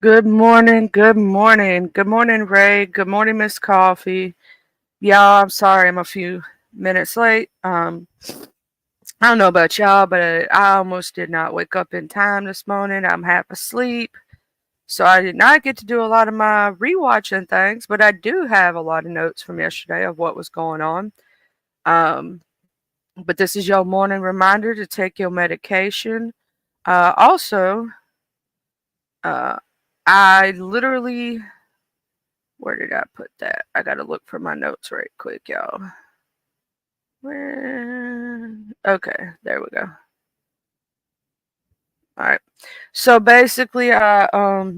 Good morning, good morning. Good morning, Ray. Good morning, Miss Coffee. Y'all, I'm sorry I'm a few minutes late. I don't know about y'all, but I almost did not wake up in time this morning. I'm half asleep. So I did not get to do a lot of my rewatching things, but I do have a lot of notes from yesterday of what was going on. Um, but this is your morning reminder to take your medication. Also, uh, I literally Where did I put that? I gotta look for my notes right quick, y'all. Where? Okay, there we go. All right. So basically, my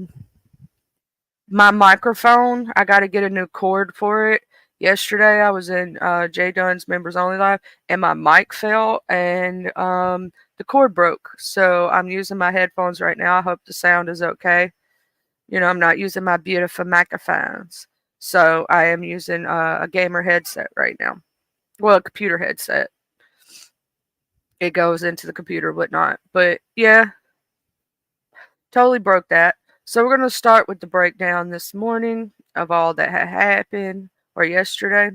microphone, I gotta get a new cord for it. Yesterday, I was in Jay Dunn's Members Only Live, and my mic fell, and the cord broke. So I'm using my headphones right now. I hope the sound is okay. I'm not using my beautiful microphones. So I am using a gamer headset right now. Well, a computer headset. It goes into the computer, whatnot. But yeah, totally broke that. So we're gonna start with the breakdown this morning of all that had happened or yesterday.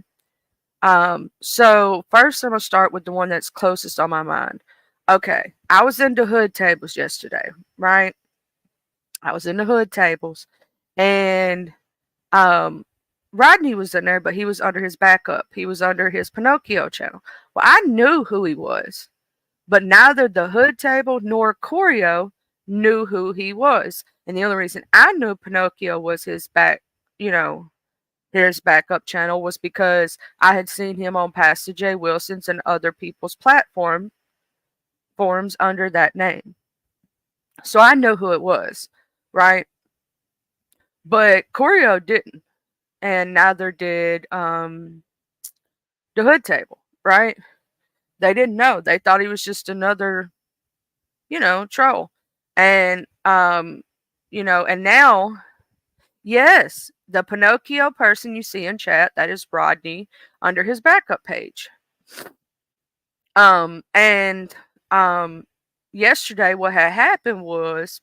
So first I'm gonna start with the one that's closest on my mind. Okay, I was into hood tables yesterday, right? I was into hood tables, and um, Rodney was in there, but he was under his backup. He was under his Pinocchio channel. Well, I knew who he was. But neither the hood table nor Corio knew who he was. And the only reason I knew Pinocchio was you know, his backup channel was because I had seen him on Pastor Jay Wilson's and other people's forums under that name. So I know who it was, right? But Corio didn't. And neither did the hood table, right? They didn't know. They thought he was just another troll. And and now, yes, the Pinocchio person you see in chat, that is Rodney under his backup page. And yesterday what had happened was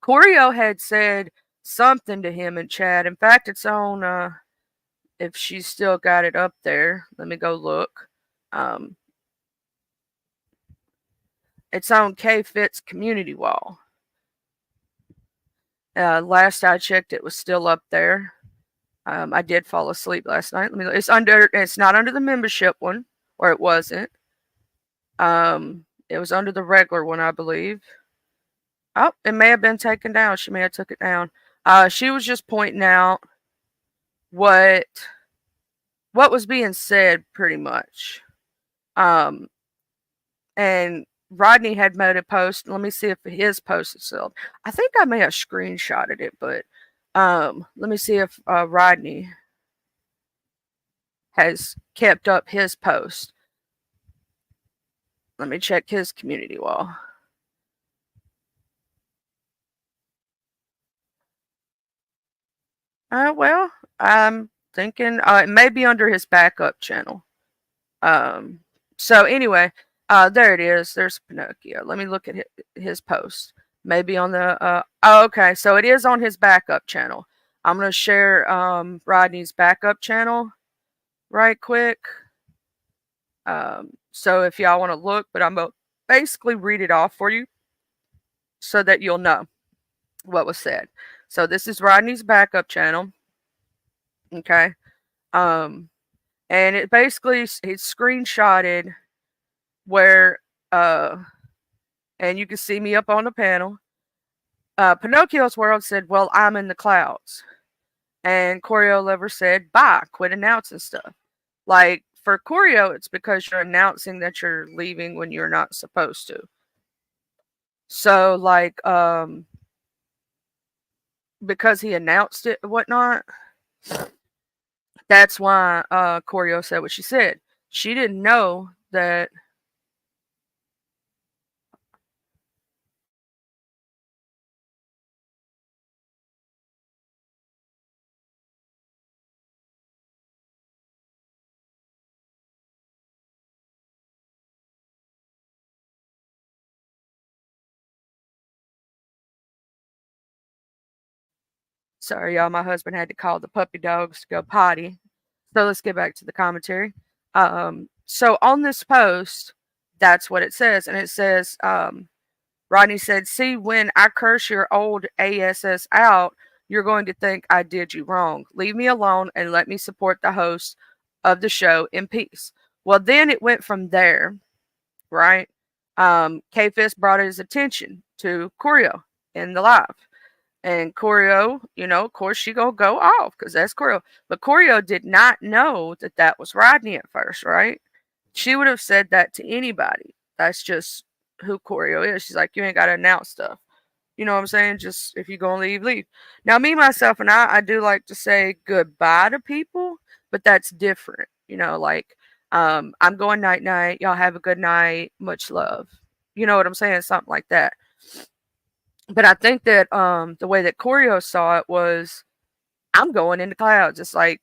Corio had said something to him in chat. In fact, it's on if she's still got it up there. Let me go look. Um it's on K Fit's community wall. Last I checked, it was still up there. I did fall asleep last night. It's not under the membership one, or it wasn't. It was under the regular one, I believe. Oh, it may have been taken down. She may have took it down. She was just pointing out what was being said, pretty much. Um, and Rodney had made a post. Let me see if his post is still. I think I may have screenshotted it, but let me see if Rodney has kept up his post. Let me check his community wall. Well, I'm thinking it may be under his backup channel. Um, so anyway, there it is. There's Pinocchio. Let me look at his post. Maybe on the. Oh, okay. So it is on his backup channel. I'm gonna share Rodney's backup channel right quick. So if y'all want to look, but I'm gonna basically read it off for you so that you'll know what was said. So this is Rodney's backup channel. Okay. Um, and it basically it's screenshotted where and you can see me up on the panel. Pinocchio's World said, "Well, I'm in the clouds," and Corio Lover said, "Bye, quit announcing stuff." Like for Corio, it's because you're announcing that you're leaving when you're not supposed to. So like because he announced it and whatnot, that's why Corio said what she said. She didn't know that Sorry, y'all. My husband had to call the puppy dogs to go potty. So let's get back to the commentary. So on this post, that's what it says. And it says, Rodney said, "See, when I curse your old ASS out, you're going to think I did you wrong. Leave me alone and let me support the host of the show in peace." Well, then it went from there, right? K-Fist brought his attention to Choreo in the live. And Choreo, of course, she gonna go off because that's Choreo. But Choreo did not know that that was Rodney at first, right? She would have said that to anybody. That's just who Choreo is. She's like, you ain't gotta announce stuff. You know what I'm saying? Just if you gonna leave, leave. Now, me, myself, and I do like to say goodbye to people, but that's different. Like, I'm going night night. Y'all have a good night. Much love. You know what I'm saying? Something like that. But I think that the way that Choreo saw it was, I'm going into clouds. It's like,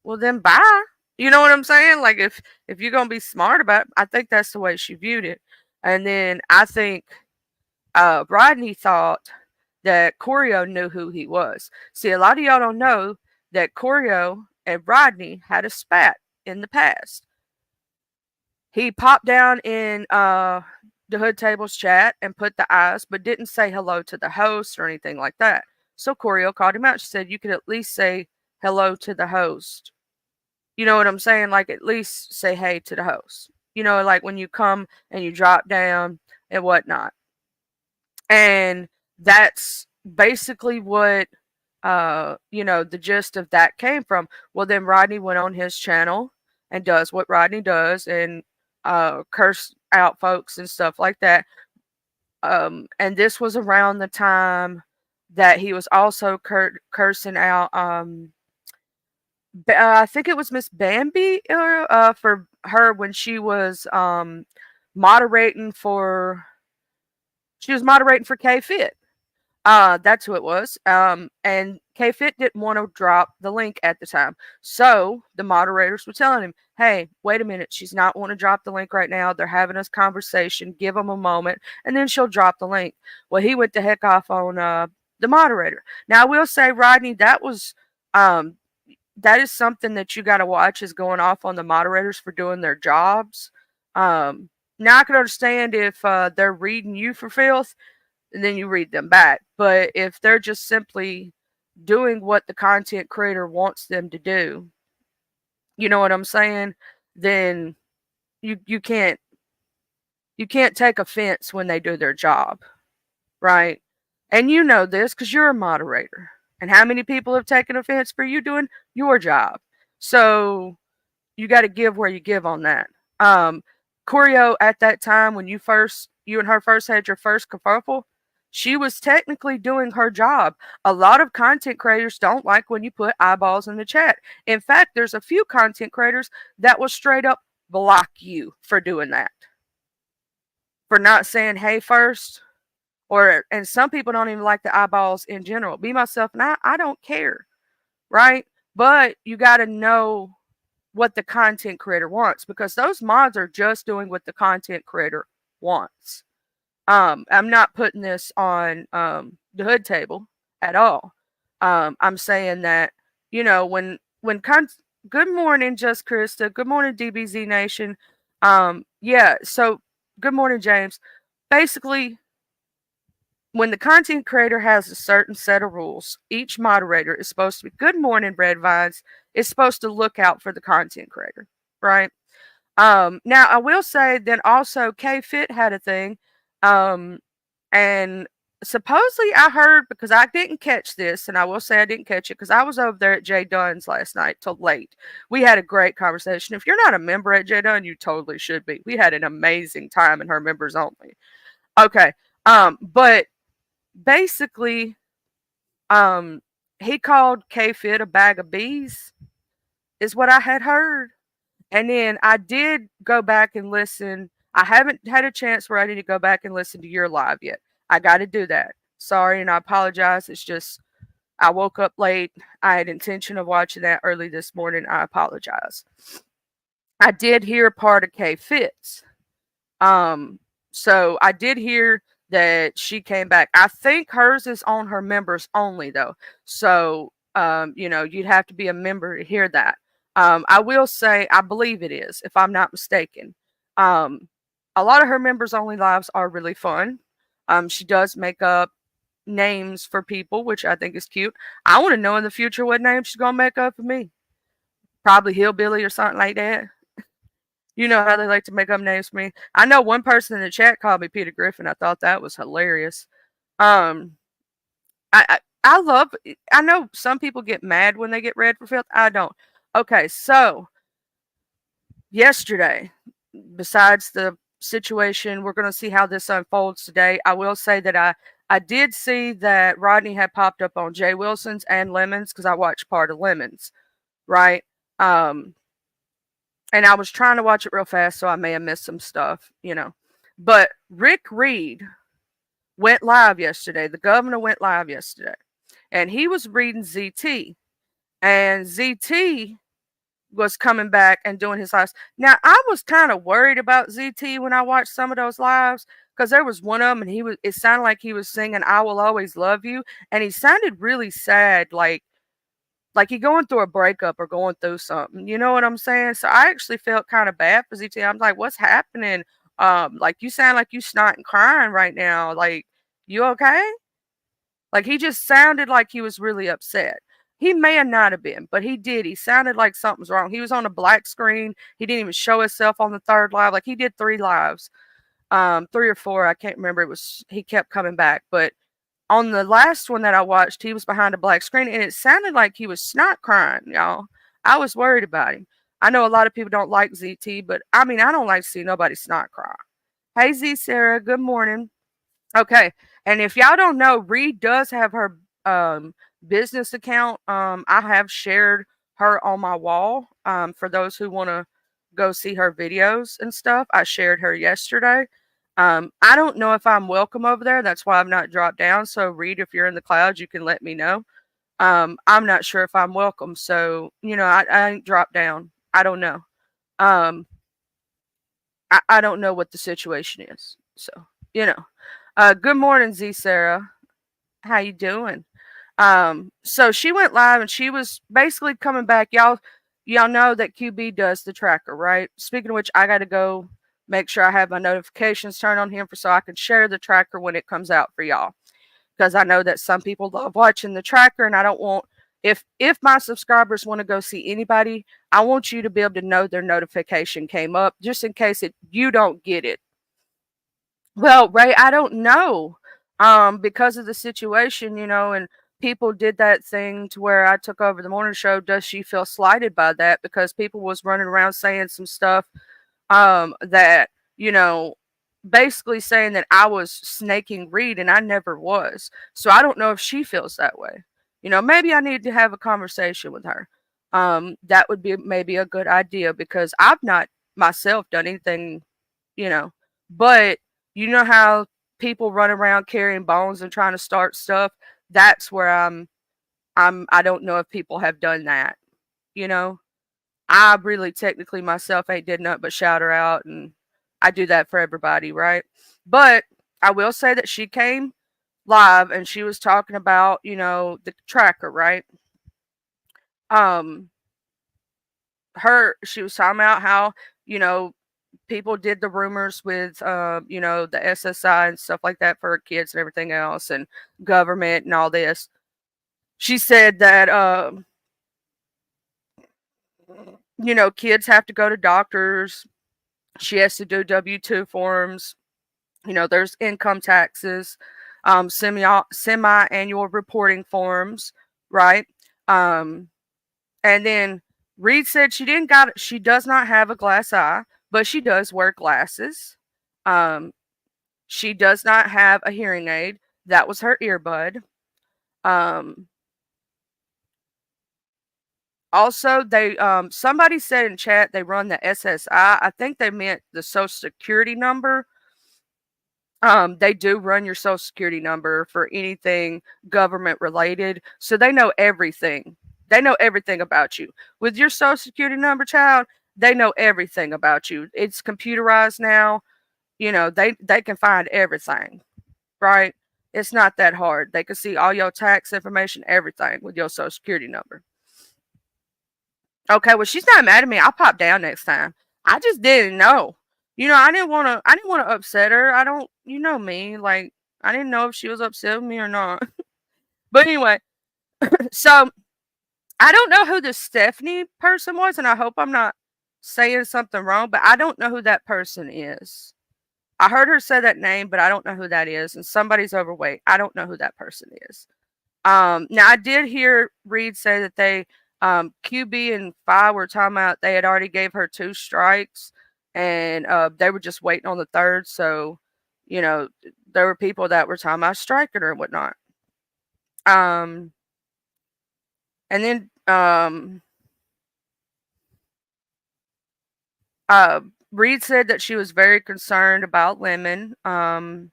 well, then bye. You know what I'm saying? Like, if you're gonna be smart about it, I think that's the way she viewed it. And then I think Rodney thought that Choreo knew who he was. See, a lot of y'all don't know that Choreo and Rodney had a spat in the past. He popped down in the Hood Tables chat and put the eyes, but didn't say hello to the host or anything like that. So Choreo called him out. She said, you could at least say hello to the host. You know what I'm saying? Like, at least say hey to the host. Like when you come and you drop down and whatnot. And that's basically what, the gist of that came from. Well, then Rodney went on his channel and does what Rodney does and curse out folks and stuff like that. And this was around the time that he was also cursing out, I think it was Miss Bambi, for her when she was moderating for K Fit. That's who it was. And K Fit didn't want to drop the link at the time. So the moderators were telling him, hey, wait a minute. She's not wanting to drop the link right now. They're having a conversation. Give them a moment. And then she'll drop the link. Well, he went the heck off on the moderator. Now, I will say, Rodney, that is something that you got to watch, is going off on the moderators for doing their jobs. Now, I can understand if they're reading you for filth, and then you read them back. But if they're just simply doing what the content creator wants them to do, you know what I'm saying? Then you can't take offense when they do their job, right? And you know this because you're a moderator. And how many people have taken offense for you doing your job? So you got to give where you give on that. Choreo, at that time when you and her first had your first kerfuffle, she was technically doing her job. A lot of content creators don't like when you put eyeballs in the chat. In fact, there's a few content creators that will straight up block you for doing that, for not saying hey first. And some people don't even like the eyeballs in general. Me, myself, and I don't care, right? But you got to know what the content creator wants, because those mods are just doing what the content creator wants. I'm not putting this on the Hood Table at all. I'm saying that, when good morning, Just Krista. Good morning, DBZ Nation. Yeah, so good morning, James. Basically, when the content creator has a certain set of rules, each moderator is supposed to be, good morning, Red Vines, is supposed to look out for the content creator, right? Now, I will say then also K-Fit had a thing, and supposedly I heard, because I didn't catch this, and I will say I didn't catch it because I was over there at Jay Dunn's last night till late. We had a great conversation. If you're not a member at Jay Dunn, you totally should be. We had an amazing time in her members only. Okay, but basically, he called K-Fit a bag of bees, is what I had heard. And then I did go back and listen. I haven't had a chance where I need to go back and listen to your live yet. I got to do that. Sorry, and I apologize. It's just I woke up late. I had intention of watching that early this morning. I apologize. I did hear part of K-Fit's. So I did hear that she came back. I think hers is on her members only though. So, you'd have to be a member to hear that. I will say, I believe it is, if I'm not mistaken. Um, a lot of her members only lives are really fun. She does make up names for people, which I think is cute. I want to know in the future what name she's gonna make up for me. Probably hillbilly or something like that. You know how they like to make up names for me. I know one person in the chat called me Peter Griffin. I thought that was hilarious. Um, I love. I know some people get mad when they get read for filth. I don't. Okay, so yesterday, besides the situation, we're going to see how this unfolds today. I will say that I did see that Rodney had popped up on Jay Wilson's and Lemon's because I watched part of Lemon's, right? And I was trying to watch it real fast, so I may have missed some stuff. But Rick Reed went live yesterday. The governor went live yesterday, and he was reading ZT, and ZT was coming back and doing his lives. Now, I was kind of worried about ZT when I watched some of those lives because there was one of them, and it sounded like he was singing "I Will Always Love You," and he sounded really sad, like he going through a breakup or going through something. You know what I'm saying? So I actually felt kind of bad for ZT. I'm like, what's happening? Like you sound like you snotting crying right now. Like, you okay? Like he just sounded like he was really upset. He may have not have been, but he did. He sounded like something's wrong. He was on a black screen. He didn't even show himself on the third live. Like he did 3 lives. 3 or 4, I can't remember. He kept coming back, but on the last one that I watched, he was behind a black screen, and it sounded like he was snot crying, y'all. I was worried about him. I know a lot of people don't like ZT, but I mean, I don't like to see nobody snot cry. Hey, Z Sarah, good morning. Okay, and if y'all don't know, Reed does have her business account. I have shared her on my wall. For those who want to go see her videos and stuff, I shared her yesterday. I don't know if I'm welcome over there. That's why I've not dropped down. So Reed, if you're in the clouds, you can let me know. I'm not sure if I'm welcome. So, I ain't dropped down. I don't know. I don't know what the situation is. So, good morning, Z Sarah. How you doing? So she went live and she was basically coming back. Y'all know that QB does the tracker, right? Speaking of which, I got to go make sure I have my notifications turned on him so I can share the tracker when it comes out for y'all. Because I know that some people love watching the tracker, and I don't want if my subscribers want to go see anybody, I want you to be able to know their notification came up just in case you don't get it. Well, Ray, I don't know. Because of the situation, and people did that thing to where I took over the morning show. Does she feel slighted by that? Because people was running around saying some stuff that, basically saying that I was snaking Reed, and I never was. So I don't know if she feels that way. Maybe I need to have a conversation with her. That would be maybe a good idea because I've not myself done anything, but you know how people run around carrying bones and trying to start stuff? That's where I don't know if people have done that. I really technically myself ain't did nothing but shout her out, and I do that for everybody, right? But I will say that she came live and she was talking about, the tracker, right? She was talking about how, people did the rumors with, the SSI and stuff like that for kids and everything else, and government and all this. She said that, kids have to go to doctors. She has to do W-2 forms. There's income taxes, semi-annual reporting forms, right? And then Reed said she does not have a glass eye, but she does wear glasses. She does not have a hearing aid. That was her earbud. Also, they somebody said in chat they run the SSI. I think they meant the Social Security number. They do run your Social Security number for anything government related, so they know everything. They know everything about you. With your Social Security number, child, they know everything about you. It's computerized now. They can find everything. right? It's not that hard. They can see all your tax information, everything with your social security number. Okay, well she's not mad at me. I'll pop down next time. I just didn't know. I didn't want to upset her. I don't you know me, like I didn't know if she was upset with me or not. But anyway, so I don't know who the Stephanie person was, and I hope I'm not saying something wrong, but I don't know who that person is. I heard her say that name, but I don't know who that is. And somebody's overweight. I don't know who that person is. Now I did hear Reed say that they QB and Phi were talking about they had already gave her 2 strikes, and they were just waiting on the third. So, you know, there were people that were talking about striking her and whatnot. And then Reed said that she was very concerned about Lemon. And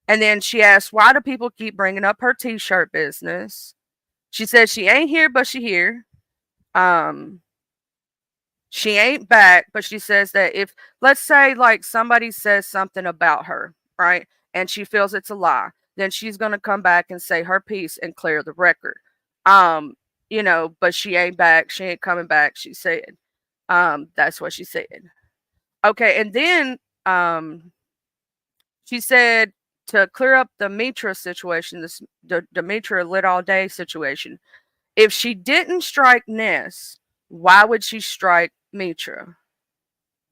then she asked, why do people keep bringing up her t-shirt business? She said she ain't here, but she here. She ain't back, but she says that if, let's say, like somebody says something about her, right, and she feels it's a lie, then she's going to come back and say her piece and clear the record. But she ain't back. She ain't coming back, she said. That's what she said. Okay, and then she said to clear up the Mitra situation, the Mitra lit all day situation. If she didn't strike Ness, why would she strike Mitra?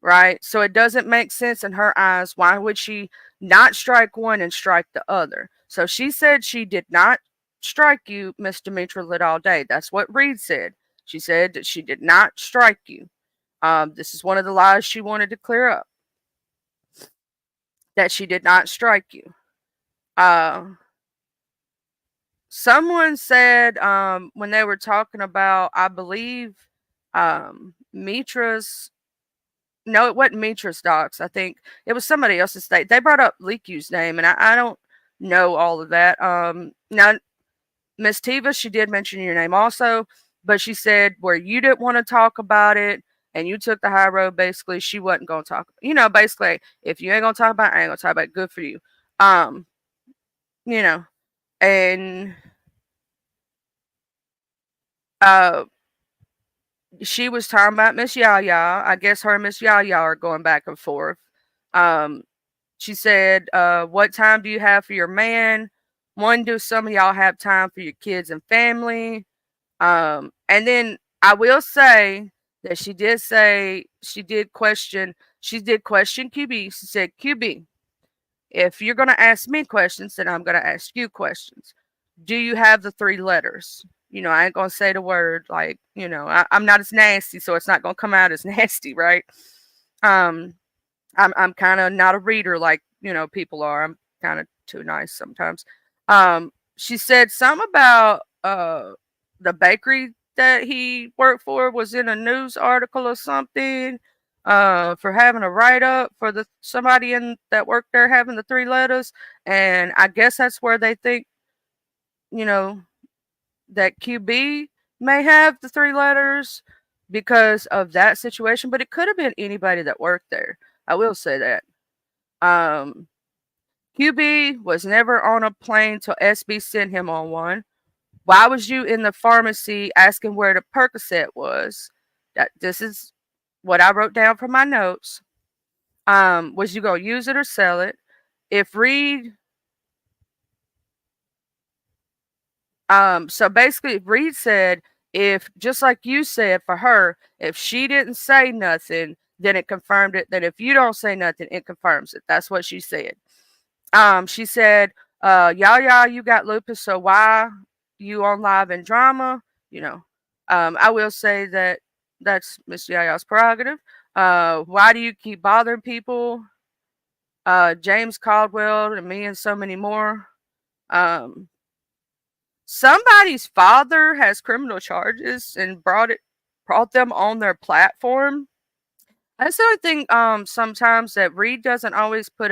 Right? So it doesn't make sense in her eyes. Why would she not strike one and strike the other? So she said she did not strike you, Mr. Mitra lit all day. That's what Reed said. She said that she did not strike you. This is one of the lies she wanted to clear up. That she did not strike you. Someone said when they were talking about, I believe, Mitra's. No, it wasn't Mitra's docs. I think it was somebody else's state. They brought up Leakyu's name, and I don't know all of that. Now, Miss Tiva, she did mention your name also, but she said where you didn't want to talk about it and you took the high road, basically, she wasn't going to talk. Basically, if you ain't going to talk about it, I ain't going to talk about it. Good for you. Um, you know, and she was talking about Miss Yaya. I guess her and Miss Yaya are going back and forth. She said, what time do you have for your man? When do some of y'all have time for your kids and family? And then I will say that she did question QB. She said, QB, if you're going to ask me questions, then I'm going to ask you questions. Do you have the 3 letters? I ain't going to say the word like, I'm not as nasty, so it's not going to come out as nasty, right? I'm kind of not a reader like, people are. I'm kind of too nice sometimes. She said something about the bakery that he worked for was in a news article or something. For having a write up for somebody that worked there having the 3 letters, and I guess that's where they think, that QB may have the 3 letters because of that situation, but it could have been anybody that worked there. I will say that. QB was never on a plane till SB sent him on one. Why was you in the pharmacy asking where the Percocet was? This is what I wrote down from my notes. Was you gonna use it or sell it? If Reed, so basically Reed said, if just like you said for her, if she didn't say nothing, then it confirmed it. Then if you don't say nothing, it confirms it. That's what she said. She said, Yaya, you got lupus, so why you on live and drama? I will say that that's Miss Yaya's prerogative. Why do you keep bothering people? James Caldwell and me and so many more. Somebody's father has criminal charges and brought them on their platform. That's the only thing sometimes that Reed doesn't always put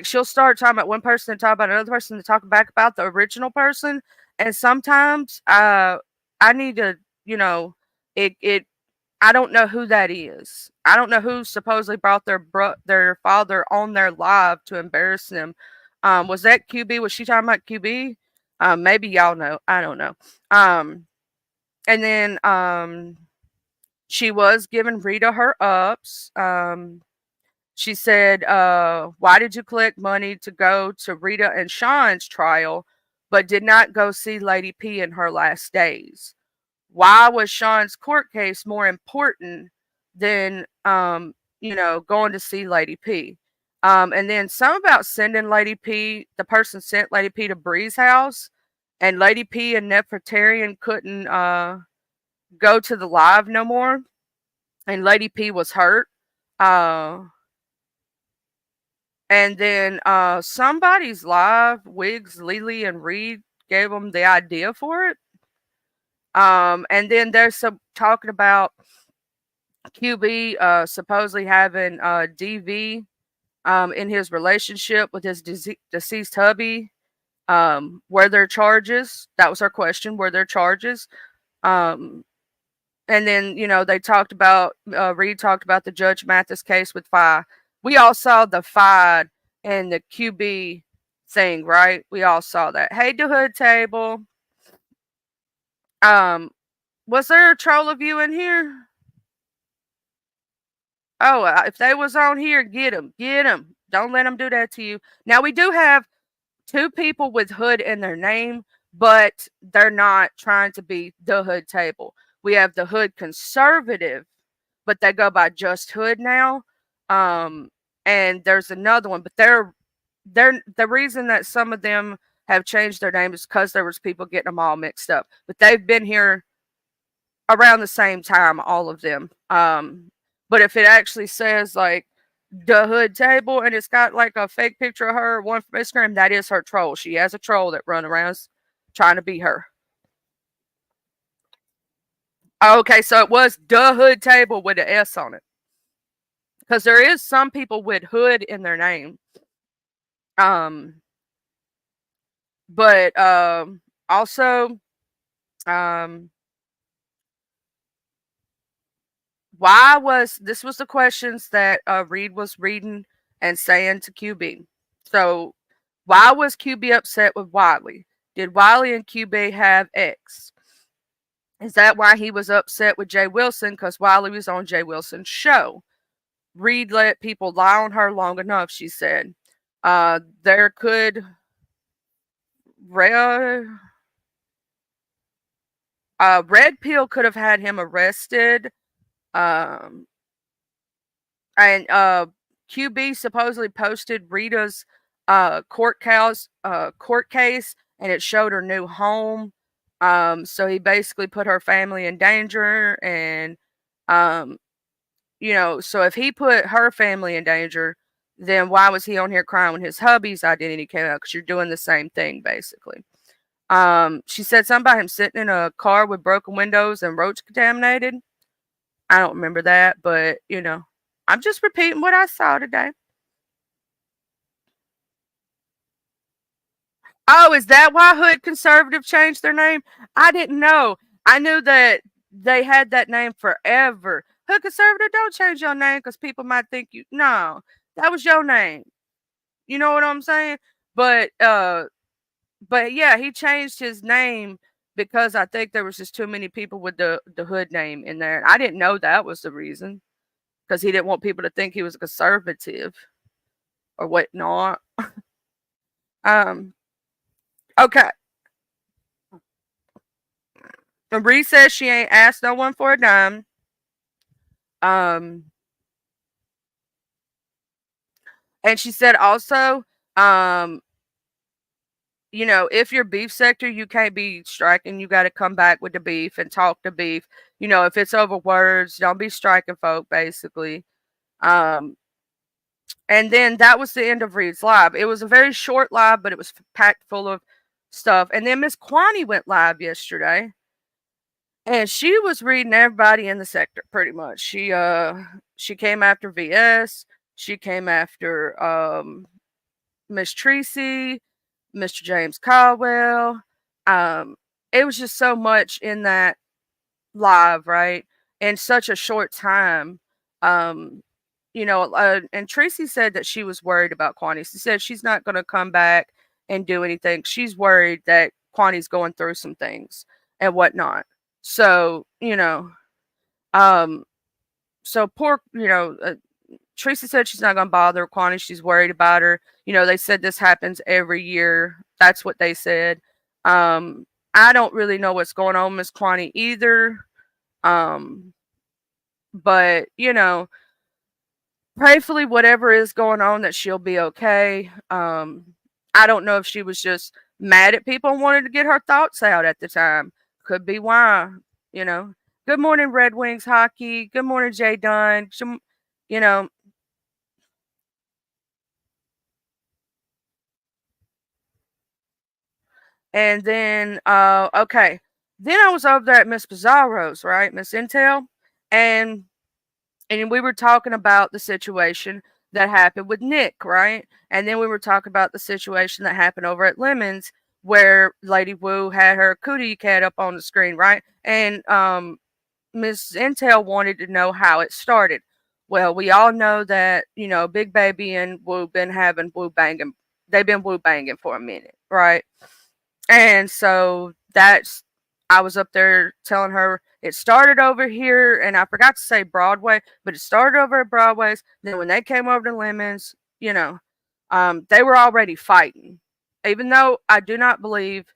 she'll start talking about one person and talk about another person to talk back about the original person. And sometimes I need to, it I don't know who that is. I don't know who supposedly brought their father on their live to embarrass them. Was that QB? Was she talking about QB? Maybe y'all know. I don't know. Um, and then she was giving Rita her ups. She said, "Why did you collect money to go to Rita and Sean's trial, but did not go see Lady P in her last days? Why was Sean's court case more important than, going to see Lady P?" And then some about sending Lady P. The person sent Lady P to Bree's house, and Lady P and Nefertarian couldn't go to the live no more, and Lady P was hurt. Uh, and then somebody's live, Wiggs, Lily, and Reed gave them the idea for it. And then there's some talking about QB supposedly having DV in his relationship with his deceased hubby. Were there charges? That was our question. Were there charges? Um, and then, they talked about, Reed talked about the Judge Mathis case with Phi. We all saw the Phi and the QB thing, right? We all saw that. Hey, the hood table. Was there a troll of you in here? Oh, if they was on here, get them. Get them. Don't let them do that to you. Now, we do have 2 people with hood in their name, but they're not trying to be the hood table. We have the hood conservative, but they go by just hood now. And there's another one, but they're the reason that some of them have changed their name is because there was people getting them all mixed up. But they've been here around the same time, all of them. But if it actually says like the hood table and it's got like a fake picture of her, one from Instagram, that is her troll. She has a troll that run around trying to be her. Okay, so it was the hood table with an S on it. Because there is some people with hood in their name. But also, why was this was the questions that Reed was reading and saying to QB. So, why was QB upset with Wiley? Did Wiley and QB have X? Is that why he was upset with Jay Wilson? Because Wiley was on Jay Wilson's show. Reed let people lie on her long enough, she said. There could Red Pill could have had him arrested. And QB supposedly posted Rita's court case, and it showed her new home. So he basically put her family in danger, and so if he put her family in danger, then why was he on here crying when his hubby's identity came out? Because you're doing the same thing, basically. She said something about him sitting in a car with broken windows and roach contaminated. I don't remember that, but I'm just repeating what I saw today. Oh, is that why Hood Conservative changed their name? I didn't know. I knew that they had that name forever. Hood Conservative, don't change your name because people might think you. No, that was your name. You know what I'm saying? But yeah, he changed his name because I think there was just too many people with the Hood name in there. I didn't know that was the reason, because he didn't want people to think he was a conservative or whatnot. Okay. Marie says she ain't asked no one for a dime. And she said also, if you're beef sector, you can't be striking. You got to come back with the beef and talk to beef. If it's over words, don't be striking folk, basically. And then that was the end of Reed's live. It was a very short live, but it was packed full of stuff. And then Miss Kwani went live yesterday. And she was reading everybody in the sector pretty much. She came after VS. She came after Miss Tracy, Mr. James Caldwell. It was just so much in that live, right? In such a short time. and Tracy said that she was worried about Kwani. She said she's not going to come back and do anything. She's worried that Kwani's going through some things and whatnot. So, um, so poor, Tracy said she's not going to bother Kwani. She's worried about her. They said this happens every year. That's what they said. I don't really know what's going on with Miss Kwani either. But prayfully, whatever is going on, that she'll be okay. I don't know if she was just mad at people and wanted to get her thoughts out at the time. Could be why. Good morning, Red Wings hockey. Good morning, Jay Dunn. You know, and then okay. Then I was over there at Miss Pizarro's, right, Miss Intel, and we were talking about the situation that happened with Nick, right? And then we were talking about the situation that happened over at Lemons, where Lady Wu had her cootie cat up on the screen, right? And Miss Intel wanted to know how it started. Well, we all know that Big Baby and Wu been having Wu banging. They've been Wu banging for a minute, right? And so I was up there telling her it started over here, and I forgot to say Broadway, but it started over at Broadway's. Then when they came over to Lemons, they were already fighting. Even though I do not believe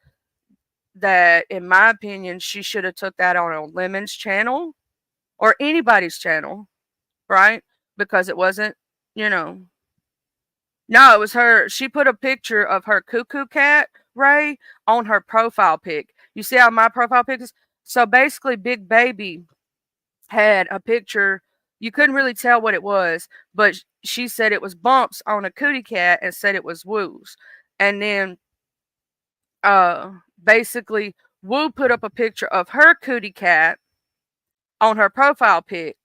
that, in my opinion, she should have took that on a Lemons channel or anybody's channel, right? Because it wasn't, no, it was her. She put a picture of her cuckoo cat, Ray, on her profile pic. You see how my profile pic is? So basically, Big Baby had a picture. You couldn't really tell what it was, but she said it was bumps on a cootie cat and said it was Woo's. And then basically, Woo put up a picture of her cootie cat on her profile pic,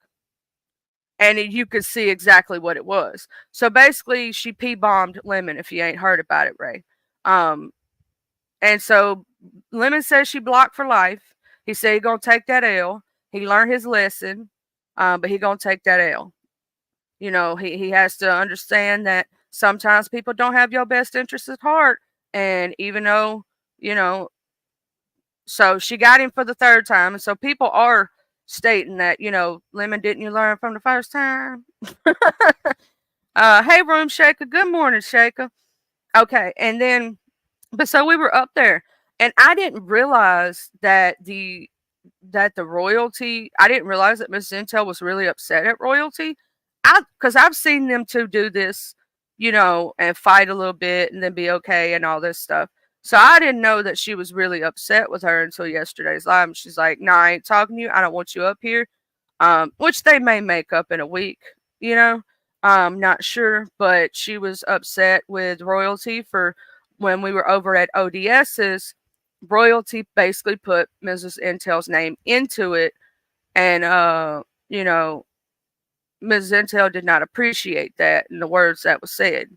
and you could see exactly what it was. So basically, she p-bombed Lemon. If you ain't heard about it, Ray. And so Lemon says she blocked for life. He said he gonna take that L. He learned his lesson, but he gonna take that L. He has to understand that sometimes people don't have your best interests at heart, and even though so she got him for the third time, and so people are stating that Lemon, didn't you learn from the first time? Hey, Room Shaker. Good morning, Shaker. Okay, and then but so we were up there, and I didn't realize that the royalty. I didn't realize that Miss Intel was really upset at royalty. Because I've seen them two do this, and fight a little bit and then be okay and all this stuff. So I didn't know that she was really upset with her until yesterday's live. She's like, "Nah, I ain't talking to you. I don't want you up here." Which they may make up in a week, not sure, but she was upset with royalty for when we were over at ODS's. Royalty basically put Mrs. Intel's name into it, and Mrs. Intel did not appreciate that in the words that was said.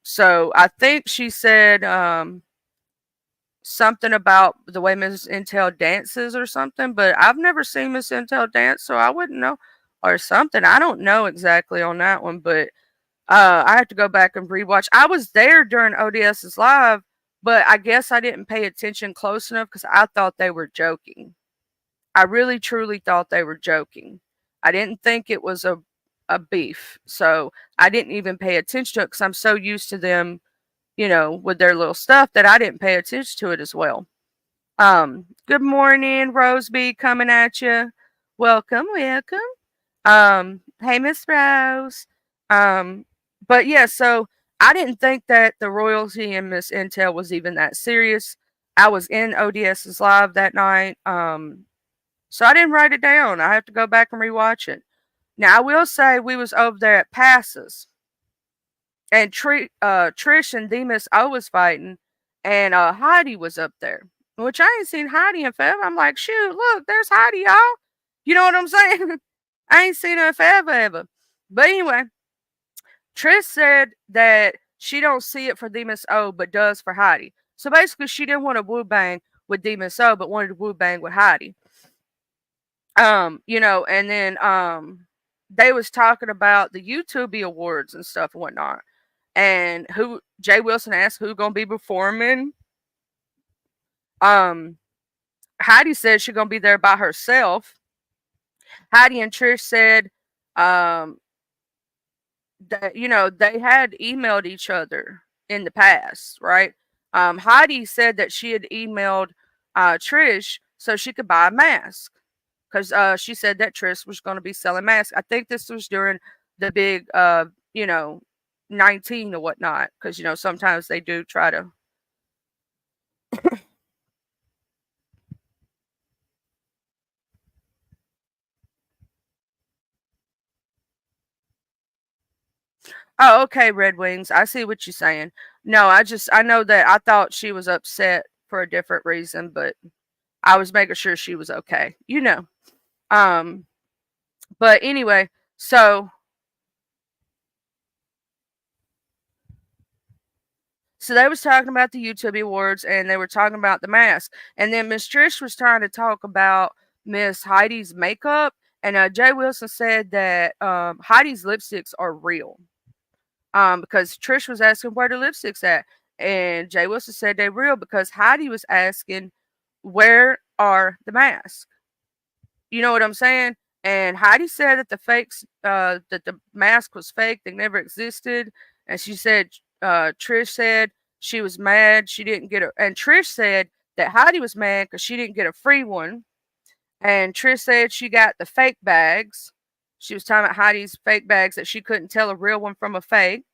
So I think she said something about the way Mrs. Intel dances or something, but I've never seen Miss Intel dance, so I wouldn't know, or something. I don't know exactly on that one, but I have to go back and rewatch. I was there during ODS's live, but I guess I didn't pay attention close enough because I thought they were joking. I really truly thought they were joking. I didn't think it was a beef, so I didn't even pay attention to it because I'm so used to them, with their little stuff, that I didn't pay attention to it as well. Good morning, Roseby, coming at you. Welcome, welcome. Hey, Miss Rose. But yeah, so I didn't think that the royalty and Miss Intel was even that serious. I was in ODS's live that night. So I didn't write it down. I have to go back and rewatch it. Now I will say we was over there at Passes, and Trish and Demas O was fighting, and Heidi was up there, which I ain't seen Heidi in forever. I'm like, shoot, look, there's Heidi, y'all. You know what I'm saying? I ain't seen her in forever, ever. But anyway, Trish said that she don't see it for Demas O, but does for Heidi. So basically, she didn't want to woo bang with Demas O, but wanted to woo bang with Heidi. And then they was talking about the YouTube Awards and stuff and whatnot. And who Jay Wilson asked who gonna be performing. Um, Heidi said she gonna be there by herself. Heidi and Trish said um, that they had emailed each other in the past, right? Heidi said that she had emailed Trish so she could buy a mask because she said that Trish was going to be selling masks. I think this was during the big, 19 or whatnot, because sometimes they do try to. Oh, okay, Red Wings. I see what you're saying. No, I know that I thought she was upset for a different reason, but I was making sure she was okay. Um, but anyway, so they was talking about the YouTube Awards and they were talking about the mask, and then Miss Trish was trying to talk about Miss Heidi's makeup, and Jay Wilson said that Heidi's lipsticks are real. Because Trish was asking where the lipsticks at, and Jay Wilson said they're real because Heidi was asking where are the masks. You know what I'm saying? And Heidi said that that the mask was fake, they never existed. And she said, Trish said she was mad she didn't get and Trish said that Heidi was mad because she didn't get a free one. And Trish said she got the fake bags. She was talking about Heidi's fake bags that she couldn't tell a real one from a fake.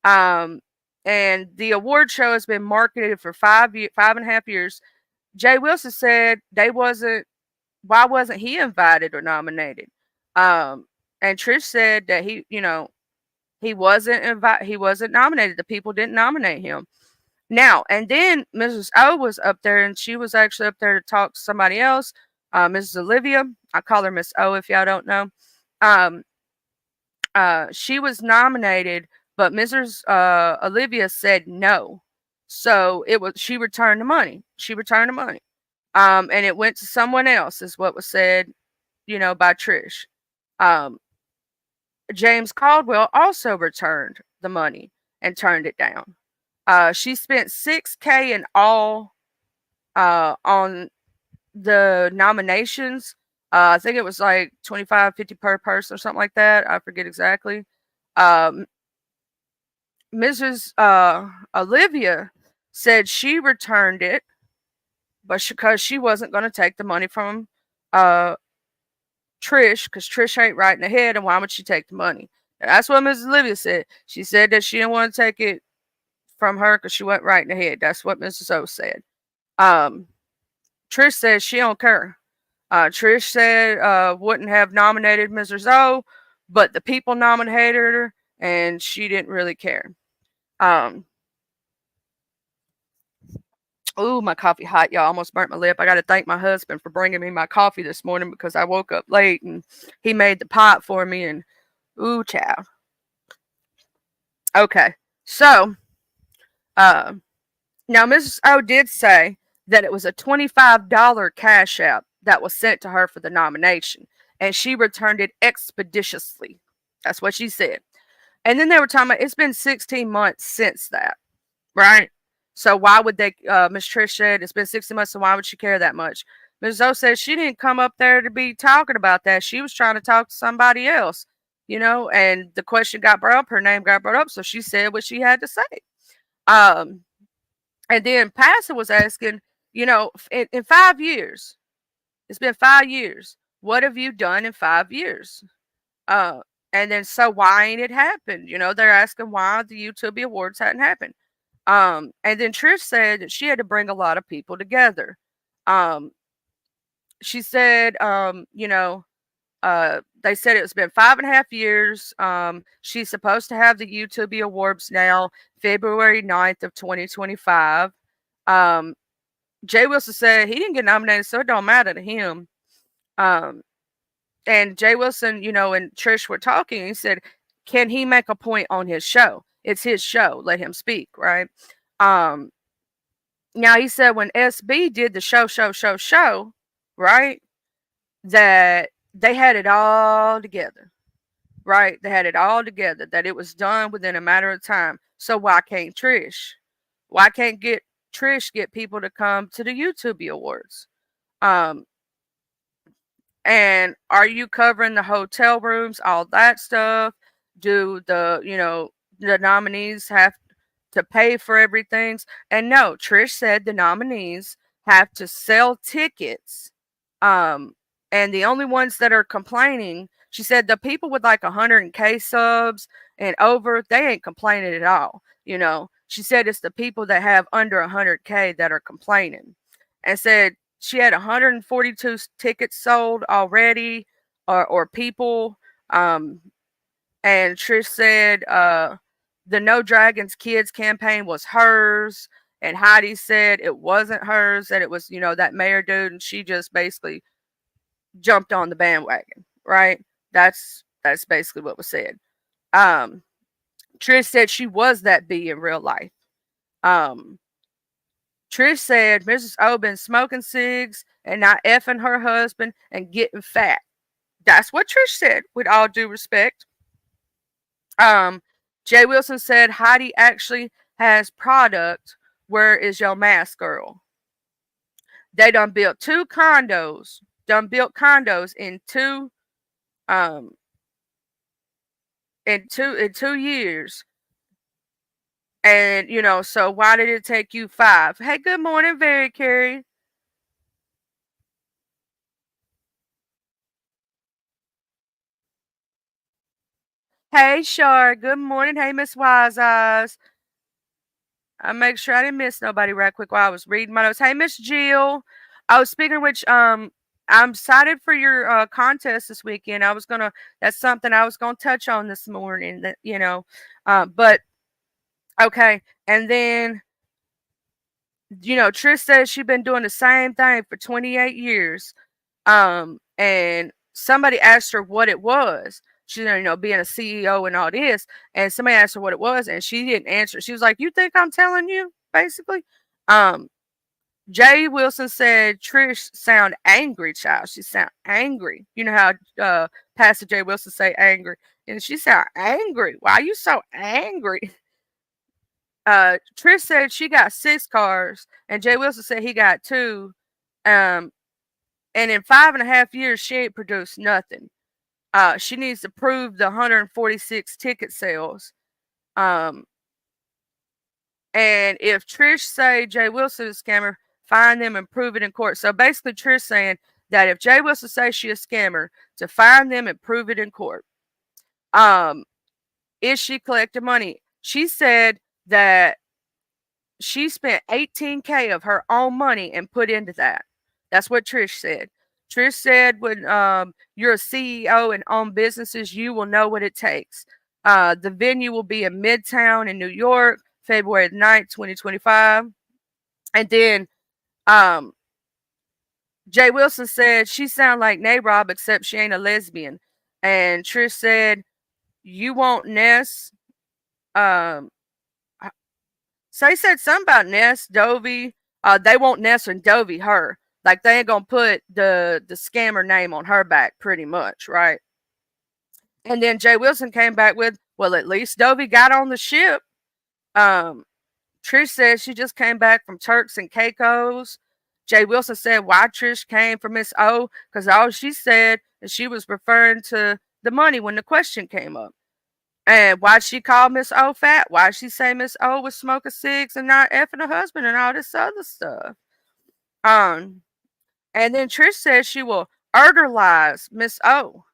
Um, and the award show has been marketed for 5.5 years. Jay Wilson said why wasn't he invited or nominated? And Trish said that he wasn't nominated. The people didn't nominate him. Now, and then Mrs. O was up there, and she was actually up there to talk to somebody else, Mrs. Olivia. I call her Miss O if y'all don't know. Um, she was nominated, but Mrs. Olivia said no. So she returned the money. She returned the money. And it went to someone else, is what was said, by Trish. Um, James Caldwell also returned the money and turned it down. She spent $6K in all on the nominations. I think it was like 25, 50 per person or something like that. I forget exactly. Um, Mrs. Olivia said she returned it, but because she wasn't going to take the money from uh, Trish, because Trish ain't right in the head, and why would she take the money? And that's what Mrs. Olivia said. She said that she didn't want to take it from her because she went right in the head. That's what Mrs. O said. Trish says she don't care. Trish said wouldn't have nominated Mrs. O, but the people nominated her, and she didn't really care. Oh, my coffee hot, y'all. Almost burnt my lip. I got to thank my husband for bringing me my coffee this morning because I woke up late and he made the pot for me. And ooh, chow. Okay, so now Mrs. O did say that it was a $25 cash app that was sent to her for the nomination, and she returned it expeditiously. That's what she said. And then they were talking about it's been 16 months since that, right? So why would they? Miss Trish said it's been 16 months, so why would she care that much? Ms. O says she didn't come up there to be talking about that. She was trying to talk to somebody else, and the question got brought up. Her name got brought up, so she said what she had to say. Um, and then Pastor was asking, in 5 years, it's been 5 years. What have you done in 5 years? Uh, and then so why ain't it happened? They're asking why the YouTube Awards hadn't happened. And then Trish said that she had to bring a lot of people together. She said, they said it's been 5.5 years. She's supposed to have the YouTube Awards now, February 9th of 2025. Jay Wilson said he didn't get nominated, so it don't matter to him. And Jay Wilson, and Trish were talking. He said, can he make a point on his show? It's his show. Let him speak, right? Now he said when SB did the show, right, that they had it all together. right? They had it all together, that it was done within a matter of time. So why can't Trish? Why can't Trish get people to come to the YouTube Awards? Um, and are you covering the hotel rooms, all that stuff? Do the nominees have to pay for everything? And no, Trish said the nominees have to sell tickets. Um, and the only ones that are complaining, she said the people with like 100K subs and over, they ain't complaining at all. She said it's the people that have under 100K that are complaining, and said she had 142 tickets sold already, or people. Um, and Trish said the No Dragons Kids campaign was hers, and Heidi said it wasn't hers, that it was that mayor dude, and she just basically jumped on the bandwagon, right? That's basically what was said. Um, Trish said she was that bee in real life. Um, Trish said Mrs. O been smoking cigs and not effing her husband and getting fat. That's what Trish said, with all due respect. Jay Wilson said Heidi actually has product. Where is your mask, girl? They done built two condos. Done built condos in um in 2 years. And so why did it take you 5? Hey, good morning, Very Carrie. Hey, Shar. Good morning. Hey, Miss Wise Eyes. I make sure I didn't miss nobody right quick while I was reading my notes. Hey, Miss Jill. I was speaking of which, I'm excited for your contest this weekend. That's something I was gonna touch on this morning. But okay. And then Trish says she's been doing the same thing for 28 years. And somebody asked her what it was. She's being a CEO and all this, and somebody asked her what it was, and she didn't answer. She was like, "You think I'm telling you?" Basically, um, Jay Wilson said Trish sound angry, child. She sound angry. You know how Pastor Jay Wilson say angry, and she sound angry. Why are you so angry? Trish said she got 6 cars, and Jay Wilson said he got 2. Um, and in 5.5 years, she ain't produced nothing. She needs to prove the 146 ticket sales. And if Trish say Jay Wilson is a scammer, find them and prove it in court. So basically, Trish saying that if Jay Wilson says she a scammer, to find them and prove it in court. Is she collecting money? She said that she spent 18K of her own money and put into that. That's what Trish said. Trish said when you're a CEO and own businesses, you will know what it takes. The venue will be in Midtown in New York, February 9th, 2025. And then Jay Wilson said she sound like Narob, except she ain't a lesbian. And Trish said, you won't Ness. So he said something about Ness, Dovey. They want Ness and Dovey her. Like they ain't gonna put the scammer name on her back, pretty much, right? And then Jay Wilson came back with, well, at least Dovey got on the ship. Trish said she just came back from Turks and Caicos. Jay Wilson said why Trish came for Miss O, because all she said is she was referring to the money when the question came up. And why'd she call Miss O fat? Why'd she say Miss O was smoking cigs and not effing her husband and all this other stuff? And then Trish says she will ergalize Miss O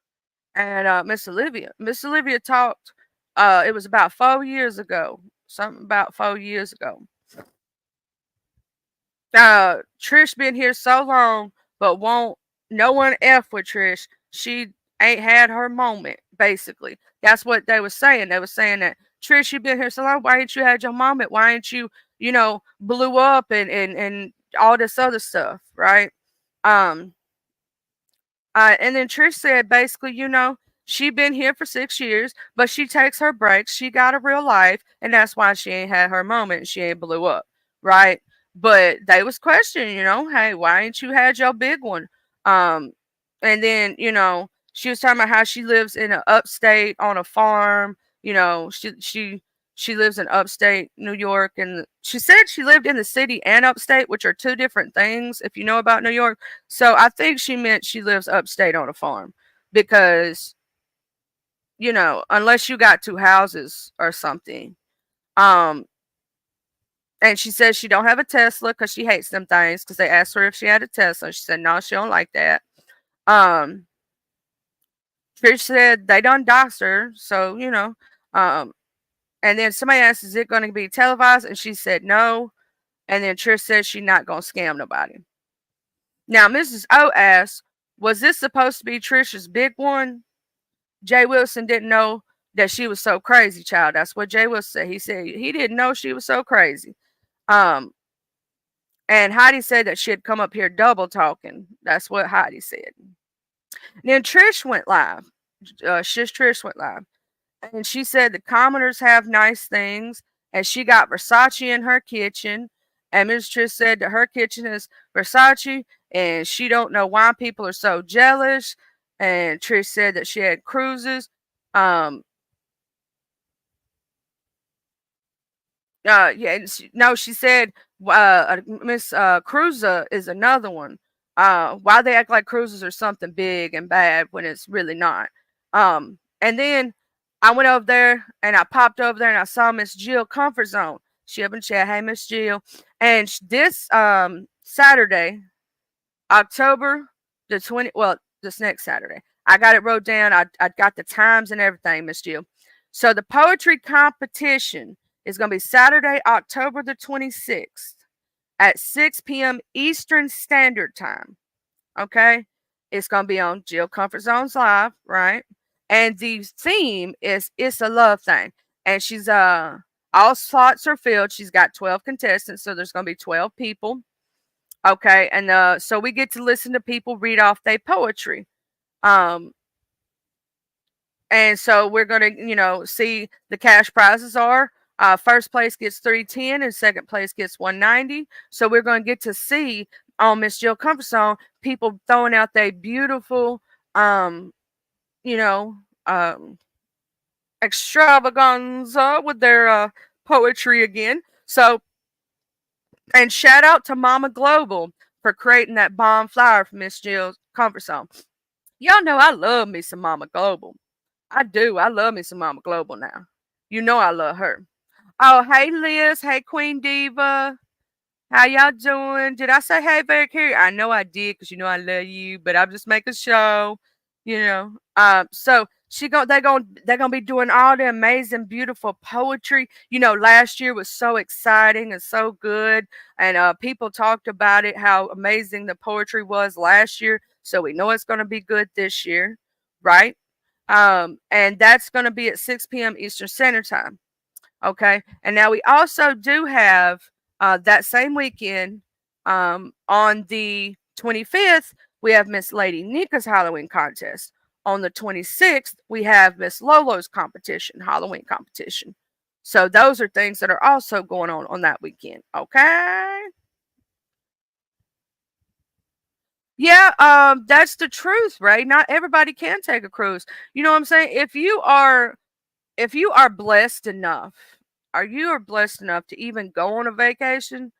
and Miss Olivia. Miss Olivia talked, it was about 4 years ago. Something about 4 years ago. Trish been here so long, but won't no one F with Trish. She ain't had her moment, basically. That's what they were saying. They were saying that Trish, you been here so long, why ain't you had your moment? Why ain't you, blew up and all this other stuff, right? And then Trish said basically, she been here for 6 years, but she takes her breaks. She got a real life, and that's why she ain't had her moment. She ain't blew up, right? But they was questioning, hey, why ain't you had your big one? And then, she was talking about how she lives in an upstate on a farm. You know, she lives in upstate New York, and she said she lived in the city and upstate, which are two different things if you know about New York. So I think she meant she lives upstate on a farm because, you know, unless you got two houses or something. Um, and she says she don't have a Tesla because she hates them things because they asked her if she had a Tesla. She said no, she don't like that. Um, Trish said they done doxed her, so you know. Um, and then somebody asked, "Is it going to be televised?" And she said no. And then Trish said she's not going to scam nobody. Now Mrs. O asked, "Was this supposed to be Trish's big one?" Jay Wilson didn't know that she was so crazy, child. That's what Jay Wilson said. He said he didn't know she was so crazy. Um, and Heidi said that she had come up here double talking. That's what Heidi said. And then Trish went live. Trish went live. And she said the commoners have nice things. And she got Versace in her kitchen. And Ms. Trish said that her kitchen is Versace. And she don't know why people are so jealous. And Trish said that she had cruises. Um, yeah, no, she said Miss Cruiser is another one. Why they act like cruises are something big and bad when it's really not. And then I went over there and I popped over there and I saw Miss Jill Comfort Zone. She up in chat. Hey, Miss Jill. And this Saturday, October the 20, well, this next Saturday. I got it wrote down. I got the times and everything, Miss Jill. So the poetry competition is going to be Saturday, October the 26th at 6 p.m. Eastern Standard Time. Okay? It's going to be on Jill Comfort Zones Live, right? And the theme is It's a Love Thing. And she's all slots are filled. She's got 12 contestants, so there's going to be 12 people. Okay, and so we get to listen to people read off their poetry. Um, and so we're gonna, you know, see the cash prizes are. First place gets $310 and second place gets $190. So we're gonna get to see on Miss Jill Comfort Zone people throwing out their beautiful, you know, extravaganza with their poetry again. So, and shout out to Mama Global for creating that bomb flyer for Miss Jill's Comfort Zone. Y'all know I love me some Mama Global. I do. I love me some Mama Global now. You know I love her. Oh, hey Liz. Hey Queen Diva. How y'all doing? Did I say hey back here? I know I did because you know I love you, but I'm just making show. You know. So they're gonna be doing all the amazing, beautiful poetry. You know, last year was so exciting and so good, and people talked about it how amazing the poetry was last year. So we know it's gonna be good this year, right? And that's gonna be at 6 p.m. Eastern Standard Time. Okay. And now we also do have that same weekend on the 25th, we have Miss Lady Nika's Halloween contest. On the 26th, we have Miss Lolo's competition, Halloween competition. So those are things that are also going on that weekend. Okay. Yeah, that's the truth, right? Not everybody can take a cruise. You know what I'm saying? If you are blessed enough, you are blessed enough to even go on a vacation,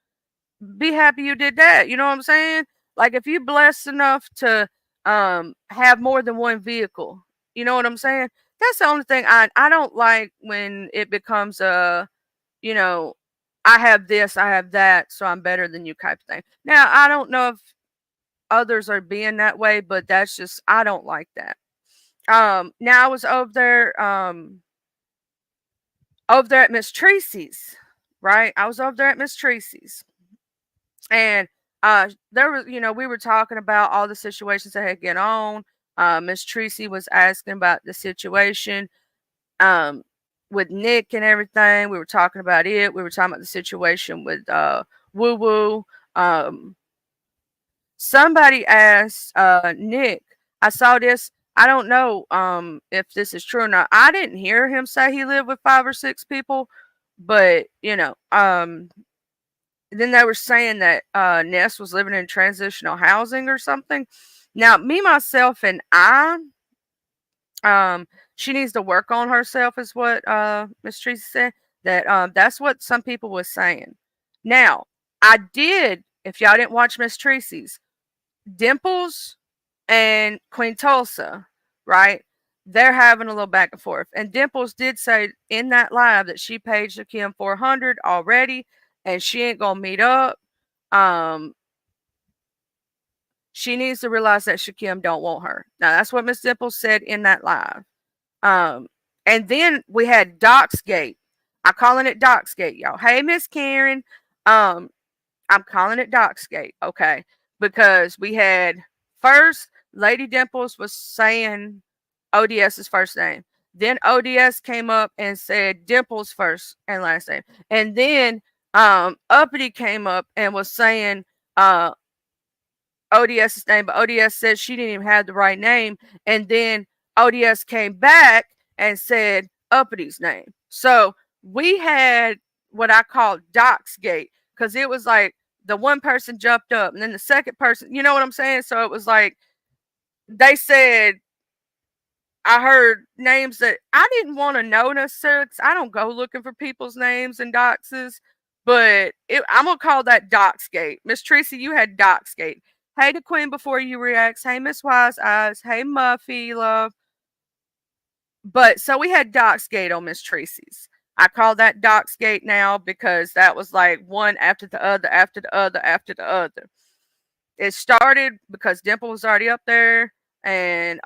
be happy you did that. You know what I'm saying? Like if you're blessed enough to have more than one vehicle, you know what I'm saying? That's the only thing I don't like when it becomes a, you know, I have this, I have that, so I'm better than you type of thing. Now I don't know if others are being that way, but that's just I don't like that. Now I was over there at Miss Tracy's, right? I was over there at Miss Tracy's, and there was, you know, we were talking about all the situations that had gone on. Miss Tracy was asking about the situation um, with Nick and everything. We were talking about it. We were talking about the situation with Woo Woo. Somebody asked Nick. I saw this. I don't know if this is true or not. I didn't hear him say he lived with 5 or 6 people, but you know, then they were saying that Ness was living in transitional housing or something. Now, me, myself, and I She needs to work on herself, is what Miss Tracy said. That's what some people was saying. Now, I did. If y'all didn't watch Miss Tracy's, Dimples and Queen Tulsa, right? They're having a little back and forth. And Dimples did say in that live that she paid Shakim 400 already, and she ain't gonna meet up. Um, she needs to realize that Shakim don't want her. Now that's what Miss Dimples said in that live. Um, and then we had Docsgate. I'm calling it Docsgate, y'all. Hey, Miss Karen. Um, I'm calling it Docsgate, okay? Because we had first Lady Dimples was saying ODS's first name. Then ODS came up and said Dimples' first and last name. And then Uppity came up and was saying ODS's name, but ODS said she didn't even have the right name. And then ODS came back and said Uppity's name. So we had what I call Docsgate, because it was like the one person jumped up and then the second person, you know what I'm saying? So it was like they said, I heard names that I didn't want to know necessarily, 'cause I don't go looking for people's names and doxes, but I'm going to call that Docsgate. Miss Tracy, you had Docsgate. Hey to Queen before you react. Hey, Miss Wise Eyes. Hey, Muffy, love. But so we had Docsgate on Miss Tracy's. I call that Docsgate now because that was like one after the other, after the other, after the other. It started because Dimple was already up there, and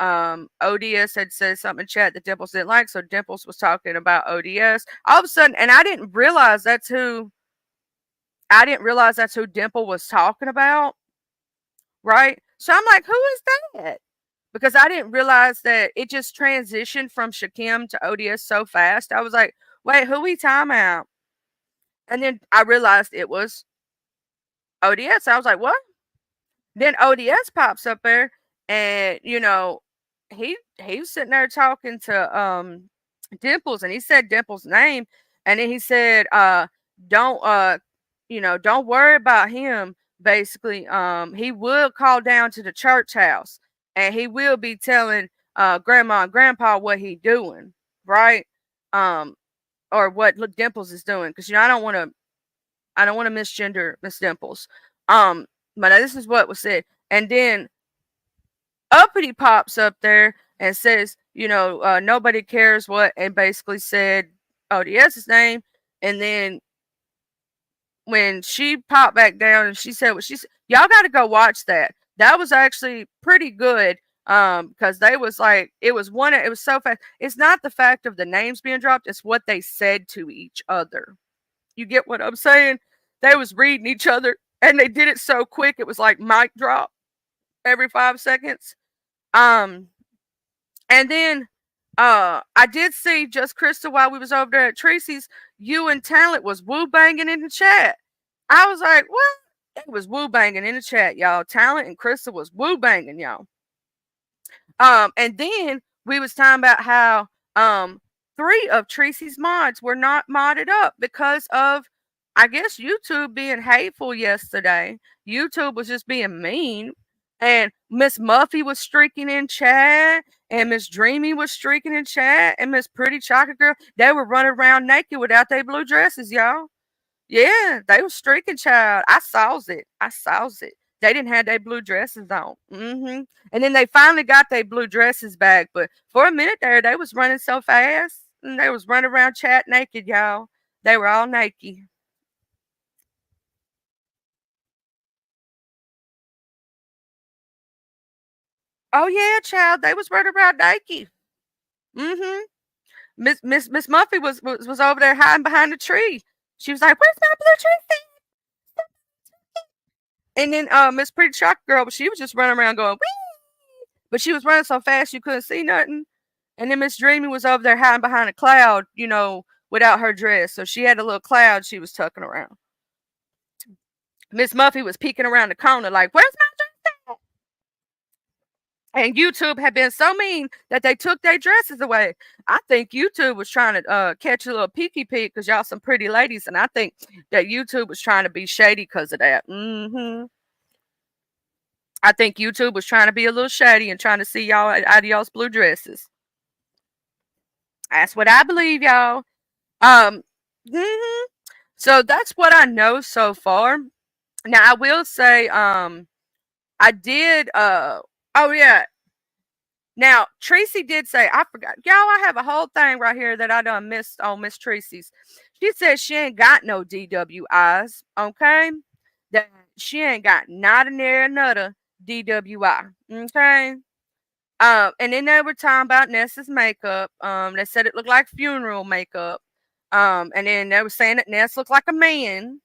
ODS had said something in chat that Dimples didn't like, so Dimples was talking about ODS. All of a sudden, and I didn't realize that's who Dimple was talking about, right? So I'm like, who is that? Because I didn't realize that it just transitioned from Shakim to ODS so fast. I was like, wait, who we talking about? And then I realized it was ODS. I was like, what? Then ODS pops up there, and he was sitting there talking to Dimples, and he said Dimples' name, and then he said, don't don't worry about him. Basically, he will call down to the church house, and he will be telling grandma and grandpa what he doing, right? Um, or what Dimples is doing, because I don't want to misgender Miss Dimples. But this is what was said. And then Uppity pops up there and says, nobody cares what, and basically said ODS's name. And then when she popped back down and she said what she said, y'all got to go watch that. That was actually pretty good. Because they was like, it was so fast. It's not the fact of the names being dropped, it's what they said to each other. You get what I'm saying? They was reading each other, and they did it so quick. It was like mic drop every 5 seconds. And then I did see just Krista while we was over there at Tracy's. You and Talent was woo banging in the chat. I was like, what? It was woo banging in the chat, y'all. Talent and Krista was woo banging, y'all. And then we was talking about how 3 of Tracy's mods were not modded up because of, I guess, YouTube being hateful yesterday. YouTube was just being mean. And Miss Muffy was streaking in chat, and Miss Dreamy was streaking in chat, and Miss Pretty Chocolate Girl, they were running around naked without their blue dresses, y'all. Yeah, they was streaking, child. I saws it. They didn't have their blue dresses on. And then they finally got their blue dresses back. But for a minute there, they was running so fast, and they was running around chat naked, y'all. They were all naked. Oh yeah, child. They was running around naked. Miss Muffy was over there hiding behind a tree. She was like, "Where's my blue dress?" And then Miss Pretty Chocolate Girl, but she was just running around going, wee! But she was running so fast you couldn't see nothing. And then Miss Dreamy was over there hiding behind a cloud, without her dress. So she had a little cloud she was tucking around. Miss Muffy was peeking around the corner like, where's my dress at? And YouTube had been so mean that they took their dresses away. I think YouTube was trying to catch a little peeky peek because y'all some pretty ladies. And I think that YouTube was trying to be shady because of that. I think YouTube was trying to be a little shady and trying to see y'all out of y'all's blue dresses. That's what I believe, y'all. Um, mhm. So that's what I know so far. Now I will say, I did. Oh yeah. Now Tracy did say, I forgot, y'all. I have a whole thing right here that I done missed on Miss Tracy's. She said she ain't got no DWIs. Okay, that she ain't got not a near another DWI. Okay. And then they were talking about Nessa's makeup. They said it looked like funeral makeup. And then they were saying that Ness looked like a man.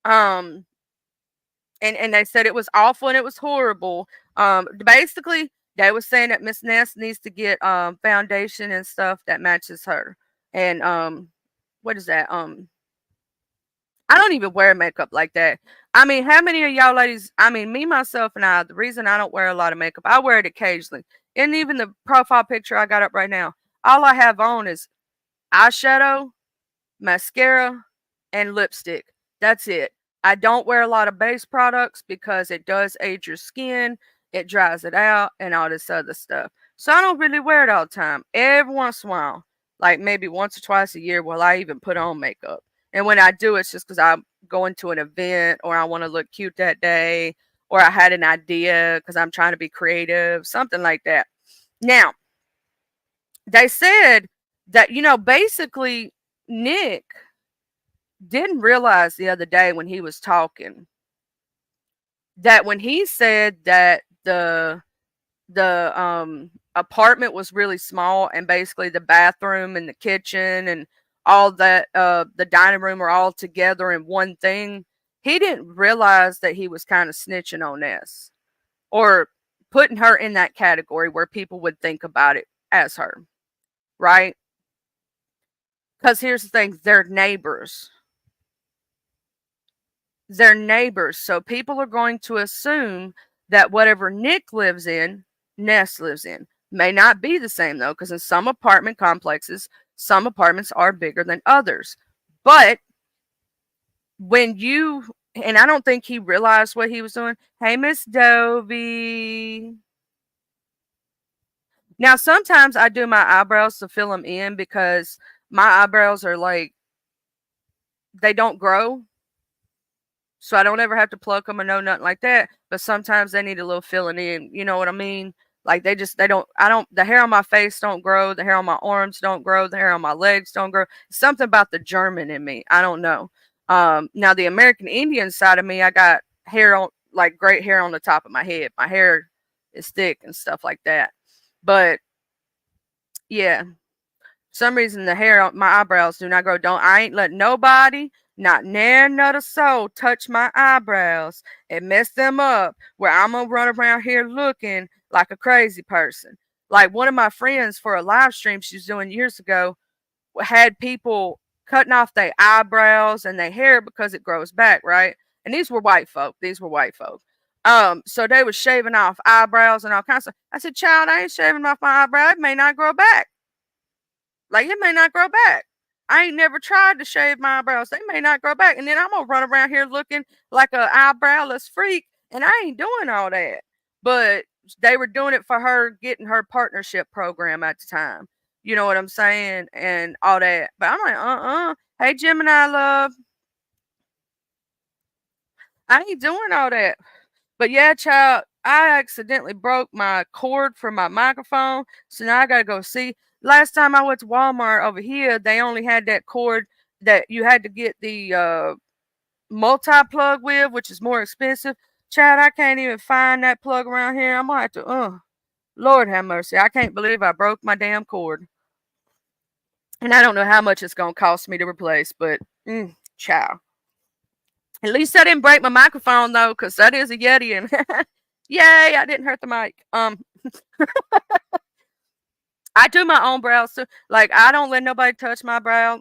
Um, and they said it was awful and it was horrible. Basically, they were saying that Miss Ness needs to get foundation and stuff that matches her. And what is that? I don't even wear makeup like that. I mean, how many of y'all ladies? I mean, me, myself, and I. The reason I don't wear a lot of makeup, I wear it occasionally. And even the profile picture I got up right now, all I have on is eyeshadow, mascara, and lipstick. That's it. I don't wear a lot of base products because it does age your skin, it dries it out, and all this other stuff. So I don't really wear it all the time. Every once in a while, like maybe once or twice a year, will I even put on makeup. And when I do, it's just because I'm going to an event or I want to look cute that day or I had an idea because I'm trying to be creative, something like that. Now, they said that, basically, Nick didn't realize the other day when he was talking that when he said that the apartment was really small and basically the bathroom and the kitchen and all that the dining room are all together in one thing, he didn't realize that he was kind of snitching on Ness or putting her in that category where people would think about it as her, right? Because here's the thing, they're neighbors. They're neighbors. So people are going to assume that whatever Nick lives in, Ness lives in. May not be the same though, because in some apartment complexes, some apartments are bigger than others. But when you, and I don't think he realized what he was doing. Hey, Miss Dovey. Now, sometimes I do my eyebrows to fill them in because my eyebrows are like, they don't grow. So I don't ever have to pluck them or no nothing like that. But sometimes they need a little filling in. You know what I mean? Like the hair on my face don't grow. The hair on my arms don't grow. The hair on my legs don't grow. Something about the German in me. I don't know. Now the American Indian side of me, I got hair on, like great hair on the top of my head. My hair is thick and stuff like that. But yeah, some reason the hair on my eyebrows do not grow. I ain't let nobody, not near another soul, touch my eyebrows and mess them up where I'm gonna run around here looking like a crazy person. Like one of my friends for a live stream she was doing years ago had people cutting off their eyebrows and their hair because it grows back, right? And these were white folk. These were white folk. So they were shaving off eyebrows and all kinds of stuff. I said, child, I ain't shaving off my eyebrow. It may not grow back. Like it may not grow back. I ain't never tried to shave my eyebrows. They may not grow back. And then I'm gonna run around here looking like a eyebrowless freak. And I ain't doing all that. But they were doing it for her getting her partnership program at the time. You know what I'm saying? And all that. But I'm like, Hey Gemini love. I ain't doing all that. But yeah, child, I accidentally broke my cord for my microphone. So now I gotta go see. Last time I went to Walmart over here, they only had that cord that you had to get the multi-plug with, which is more expensive. Child, I can't even find that plug around here. I'm gonna have to, Lord have mercy. I can't believe I broke my damn cord. And I don't know how much it's gonna cost me to replace, but child. At least I didn't break my microphone though, because that is a Yeti and yay, I didn't hurt the mic. I do my own brows too. Like I don't let nobody touch my brow.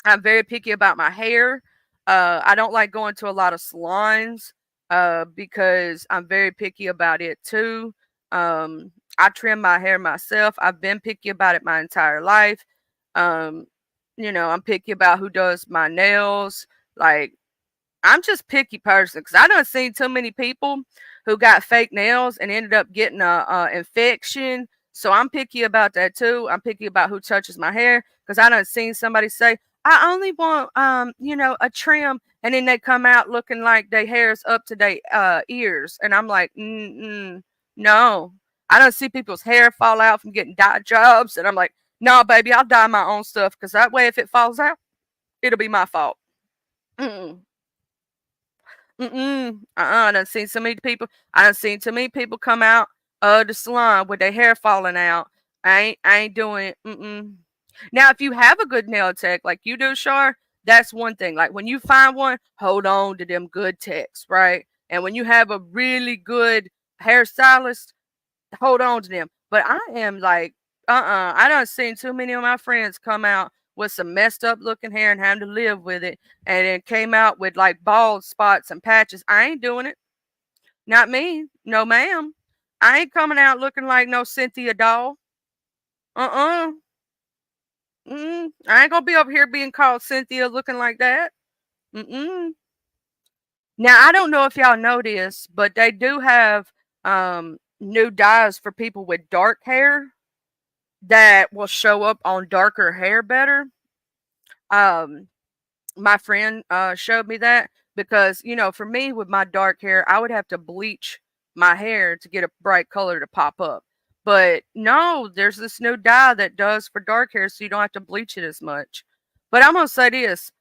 I'm very picky about my hair. I don't like going to a lot of salons because I'm very picky about it too. I trim my hair myself. I've been picky about it my entire life. I'm picky about who does my nails. Like I'm just picky person because I done seen too many people who got fake nails and ended up getting a infection, So I'm picky about that too. I'm picky about who touches my hair because I done seen somebody say, I only want a trim, and then they come out looking like their hair's up to their ears, and I'm like, no. I don't see people's hair fall out from getting dye jobs, and I'm like, no, baby, I'll dye my own stuff because that way, if it falls out, it'll be my fault. Mm-mm. I done seen so many people. I done seen too many people come out of the salon with their hair falling out. I ain't doing it. Now, if you have a good nail tech like you do, Shar, that's one thing. Like when you find one, hold on to them good techs, right? And when you have a really good hairstylist, hold on to them. But I am like, I done seen too many of my friends come out with some messed up looking hair and having to live with it, and then came out with like bald spots and patches. I ain't doing it. Not me. No, ma'am. I ain't coming out looking like no Cynthia doll. Uh-uh. I ain't gonna be over here being called Cynthia looking like that. Mm-mm. Now, I don't know if y'all know this, but they do have new dyes for people with dark hair that will show up on darker hair better. Um, my friend showed me that because, for me with my dark hair, I would have to bleach my hair to get a bright color to pop up. But no, there's this new dye that does for dark hair so you don't have to bleach it as much. But I'm going to say this,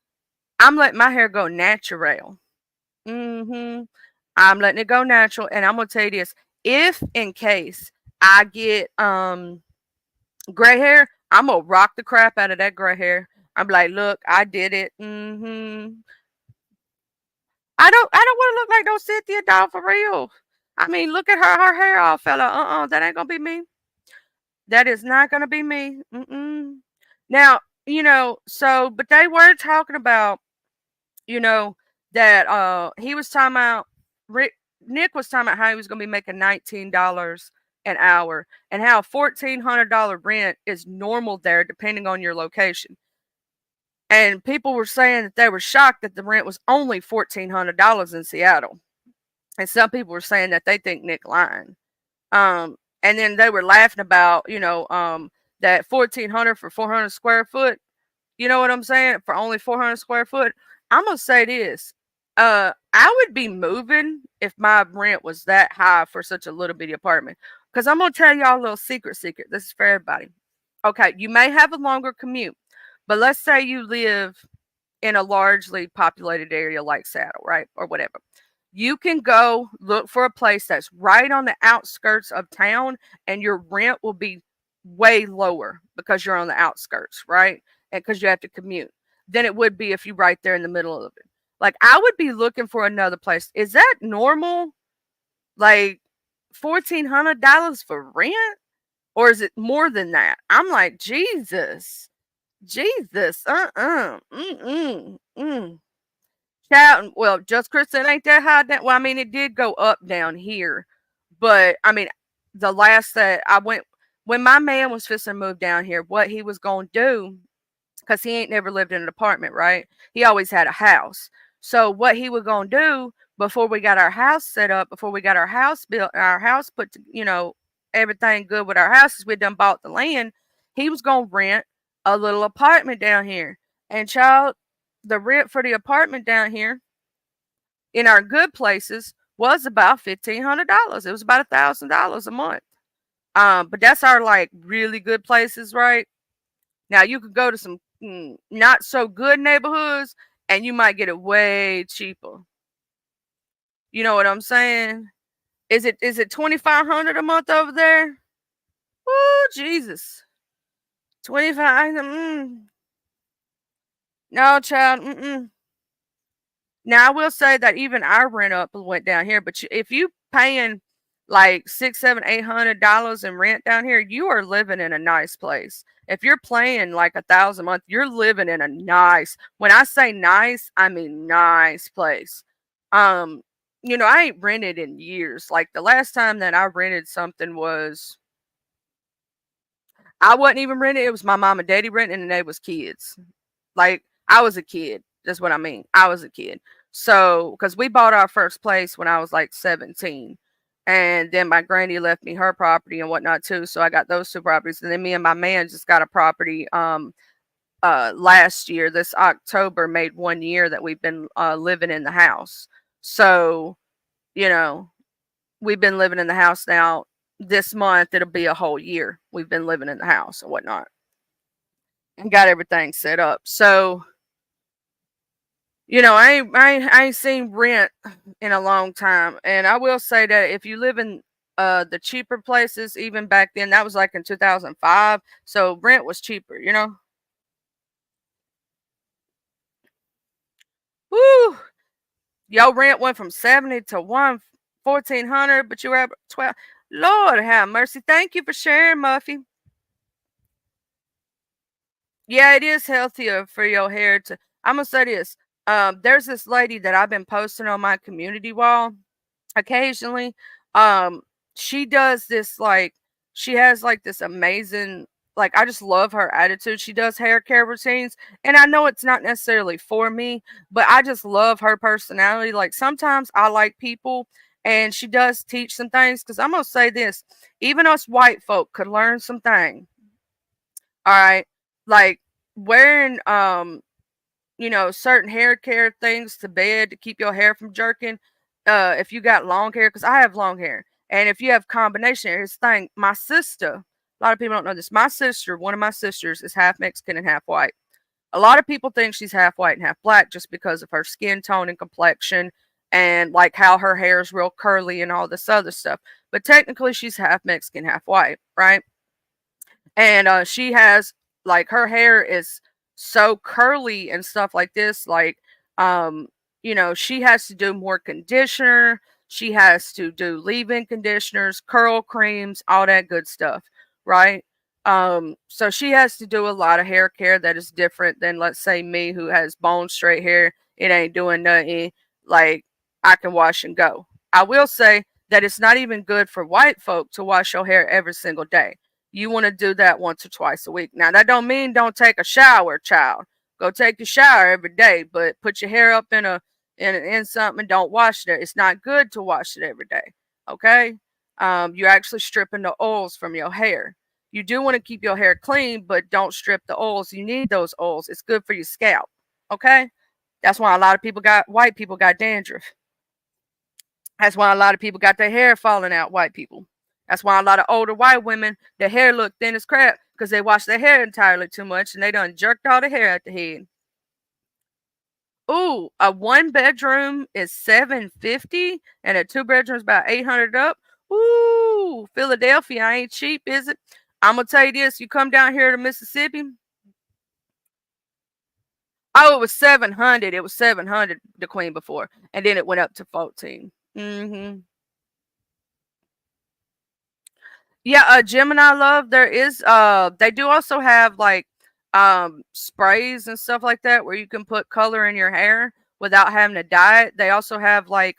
I'm letting my hair go natural. I'm letting it go natural, and I'm going to tell you this, if in case I get gray hair, I'm gonna rock the crap out of that gray hair. I'm like, look, I did it. I don't want to look like no Cynthia doll for real. I mean, look at her hair all fell out. That ain't gonna be me. That is not gonna be me. Now, but they were talking about, you know, that he was talking about Nick was talking about how he was gonna be making $19 an hour and how $1,400 rent is normal there depending on your location. And people were saying that they were shocked that the rent was only $1,400 in Seattle. And some people were saying that they think Nick lying. And then they were laughing about, that 1,400 for 400 square foot. You know what I'm saying? For only 400 square foot. I'm gonna say this. I would be moving if my rent was that high for such a little bitty apartment. Because I'm gonna tell y'all a little secret. This is for everybody. Okay, you may have a longer commute, but let's say you live in a largely populated area like Seattle, right? Or whatever. You can go look for a place that's right on the outskirts of town, and your rent will be way lower because you're on the outskirts, right? And because you have to commute than it would be if you right there in the middle of it. Like, I would be looking for another place. Is that normal? Like $1,400 for rent? Or is it more than that? I'm like, Jesus. Jesus. Child, well, just Kristen ain't that high down. Well, I mean, it did go up down here. But I mean, the last that I went when my man was fixing to move down here, what he was gonna do, because he ain't never lived in an apartment, right? He always had a house. So what he was gonna do before we got our house set up, before we got our house built, our house put to, everything good with our houses, we done bought the land. He was gonna rent a little apartment down here. And child, the rent for the apartment down here in our good places was about $1,500. It was about $1,000 a month. But that's our like really good places, right? Now you could go to some not so good neighborhoods and you might get it way cheaper. You know what I'm saying? Is it 2,500 a month over there? Oh Jesus, 25. No, child. Now I will say that even our rent up went down here, but if you paying like $600, $700, $800 in rent down here, you are living in a nice place. If you're paying like $1,000 a month, you're living in a nice. When I say nice, I mean nice place. I ain't rented in years. Like the last time that I rented something was, I wasn't even renting. It was my mom and daddy renting, and they was kids. Like I was a kid. That's what I mean. I was a kid. So, because we bought our first place when I was like 17. And then my granny left me her property and whatnot too. So I got those two properties. And then me and my man just got a property last year. This October made 1 year that we've been living in the house. So, you know, we've been living in the house now. This month it'll be a whole year. We've been living in the house and whatnot. And got everything set up. So, I ain't seen rent in a long time. And I will say that if you live in the cheaper places, even back then, that was like in 2005. So rent was cheaper, you know? Woo! Your rent went from 70 to 1,400, but you were at 12. Lord have mercy. Thank you for sharing, Muffy. Yeah, it is healthier for your hair to. I'm gonna say this. There's this lady that I've been posting on my community wall occasionally. Um, she does this like she has like this amazing I just love her attitude. She does hair care routines, and I know it's not necessarily for me, but I just love her personality. Like sometimes I like people, and she does teach some things. Because I'm gonna say this, even us white folk could learn some things. All right, like wearing certain hair care things to bed to keep your hair from jerking. If you got long hair, because I have long hair, and if you have combination, here's the thing. My sister, a lot of people don't know this. One of my sisters, is half Mexican and half white. A lot of people think she's half white and half black just because of her skin tone and complexion, and like how her hair is real curly and all this other stuff. But technically, she's half Mexican, half white, right? And she has her hair is so curly and stuff like this. Um she has to do more conditioner, she has to do leave-in conditioners, curl creams, all that good stuff, right? So she has to do a lot of hair care that is different than, let's say, me, who has bone straight hair. It ain't doing nothing. Like, I can wash and go. I will say that it's not even good for white folk to wash your hair every single day. You want to do that once or twice a week. Now, that don't mean don't take a shower, child. Go take a shower every day, but put your hair up in something and don't wash it. It's not good to wash it every day. Okay? You're actually stripping the oils from your hair. You do want to keep your hair clean, but don't strip the oils. You need those oils. It's good for your scalp. Okay? That's why a lot of white people got dandruff. That's why a lot of people got their hair falling out, white people. That's why a lot of older white women, their hair look thin as crap because they wash their hair entirely too much and they done jerked all the hair out the head. Ooh, a 1 bedroom is $750 and a 2 bedroom is about $800 up. Ooh, Philadelphia ain't cheap, is it? I'm gonna tell you this: you come down here to Mississippi. Oh, it was 700. It was 700 the queen before, and then it went up to 14. Mm-hmm. Yeah, Gemini love. There is they do also have sprays and stuff like that where you can put color in your hair without having to dye it. They also have like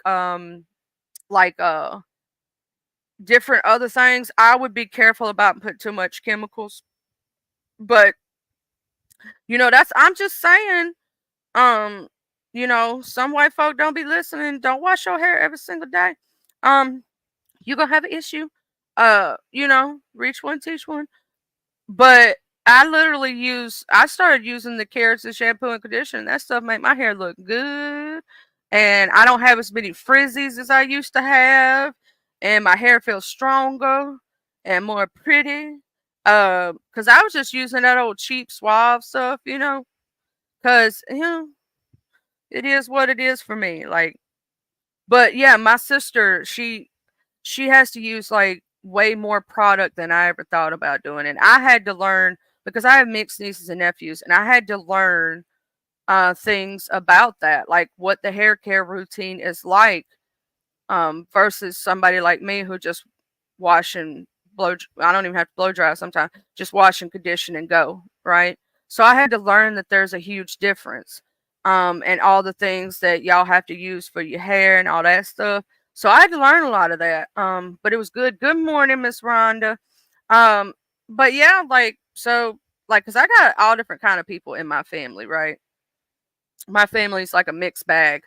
different other things. I would be careful about putting too much chemicals. But that's I'm just saying, um, some white folk don't be listening. Don't wash your hair every single day. Um, you're gonna have an issue. Reach one, teach one. But I started using the carrots and shampoo and conditioner. That stuff make my hair look good. And I don't have as many frizzies as I used to have. And my hair feels stronger and more pretty. Cause I was just using that old cheap Suave stuff, cause, it is what it is for me. But yeah, my sister, she has to use way more product than I ever thought about doing. And I had to learn because I have mixed nieces and nephews, and I had to learn things about that, like what the hair care routine is like, versus somebody like me who just wash and blow. I don't even have to blow dry sometimes. Just wash and condition and go, right? So I had to learn that there's a huge difference, and all the things that y'all have to use for your hair and all that stuff. So I had to learn a lot of that. But it was good. Good morning, Miss Rhonda. Um, but yeah, cause I got all different kind of people in my family, right? My family's like a mixed bag.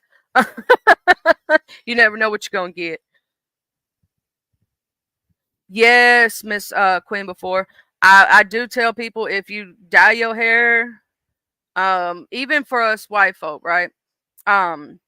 You never know what you're gonna get. Yes, Miss Queen. Before I do tell people if you dye your hair, even for us white folk, right? Um,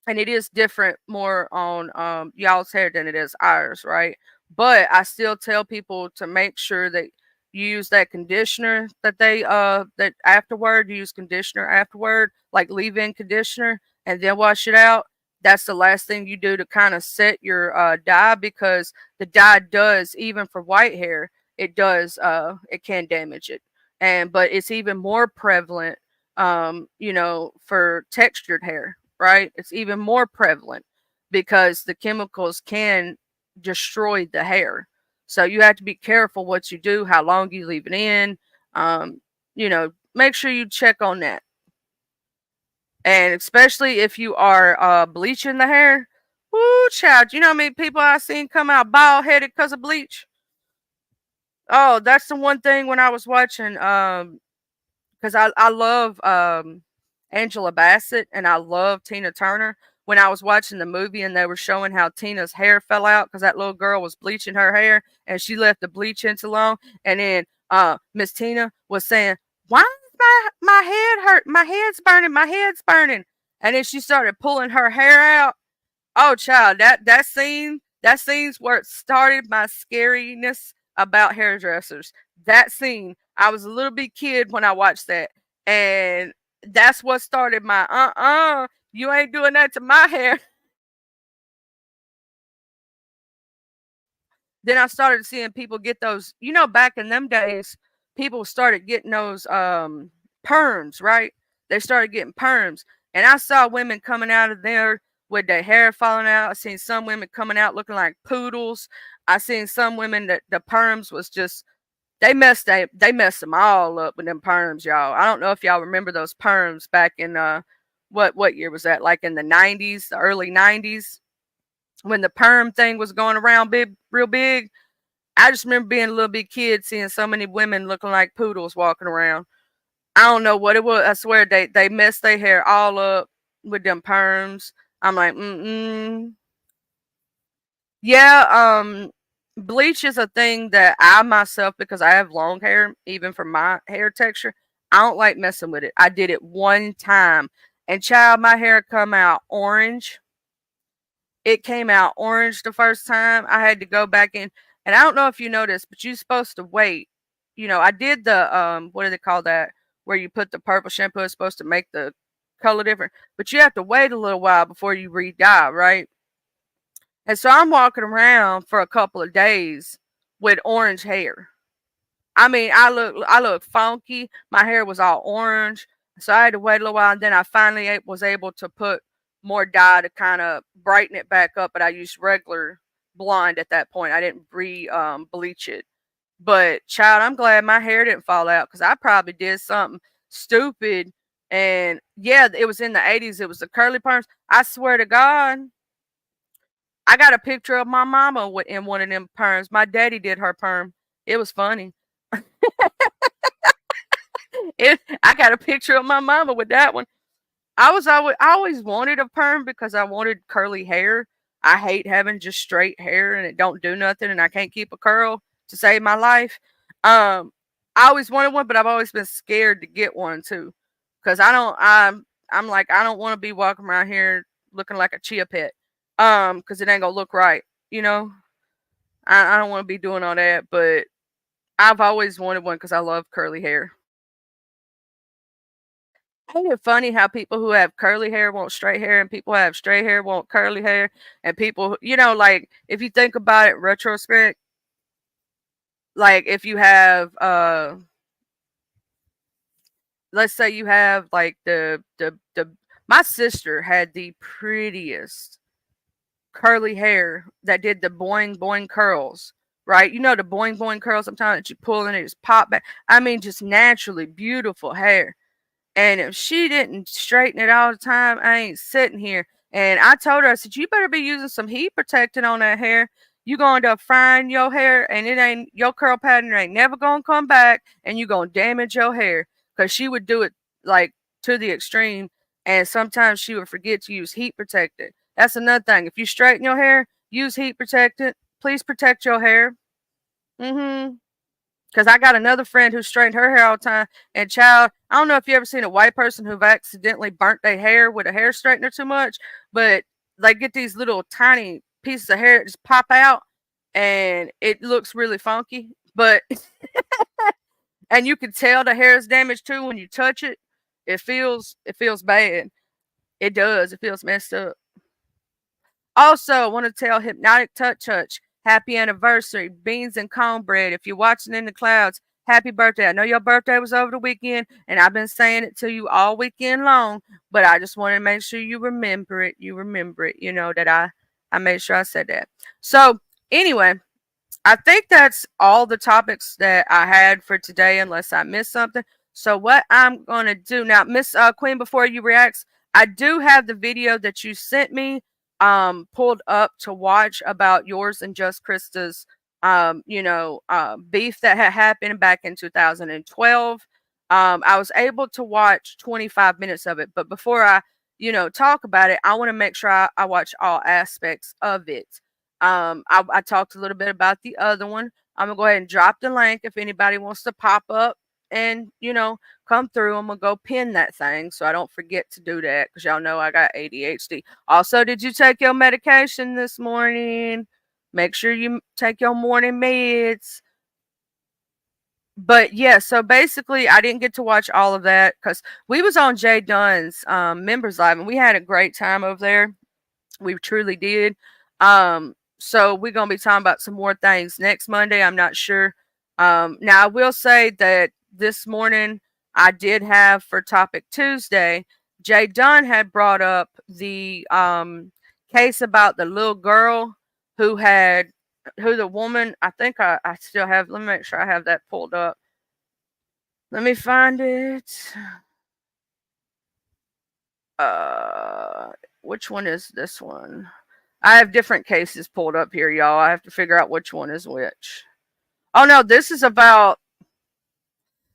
and it is different more on y'all's hair than it is ours, right? But I still tell people to make sure that you use that conditioner that they that afterward, use conditioner afterward, like leave-in conditioner, and then wash it out. That's the last thing you do to kind of set your dye, because the dye does, even for white hair, it does it can damage it. And but it's even more prevalent for textured hair, right? It's even more prevalent because the chemicals can destroy the hair. So you have to be careful what you do, how long you leave it in. Make sure you check on that. And especially if you are bleaching the hair, woo, child, you know how many people I've seen come out bald headed because of bleach? Oh, that's the one thing when I was watching because I love Angela Bassett and I love Tina Turner. When I was watching the movie and they were showing how Tina's hair fell out because that little girl was bleaching her hair and she left the bleach in too long, and then Miss Tina was saying, "Why is my head hurt? My head's burning. My head's burning." And then she started pulling her hair out. Oh, child, that scene's where it started my scariness about hairdressers. That scene, I was a little bit kid when I watched that, and that's what started my you ain't doing that to my hair. Then I started seeing people get those. Back in them days, people started getting those perms, right? They started getting perms, and I saw women coming out of there with their hair falling out. I seen some women coming out looking like poodles. I seen some women that the perms was just they messed them all up with them perms, y'all. I don't know if y'all remember those perms back in what year was that? Like in the 90s, the early 90s, when the perm thing was going around real big. I just remember being a little bit kid seeing so many women looking like poodles walking around. I don't know what it was. I swear they messed their hair all up with them perms. I'm like, yeah. Bleach is a thing that I myself, because I have long hair, even for my hair texture, I don't like messing with it. I did it one time, and child, my hair come out orange. It came out orange the first time. I had to go back in, and I don't know if you noticed, but you're supposed to wait. I did the what do they call that? Where you put the purple shampoo, it's supposed to make the color different, but you have to wait a little while before you re-dye, right? And so I'm walking around for a couple of days with orange hair. I mean, I look funky. My hair was all orange, so I had to wait a little while, and then I finally was able to put more dye to kind of brighten it back up. But I used regular blonde at that point. I didn't bleach it. But child, I'm glad my hair didn't fall out because I probably did something stupid. And yeah, it was in the 80s. It was the curly perms. I swear to God, I got a picture of my mama in one of them perms. My daddy did her perm. It was funny. I got a picture of my mama with that one. I always wanted a perm because I wanted curly hair. I hate having just straight hair and it don't do nothing, and I can't keep a curl to save my life. I always wanted one, but I've always been scared to get one too, because I'm like, I don't want to be walking around here looking like a chia pet. Because it ain't gonna look right. You know, I don't want to be doing all that, but I've always wanted one because I love curly hair. Ain't it funny how people who have curly hair want straight hair, and people who have straight hair want curly hair, and people, like if you think about it retrospect, like if you have let's say you have like the my sister had the prettiest curly hair that did the boing boing curls, right? You know the boing boing curls sometimes that you pull and it just pop back. I mean, just naturally beautiful hair. And if she didn't straighten it all the time, I ain't sitting here. And I told her, I said, you better be using some heat protectant on that hair. You going to frying your hair, and it ain't your curl pattern ain't never gonna come back, and you gonna damage your hair. Cause she would do it like to the extreme, and sometimes she would forget to use heat protectant. That's another thing. If you straighten your hair, use heat protectant. Please protect your hair. Mhm. Because I got another friend who straightened her hair all the time. And child, I don't know if you ever seen a white person who've accidentally burnt their hair with a hair straightener too much, but they get these little tiny pieces of hair that just pop out, and it looks really funky. But and you can tell the hair is damaged too when you touch it. It feels bad. It does. It feels messed up. Also, I want to tell Hypnotic Touch happy anniversary, beans and cornbread. If you're watching in the clouds, happy birthday. I know your birthday was over the weekend, and I've been saying it to you all weekend long, but I just want to make sure you remember it. You remember it. You know that I made sure I said that. So anyway, I think that's all the topics that I had for today, unless I missed something. So what I'm gonna do now, Miss Queen, before you react, I do have the video that you sent me pulled up to watch about yours and Just Krista's beef that had happened back in 2012. I was able to watch 25 minutes of it, but before I talk about it, I want to make sure I watch all aspects of it. I talked a little bit about the other one. I'm gonna go ahead and drop the link if anybody wants to pop up and come through. I'm gonna go pin that thing so I don't forget to do that because y'all know I got ADHD. Also, did you take your medication this morning? Make sure you take your morning meds. But yeah, so basically, I didn't get to watch all of that because we was on Jay Dunn's members live and we had a great time over there. We truly did. So we're gonna be talking about some more things next Monday. I'm not sure. Now I will say that this morning I did have for topic Tuesday. Jay Dunn had brought up the case about the little girl who had who the woman. I think I still have. Let me make sure I have that pulled up. Let me find it. Uh, which one is this one? I have different cases pulled up here, y'all. I have to figure out which one is which. Oh no, this is about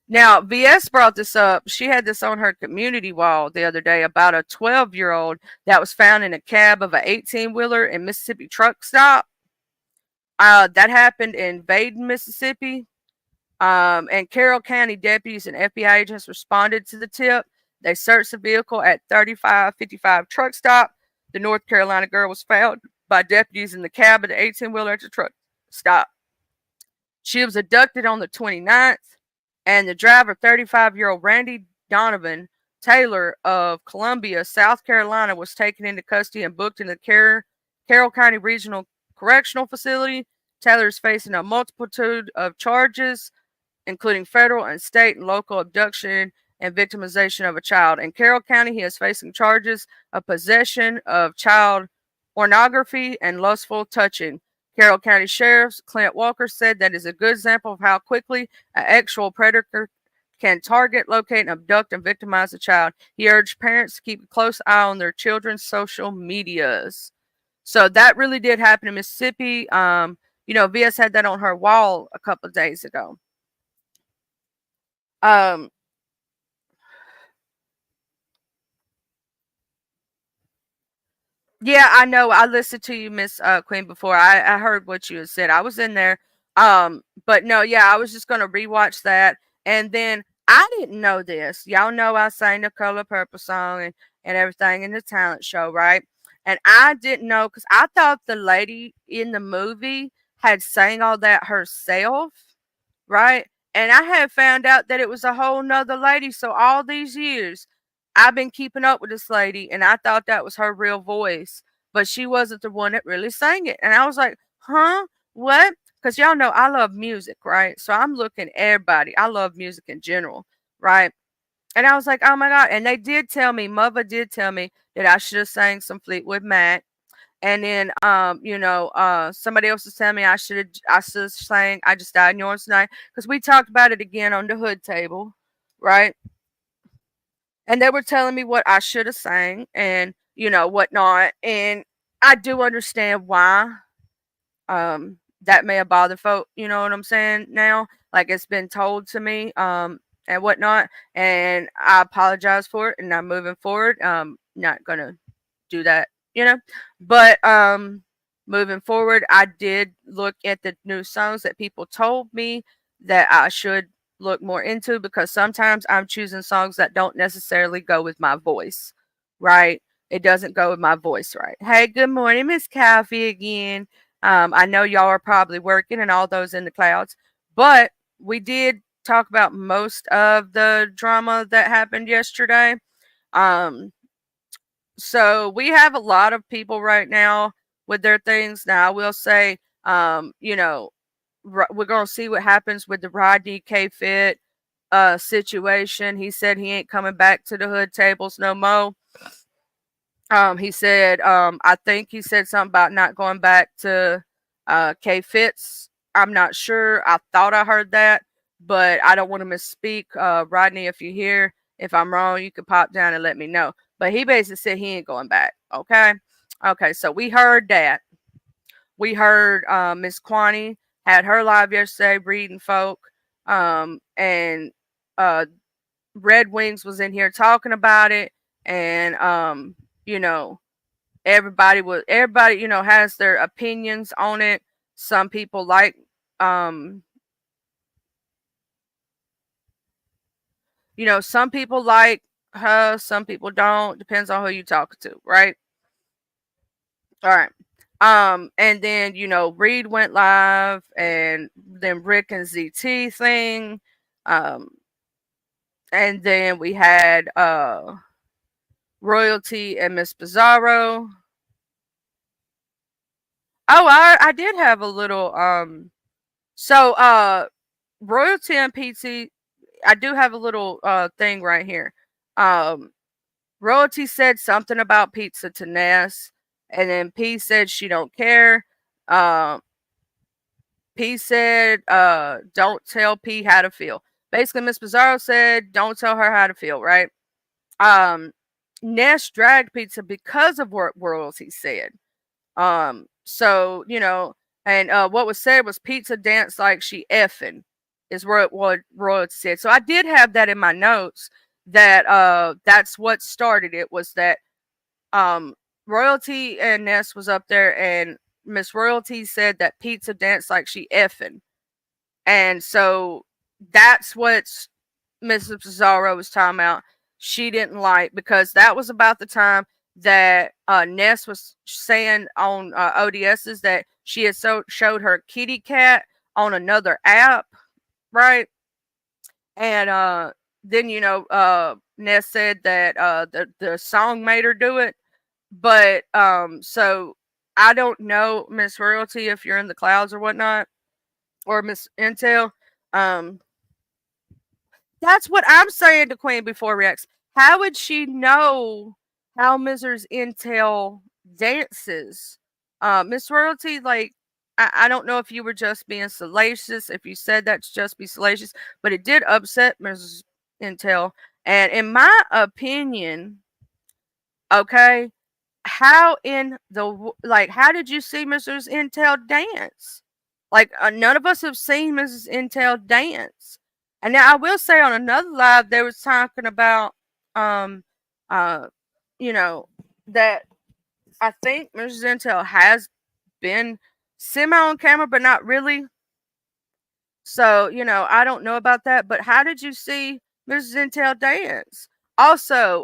now. VS brought this up. She had this on her community wall the other day about a 12-year-old that was found in a cab of an 18-wheeler in Mississippi truck stop. That happened in Vaden, Mississippi. And Carroll County deputies and FBI agents responded to the tip. They searched the vehicle at 3555 truck stop. The North Carolina girl was found by deputies in the cab of the 18-wheeler at the truck stop. She was abducted on the 29th, and the driver, 35-year-old Randy Donovan Taylor of Columbia, South Carolina, was taken into custody and booked in the Carroll County Regional Correctional Facility. Taylor is facing a multitude of charges, including federal and state and local abduction and victimization of a child. In Carroll County, he is facing charges of possession of child pornography and lustful touching. Carroll County Sheriff Clint Walker said that is a good example of how quickly an actual predator can target, locate, and abduct and victimize a child. He urged parents to keep a close eye on their children's social medias. So that really did happen in Mississippi. VS had that on her wall a couple of days ago. Um, Yeah, I know. I listened to you, Miss Queen, before. I heard what you had said. I was in there. But no, yeah, I was just gonna rewatch that, and then I didn't know this. Y'all know I sang the Color Purple song and everything in the talent show, right? And I didn't know because I thought the lady in the movie had sang all that herself, right? And I had found out that it was a whole nother lady. So all these years, I've been keeping up with this lady, and I thought that was her real voice, but she wasn't the one that really sang it. And I was like, huh? What? Because y'all know I love music, right? So I'm looking at everybody. I love music in general, right? And I was like, oh my God. And they did tell me, Mother did tell me that I should have sang some Fleetwood Mac. And then, somebody else was telling me I should have sang "I Just Died in Yours Tonight" because we talked about it again on the hood table, right? And they were telling me what I should have sang and whatnot. And I do understand why that may have bothered folk. You know what I'm saying? Now, like it's been told to me and whatnot, and I apologize for it. And I'm moving forward. Not gonna do that, you know. But moving forward, I did look at the new songs that people told me that I should look more into, because sometimes I'm choosing songs that don't necessarily go with my voice, right? It doesn't go with my voice, right? Hey, good morning, Miss Coffee again. I know y'all are probably working and all those in the clouds, but we did talk about most of the drama that happened yesterday. Um, so we have a lot of people right now with their things. Now, I will say, you know, we're gonna see what happens with the Rodney K Fit situation. He said he ain't coming back to the hood tables no more. He said, I think he said something about not going back to K Fits. I'm not sure. I thought I heard that, but I don't want to misspeak. Rodney, if you hear, if I'm wrong, you can pop down and let me know. But he basically said he ain't going back. Okay. Okay. So we heard that. We heard Miss Quani had her live yesterday reading folk. And uh, Red Wings was in here talking about it. And, you know, everybody, you know, has their opinions on it. Some people like, you know, some people like her, some people don't. Depends on who you talk to, right? All right. And then, you know, Reed went live, and then Rick and ZT thing. Um, and then we had Royalty and Miss Bizarro. Oh, I did have a little so Royalty and PT, I do have a little thing right here. Um Royalty said something about pizza to Ness, and then P said she don't care. Um P said don't tell P how to feel. Basically, Miss Bizarro said don't tell her how to feel, right? Um Ness dragged pizza because of what Royalty said. So, you know, and what was said was pizza dance like she effing, is what Royalty said. So I did have that in my notes, that that's what started it, was that um Royalty and Ness was up there, and Miss Royalty said that pizza dance like she effing. And so that's what Mrs. Pizarro was talking about. She didn't like, because that was about the time that Ness was saying on ODS's that she had showed her kitty cat on another app, right? And then, you know, Ness said that the song made her do it. But so I don't know, Miss Royalty, if you're in the clouds or whatnot, or Miss Intel. Um, That's what I'm saying to Queen before Rex. How would she know how Mrs. Intel dances? Miss Royalty, like, I don't know if you were just being salacious, if you said that to just be salacious, but it did upset Mrs. Intel. And in my opinion, okay, how in the, like, how did you see Mrs. Intel dance? Like, none of us have seen Mrs. Intel dance. And now I will say, on another live, they was talking about, um, uh, you know, that I think Mrs. Intel has been semi on camera, but not really. So, you know, I don't know about that, but how did you see Mrs. Intel dance? Also,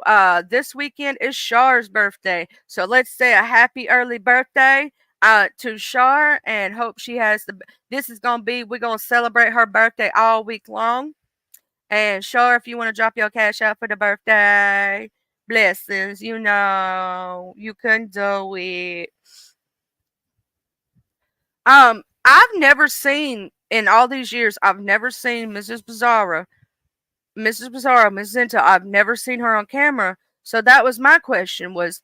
this weekend is Char's birthday. So let's say a happy early birthday to Char, and hope she has this is going to be, we're going to celebrate her birthday all week long. And Char, if you want to drop your cash out for the birthday, blessings, you know, you can do it. I've never seen, in all these years, I've never seen Mrs. Bizarro, Mrs. Intel. I've never seen her on camera. So that was my question: was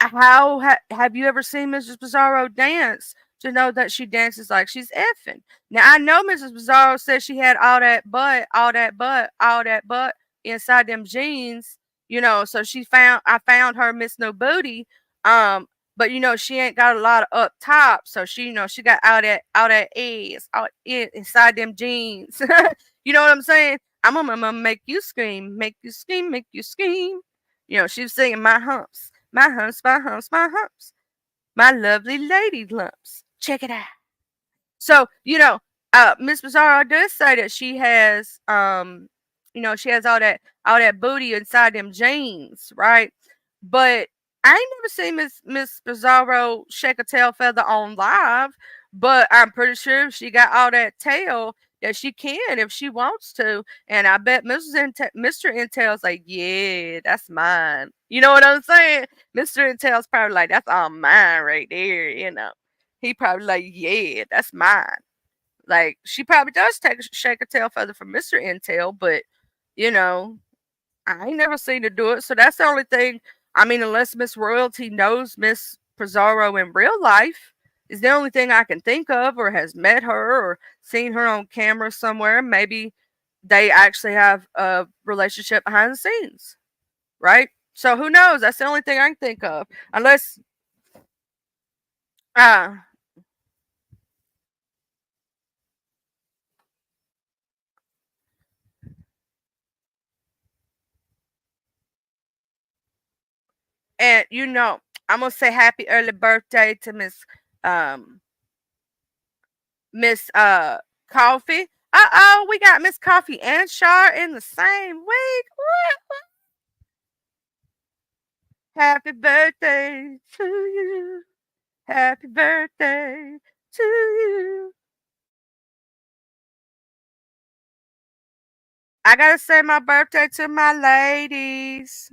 how have you ever seen Mrs. Bizarro dance to know that she dances like she's effing? Now I know Mrs. Bizarro said she had all that butt inside them jeans, you know. So I found her Miss No Booty, um, but you know she ain't got a lot of up top, so she, you know, she got all that ass out inside them jeans. You know what I'm saying? I'm gonna make you scream, make you scream, make you scream. You know, she was singing my humps, my humps, my humps, my humps. My lovely lady lumps. Check it out. So, Miss Bizarro does say that she has, she has all that booty inside them jeans, right? But I ain't never seen Miss Bizarro shake a tail feather on live. But I'm pretty sure if she got all that tail, that she can if she wants to. And I bet Mr. Intel's like, yeah, that's mine. You know what I'm saying? Mr. Intel's probably like, that's all mine right there. He probably like, yeah, that's mine. Like she probably does shake a tail feather from Mr. Intel, but you know, I ain't never seen her do it. So that's the only thing. I mean, unless Miss Royalty knows Miss Pizarro in real life, is the only thing I can think of, or has met her or seen her on camera somewhere. Maybe they actually have a relationship behind the scenes, right? So who knows? That's the only thing I can think of. Unless, uh, and I'm gonna say happy early birthday to um Miss Coffee. Uh-oh, we got Miss Coffee and Char in the same week. Happy birthday to you. Happy birthday to you. I gotta say my birthday to my ladies.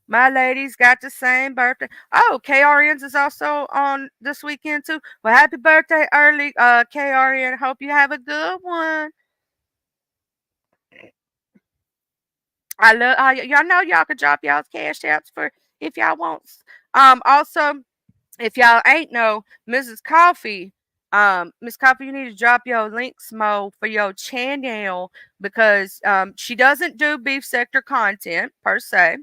My ladies got the same birthday. Oh, KRN's is also on this weekend too. Well, happy birthday early, KRN. Hope you have a good one. I love y'all know y'all can drop y'all's cash outs for if y'all want. Also, if y'all ain't know, Mrs. Coffee, Miss Coffee, you need to drop your links mo for your channel because she doesn't do beef sector content per se.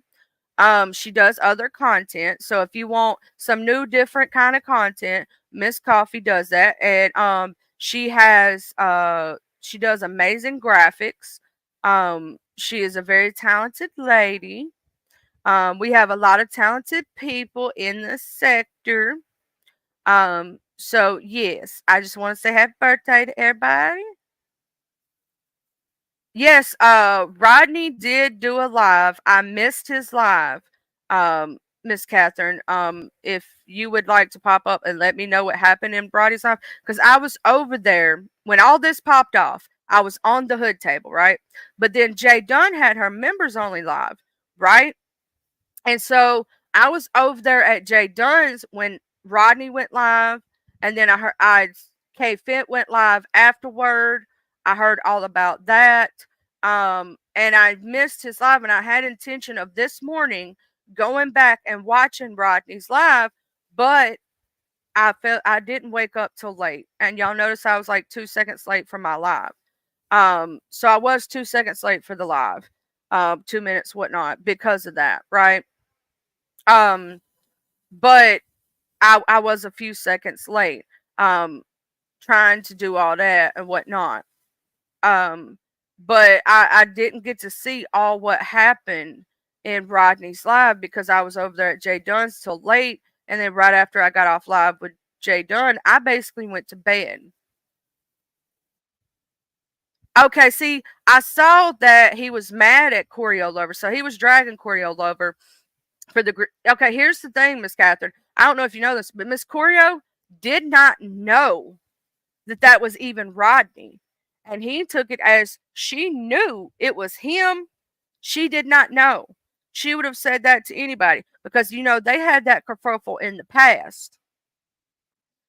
She does other content. So if you want some new, different kind of content, Miss Coffee does that, and she does amazing graphics. She is a very talented lady. We have a lot of talented people in the sector. So yes, I just want to say happy birthday to everybody. Yes, Rodney did do a live. I missed his live, Miss Catherine. If you would like to pop up and let me know what happened in Rodney's live, because I was over there when all this popped off. I was on the hood table, right? But then Jay Dunn had her members only live, right? And so I was over there at Jay Dunn's when Rodney went live, and then K Fit went live afterward. I heard all about that. And I missed his live, and I had intention of this morning going back and watching Rodney's live, but I felt I didn't wake up till late. And y'all notice I was like 2 seconds late for my live. So I was 2 seconds late for the live, 2 minutes, whatnot, because of that, right? Um, but I was a few seconds late, um, trying to do all that and whatnot. Um, but I didn't get to see all what happened in Rodney's live because I was over there at Jay Dunn's till late. And then right after I got off live with Jay Dunn, I basically went to bed. Okay, see, I saw that he was mad at Coriolover, so he was dragging Coriolover for the okay. Here's the thing, Miss Catherine. I don't know if you know this, but Miss Corio did not know that was even Rodney, and he took it as she knew it was him. She did not know. She would have said that to anybody because they had that kerfuffle in the past.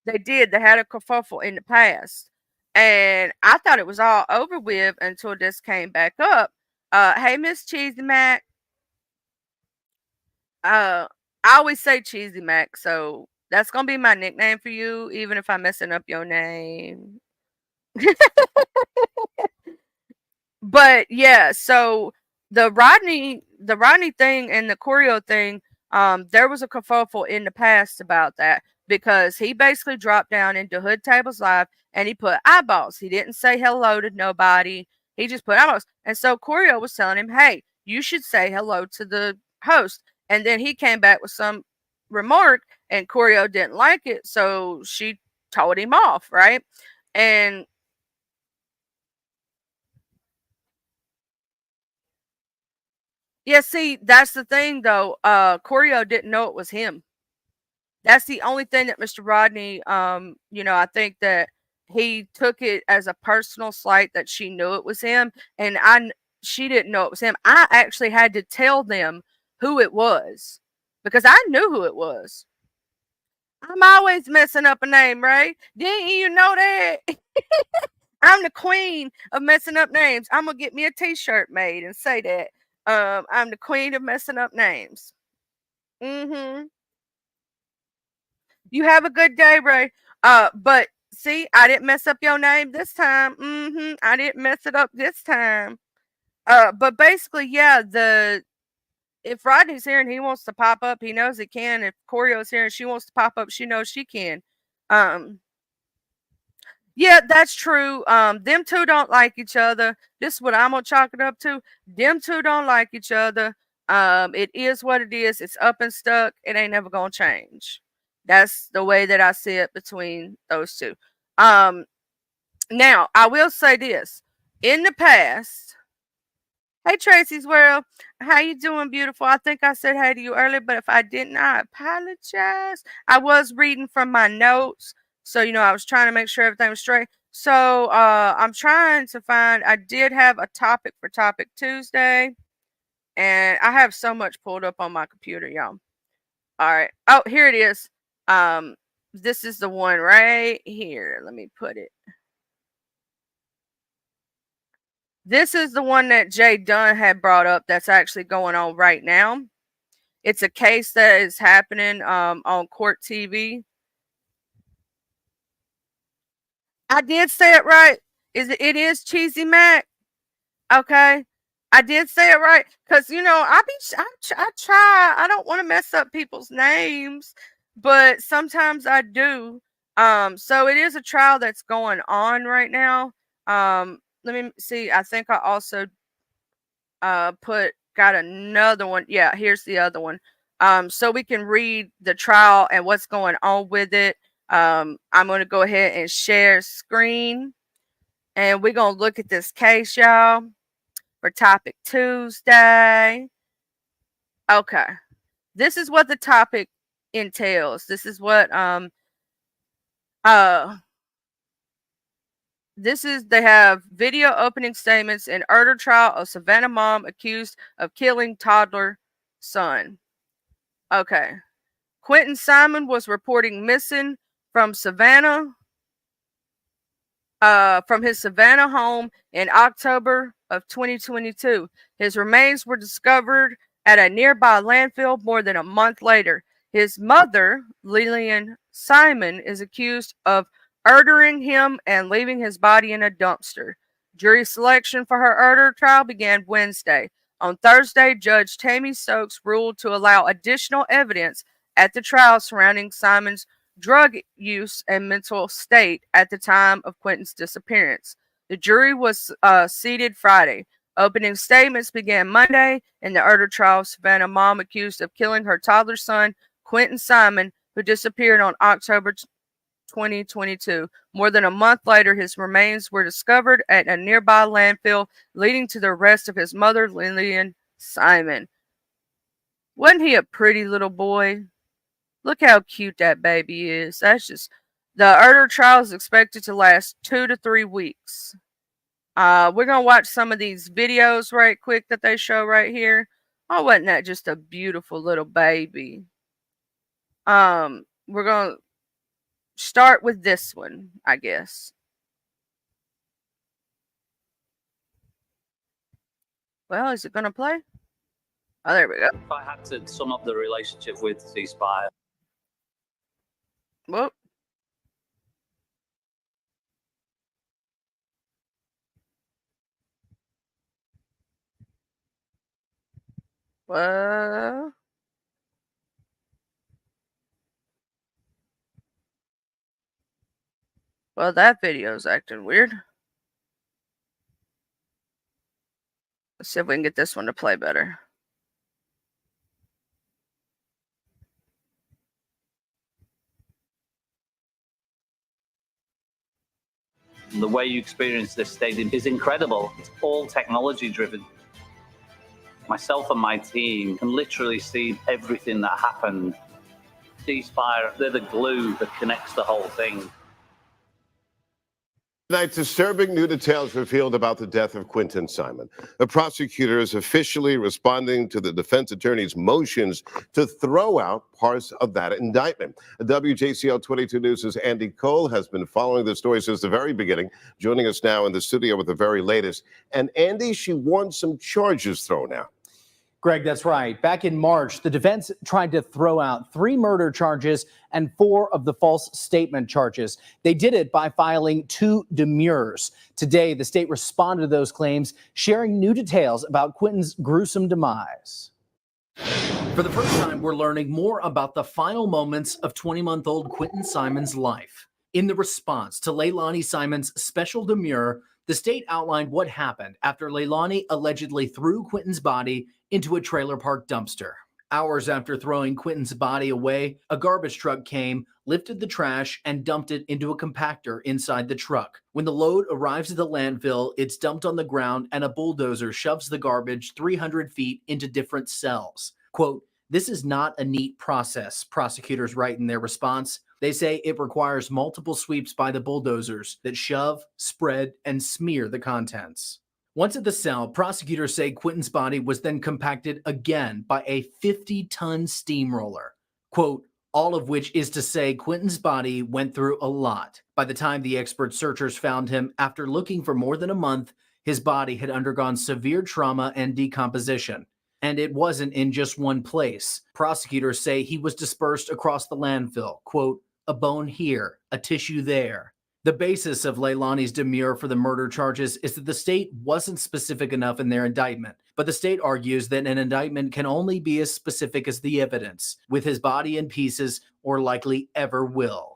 They did. They had a kerfuffle in the past, and I thought it was all over with until this came back up. Hey, Miss Cheesy Mac. I always say Cheesy Mac, so that's gonna be my nickname for you, even if I'm messing up your name. But yeah, so the Rodney thing and the Choreo thing, there was a kerfuffle in the past about that because he basically dropped down into Hood Tables Live and he put eyeballs. He didn't say hello to nobody. He just put eyeballs. And so Choreo was telling him, hey, you should say hello to the host. And then he came back with some remark, and Corio didn't like it, so she told him off, right? And yeah, see, that's the thing though. Corio didn't know it was him. That's the only thing that Mr. Rodney, I think that he took it as a personal slight that she knew it was him, and she didn't know it was him. I actually had to tell them who it was because I knew who it was. I'm always messing up a name, right? Didn't you know that? I'm the queen of messing up names. I'm gonna get me a T-shirt made and say that. I'm the queen of messing up names. Mm-hmm. You have a good day, Ray. But see, I didn't mess up your name this time. Mm-hmm. I didn't mess it up this time. But basically, yeah, if Rodney's here and he wants to pop up, he knows he can. If Corio's here and she wants to pop up, she knows she can. Um, yeah, that's true. Them two don't like each other. This is what I'm gonna chalk it up to. Them two don't like each other. It is what it is. It's up and stuck. It ain't never gonna change. That's the way that I see it between those two. Um, Now I will say this: in the past, hey Tracy's World, how you doing, beautiful? I think I said hey to you earlier, but if I didn't, I apologize. I was reading from my notes, so I was trying to make sure everything was straight. So I'm trying to find. I did have a topic for Topic Tuesday, and I have so much pulled up on my computer, y'all. All right. Oh, here it is. This is the one right here. Let me put it. This is the one that Jay Dunn had brought up that's actually going on right now. It's a case that is happening on Court TV. I did say it right. It is Cheesy Mac. Okay. I did say it right because I try. I don't want to mess up people's names, but sometimes I do. So it is a trial that's going on right now. Let me see. I think I also got another one. Yeah, here's the other one. So we can read the trial and what's going on with it. I'm going to go ahead and share screen, and we're going to look at this case, y'all, for Topic Tuesday. Okay, this is what the topic entails. This is what uh they have video opening statements in murder trial of Savannah mom accused of killing toddler son. Okay. Quinton Simon was reporting missing from Savannah, from his Savannah home in October of 2022. His remains were discovered at a nearby landfill more than a month later. His mother, Lillian Simon, is accused of murdering him and leaving his body in a dumpster. Jury selection for her murder trial began Wednesday. On Thursday, Judge Tammy Stokes ruled to allow additional evidence at the trial surrounding Simon's drug use and mental state at the time of Quinton's disappearance. The jury was seated Friday. Opening statements began Monday in the murder trial of Savannah mom accused of killing her toddler son, Quinton Simon, who disappeared on October 2022. More than a month later, his remains were discovered at a nearby landfill, leading to the arrest of his mother, Lillian Simon. Wasn't he a pretty little boy? Look how cute that baby is. That's just the murder trial is expected to last 2 to 3 weeks. We're gonna watch some of these videos right quick that they show right here. Oh, wasn't that just a beautiful little baby? We're gonna start with this one, I guess. Well, is it gonna play? Oh, there we go. If I had to sum up the relationship with Ceasefire. Whoop. Well, that video's acting weird. Let's see if we can get this one to play better. The way you experience this stadium is incredible. It's all technology driven. Myself and my team can literally see everything that happened. Ceasefire, they're the glue that connects the whole thing. Tonight, disturbing new details revealed about the death of Quinton Simon. The prosecutor is officially responding to the defense attorney's motions to throw out parts of that indictment. WJCL 22 News' Andy Cole has been following the story since the very beginning, joining us now in the studio with the very latest. And Andy, she wants some charges thrown out. Greg, that's right. Back in March, the defense tried to throw out 3 murder charges and 4 of the false statement charges. They did it by filing 2 demurs. Today, the state responded to those claims, sharing new details about Quinton's gruesome demise. For the first time, we're learning more about the final moments of 20-month-old Quinton Simon's life. In the response to Leilani Simon's special demur, the state outlined what happened after Leilani allegedly threw Quinton's body into a trailer park dumpster. Hours after throwing Quinton's body away, a garbage truck came, lifted the trash, and dumped it into a compactor inside the truck. When the load arrives at the landfill, it's dumped on the ground and a bulldozer shoves the garbage 300 feet into different cells. Quote, "This is not a neat process," prosecutors write in their response. They say it requires multiple sweeps by the bulldozers that shove, spread, and smear the contents. Once at the cell, prosecutors say Quinton's body was then compacted again by a 50-ton steamroller. Quote, "All of which is to say Quinton's body went through a lot. By the time the expert searchers found him, after looking for more than a month, his body had undergone severe trauma and decomposition. And it wasn't in just one place. Prosecutors say he was dispersed across the landfill. Quote, a bone here, a tissue there." The basis of Leilani's demur for the murder charges is that the state wasn't specific enough in their indictment, but the state argues that an indictment can only be as specific as the evidence, with his body in pieces, or likely ever will.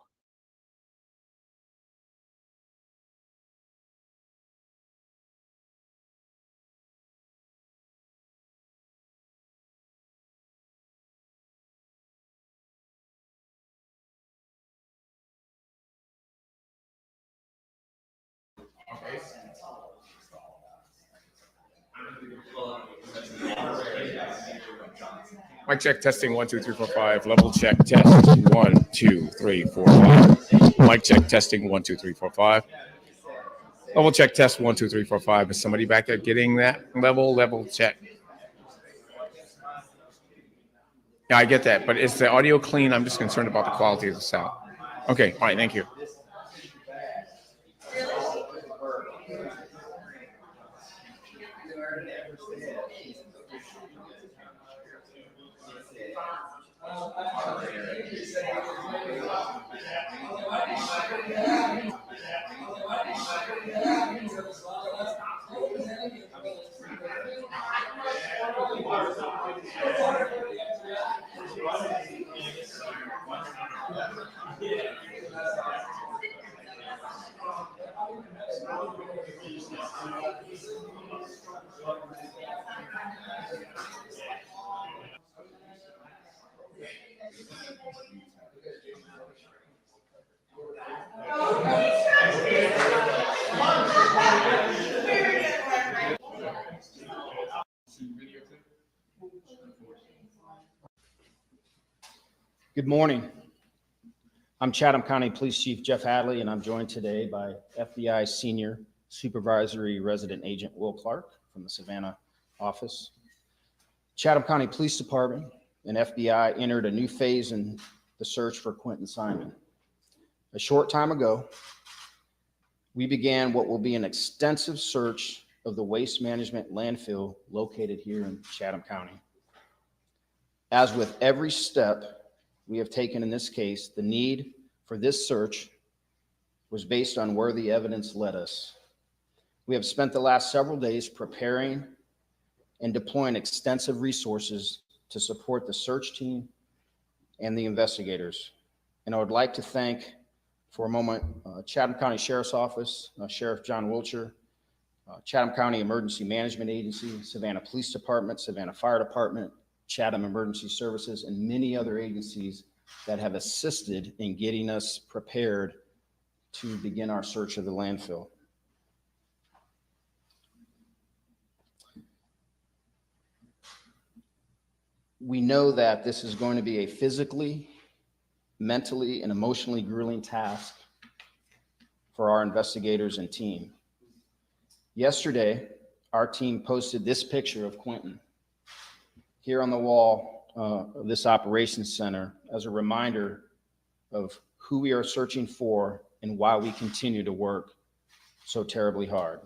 Mic check, testing 1 2 3 4 5. Level check, test 1 2 3 4 5. Mic check, testing 1 2 3 4 5. Level check, test 1 2 3 4 5. Is somebody back there getting that level check? Yeah, I get that, but is the audio clean? I'm just concerned about the quality of the sound. Okay, all right, thank you. Good morning. I'm Chatham County Police Chief Jeff Hadley, and I'm joined today by FBI Senior Supervisory Resident Agent Will Clark from the Savannah office. Chatham County Police Department and FBI entered a new phase in the search for Quinton Simon. A short time ago, we began what will be an extensive search of the waste management landfill located here in Chatham County. As with every step we have taken in this case, the need for this search was based on where the evidence led us. We have spent the last several days preparing and deploying extensive resources to support the search team and the investigators. And I would like to thank, for a moment, Chatham County Sheriff's Office, Sheriff John Wiltshire, Chatham County Emergency Management Agency, Savannah Police Department, Savannah Fire Department, Chatham Emergency Services, and many other agencies that have assisted in getting us prepared to begin our search of the landfill. We know that this is going to be a physically, mentally, and emotionally grueling task for our investigators and team. Yesterday, our team posted this picture of Quinton here on the wall of this operations center as a reminder of who we are searching for and why we continue to work so terribly hard.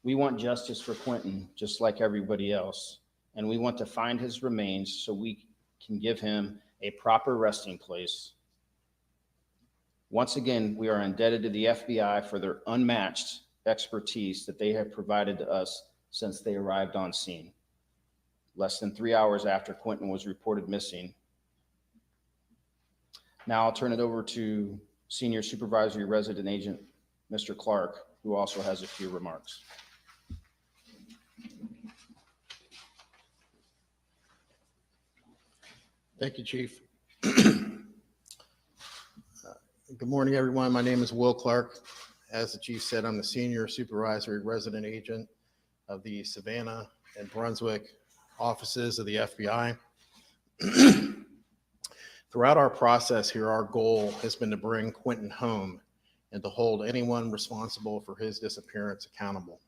We want justice for Quinton, just like everybody else, and we want to find his remains so we can give him a proper resting place. Once again, we are indebted to the FBI for their unmatched expertise that they have provided to us since they arrived on scene. Less than 3 hours after Quinton was reported missing. Now I'll turn it over to Senior Supervisory Resident Agent, Mr. Clark, who also has a few remarks. Thank you, Chief. Good morning, everyone. My name is Will Clark. As the Chief said, I'm the Senior Supervisory Resident Agent of the Savannah and Brunswick offices of the FBI. Throughout our process here, our goal has been to bring Quinton home and to hold anyone responsible for his disappearance accountable.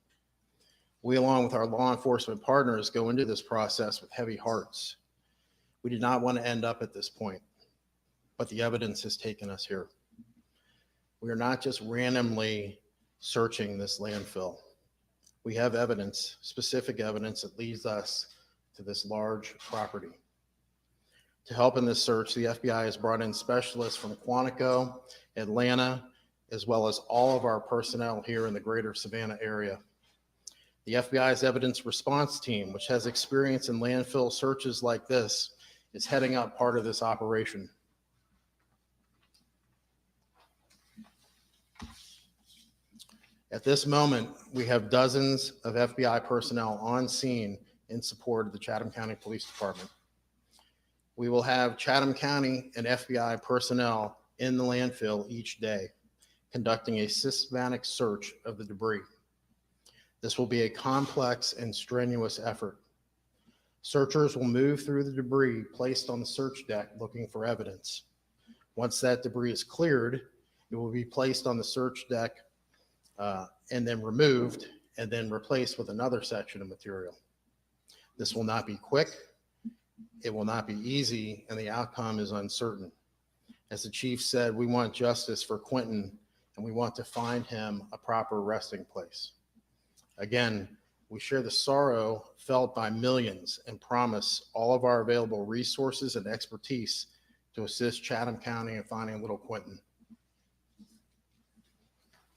We, along with our law enforcement partners, go into this process with heavy hearts. We did not want to end up at this point, but the evidence has taken us here. We are not just randomly searching this landfill. We have evidence, specific evidence that leads us to this large property. To help in this search, the FBI has brought in specialists from Quantico, Atlanta, as well as all of our personnel here in the greater Savannah area. The FBI's evidence response team, which has experience in landfill searches like this, is heading up part of this operation. At this moment, we have dozens of FBI personnel on scene in support of the Chatham County Police Department. We will have Chatham County and FBI personnel in the landfill each day, conducting a systematic search of the debris. This will be a complex and strenuous effort. Searchers will move through the debris placed on the search deck looking for evidence. Once that debris is cleared, it will be placed on the search deck and then removed and then replaced with another section of material. This will not be quick, it will not be easy, and the outcome is uncertain. As the Chief said, we want justice for Quinton and we want to find him a proper resting place. Again, we share the sorrow felt by millions and promise all of our available resources and expertise to assist Chatham County in finding little Quinton.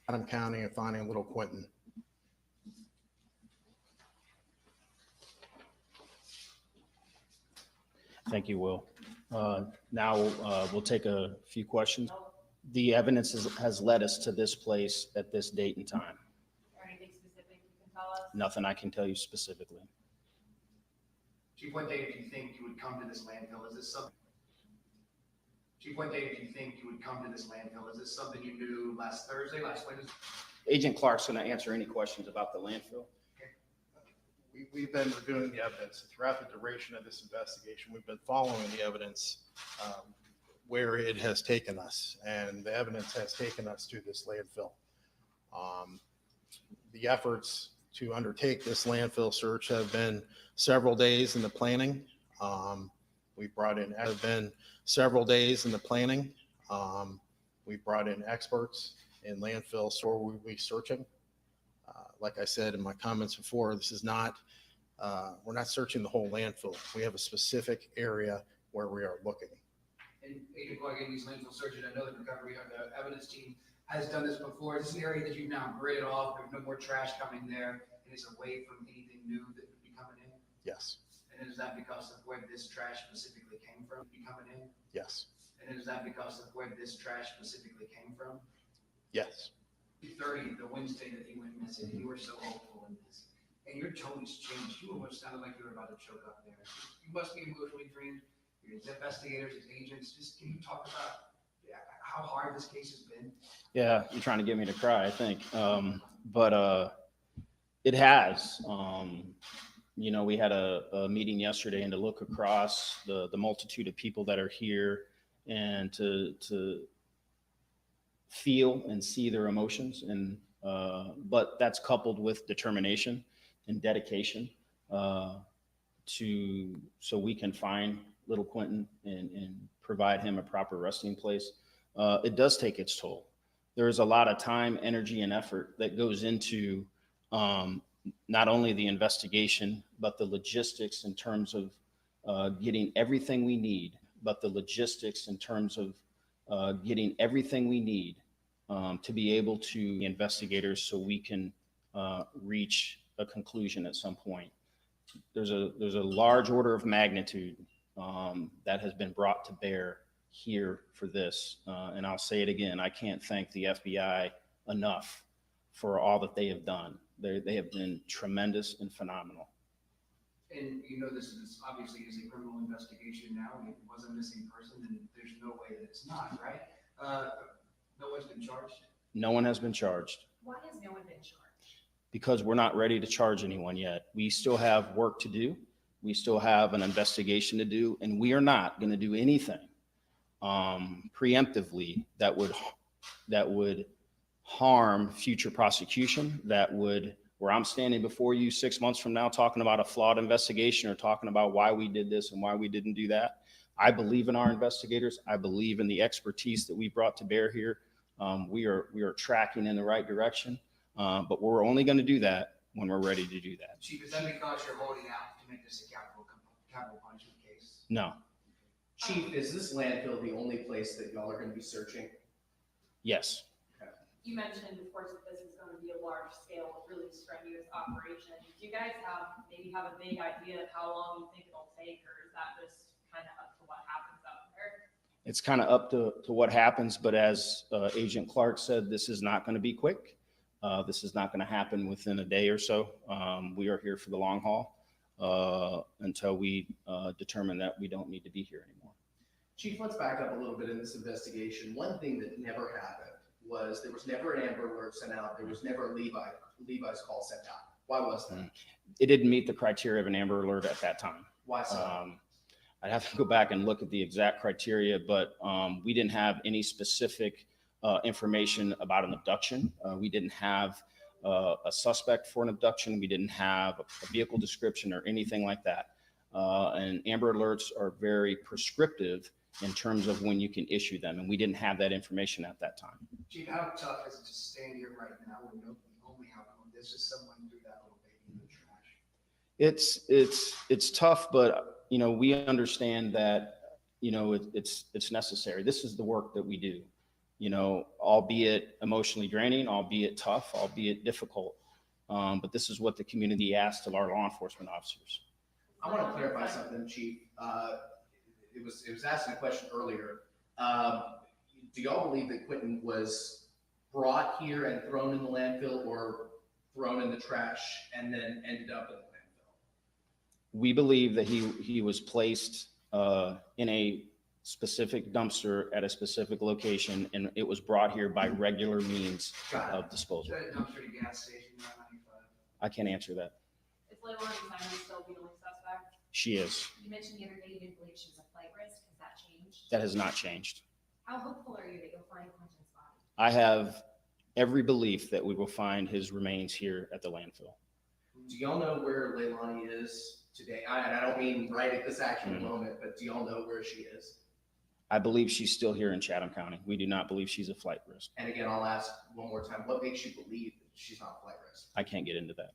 Chatham County and finding little Quinton. Thank you, Will. Now we'll take a few questions. The evidence has led us to this place at this date and time. Anything specific you can tell us? Nothing I can tell you specifically. Chief, what day did you think you would come to this landfill? Is this something? Chief, what day did you think you would come to this landfill? Is this something you knew last Thursday, last Wednesday? Agent Clark's going to answer any questions about the landfill. We've been reviewing the evidence throughout the duration of this investigation. We've been following the evidence where it has taken us, and the evidence has taken us to this landfill. The efforts to undertake this landfill search have been several days in the planning. We've brought in We've brought in experts in landfill, so we'll be searching. Like I said in my comments before, this is not, we're not searching the whole landfill. We have a specific area where we are looking. And Agent Clark, in these landfill searches, I know the recovery of the evidence team has done this before. Is this an area that you've now gridded off? There's no more trash coming there, and it's away from anything new that would be coming in? Yes. And is that because of where this trash specifically came from? Be coming in? Yes. And is that because of where this trash specifically came from? Yes. 30, the Wednesday that you went missing, you were so hopeful in this, and your tones changed. You almost sounded like you were about to choke up there. You must be emotionally drained. You're as investigators, as agents. Just can you talk about how hard this case has been? Yeah, you're trying to get me to cry, I think. But it has. We had a meeting yesterday, and to look across the multitude of people that are here and to feel and see their emotions, and but that's coupled with determination and dedication so we can find little Quinton and provide him a proper resting place. It does take its toll. There's a lot of time, energy, and effort that goes into not only the investigation, but the logistics in terms of getting everything we need, to be able to investigators so we can reach a conclusion at some point. There's a large order of magnitude that has been brought to bear here for this. And I'll say it again, I can't thank the FBI enough for all that they have done. They have been tremendous and phenomenal. And this is obviously is a criminal investigation now, and it was a missing person, and there's no way that it's not, right? No one's been charged? No one has been charged. Why has no one been charged? Because we're not ready to charge anyone yet. We still have work to do. We still have an investigation to do, and we are not going to do anything preemptively that would harm future prosecution, where I'm standing before you 6 months from now talking about a flawed investigation or talking about why we did this and why we didn't do that. I believe in our investigators. I believe in the expertise that we brought to bear here. We are tracking in the right direction, but we're only going to do that when we're ready to do that. Chief, is that because you're holding out to make this a capital punishment case? No. Chief, is this landfill the only place that y'all are going to be searching? Yes. You mentioned, of course, that this is going to be a large scale, really strenuous operation. Do you guys maybe have a vague idea of how long you think it'll take, or is that just kind of up to what happens out there? It's kind of up to what happens, but as Agent Clark said, this is not going to be quick. This is not going to happen within a day or so. We are here for the long haul until we determine that we don't need to be here anymore. Chief, let's back up a little bit in this investigation. One thing that never happened was there was never an Amber Alert sent out. There was never a Levi's call sent out. Why was that? It didn't meet the criteria of an Amber Alert at that time. Why so? I'd have to go back and look at the exact criteria, but we didn't have any specific information about an abduction. We didn't have a suspect for an abduction. We didn't have a vehicle description or anything like that. And Amber Alerts are very prescriptive in terms of when you can issue them, and we didn't have that information at that time. Chief, how tough is it to stand here right now when the only outcome of this is someone threw that little baby in the trash? It's tough, but we understand that it's necessary. This is the work that we do, albeit emotionally draining, albeit tough, albeit difficult. But this is what the community asks of our law enforcement officers. I want to clarify something, Chief. It was asking a question earlier. Do y'all believe that Quinton was brought here and thrown in the landfill, or thrown in the trash and then ended up in the landfill? We believe that he was placed in a specific dumpster at a specific location, and it was brought here by regular means of disposal. Is that a dumpster at a gas station, 995? I can't answer that. Is Leilani Simon still the only suspect? She is. You mentioned the other day you didn't believe she was a flight risk. Has that changed? That has not changed. How hopeful are you that you'll find Quinton's body? I have every belief that we will find his remains here at the landfill. Do y'all know where Leilani is today? I don't mean right at this actual moment, but do y'all know where she is? I believe she's still here in Chatham County. We do not believe she's a flight risk. And again, I'll ask one more time, what makes you believe that she's not a flight risk? I can't get into that.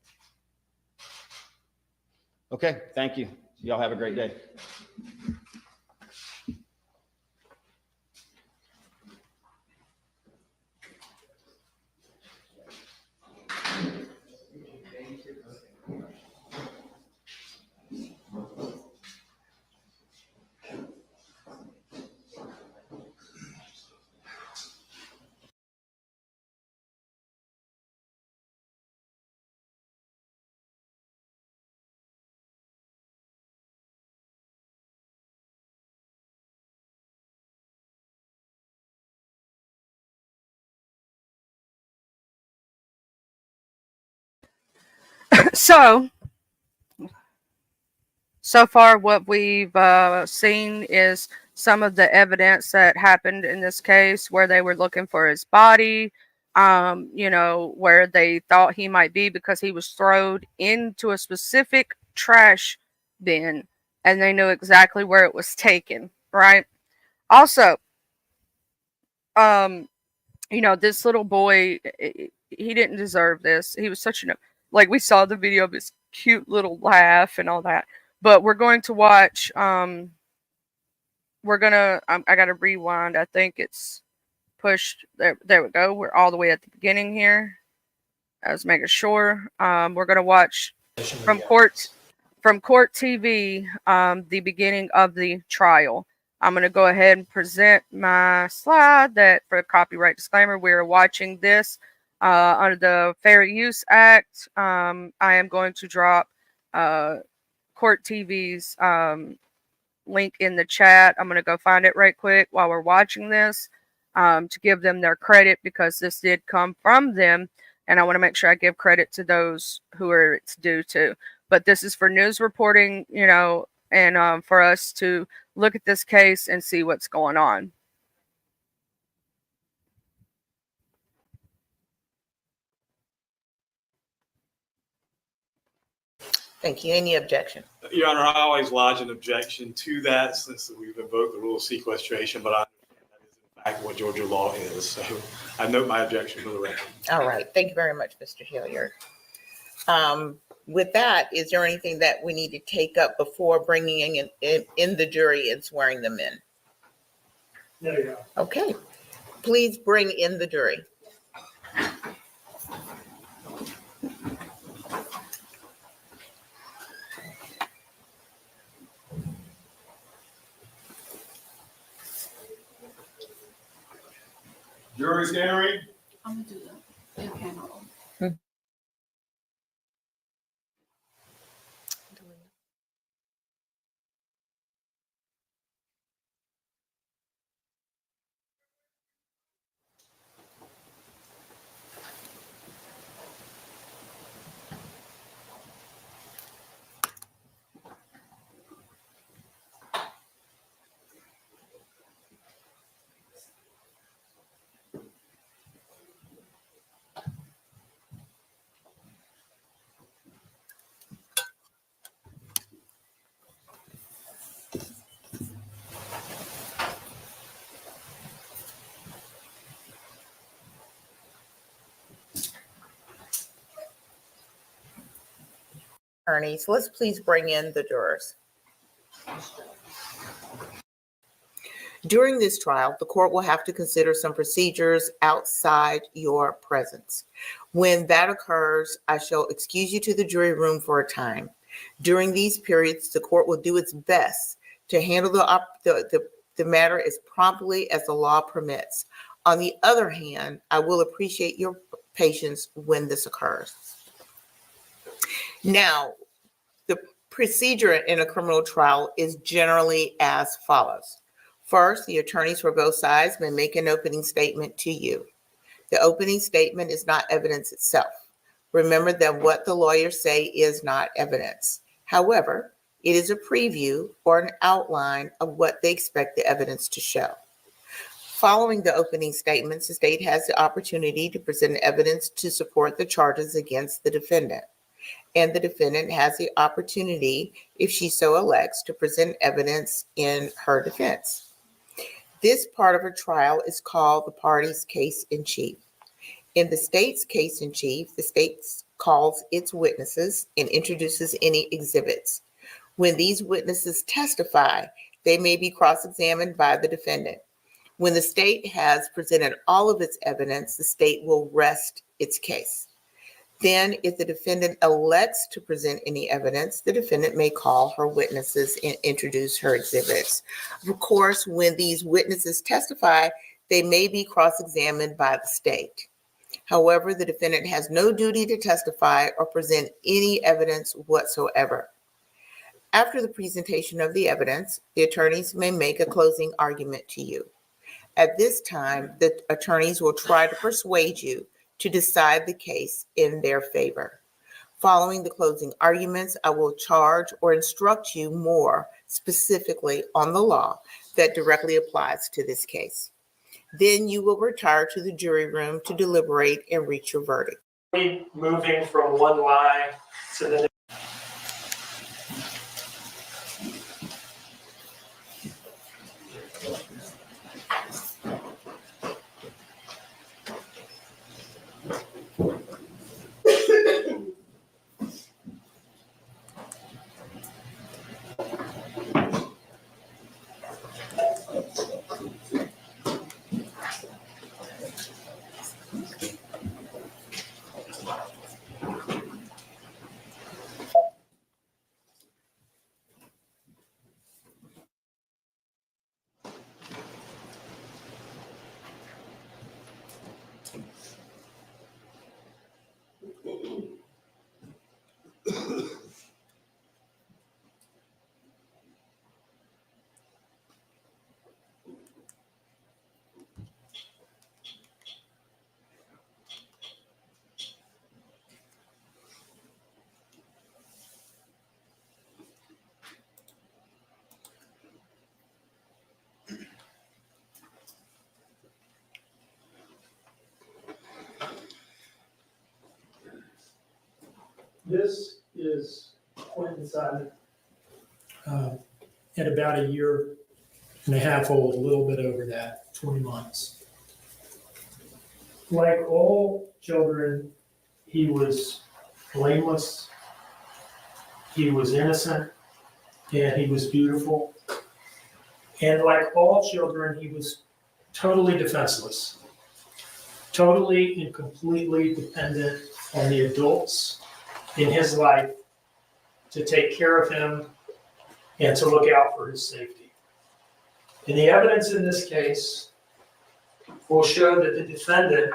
Okay, thank you. Y'all have a great day. So far, what we've seen is some of the evidence that happened in this case where they were looking for his body, where they thought he might be because he was thrown into a specific trash bin and they knew exactly where it was taken, right? Also, this little boy, he didn't deserve this. He was such like, we saw the video of his cute little laugh and all that. But we're going to watch, I gotta rewind. I think it's pushed. There we go. We're all the way at the beginning here. I was making sure. We're gonna watch from court TV, the beginning of the trial. I'm going to go ahead and present my slide that for a copyright disclaimer, we're watching this under the Fair Use Act. I am going to drop Court TV's link in the chat. I'm going to go find it right quick while we're watching this to give them their credit because this did come from them. And I want to make sure I give credit to those who are it's due to. But this is for news reporting, and for us to look at this case and see what's going on. Thank you. Any objection? Your Honor, I always lodge an objection to that since we've invoked the rule of sequestration, but I understand that is in fact what Georgia law is. So I note my objection for the record. All right. Thank you very much, Mr. Hilliard. With that, is there anything that we need to take up before bringing in the jury and swearing them in? There you go. Okay. Please bring in the jury. Jury's hearing. I'm gonna do the camera roll. Attorneys, let's please bring in the jurors. During this trial, the court will have to consider some procedures outside your presence. When that occurs, I shall excuse you to the jury room for a time. During these periods, the court will do its best to handle the matter as promptly as the law permits. On the other hand, I will appreciate your patience when this occurs. Now, the procedure in a criminal trial is generally as follows. First, the attorneys for both sides may make an opening statement to you. The opening statement is not evidence itself. Remember that what the lawyers say is not evidence. However, it is a preview or an outline of what they expect the evidence to show. Following the opening statements, the state has the opportunity to present evidence to support the charges against the defendant. And the defendant has the opportunity, if she so elects, to present evidence in her defense. This part of a trial is called the party's case in chief. In the state's case in chief, the state calls its witnesses and introduces any exhibits. When these witnesses testify, they may be cross-examined by the defendant. When the state has presented all of its evidence, the state will rest its case. Then, if the defendant elects to present any evidence, the defendant may call her witnesses and introduce her exhibits. Of course, when these witnesses testify, they may be cross-examined by the state. However, the defendant has no duty to testify or present any evidence whatsoever. After the presentation of the evidence, the attorneys may make a closing argument to you. At this time, the attorneys will try to persuade you to decide the case in their favor. Following the closing arguments, I will charge or instruct you more specifically on the law that directly applies to this case. Then you will retire to the jury room to deliberate and reach your verdict. Moving from one lie to the next. This is Quinton Simon, at about a year and a half old, a little bit over that, 20 months. Like all children, he was blameless, he was innocent, and he was beautiful. And like all children, he was totally defenseless, totally and completely dependent on the adults in his life to take care of him and to look out for his safety. And the evidence in this case will show that the defendant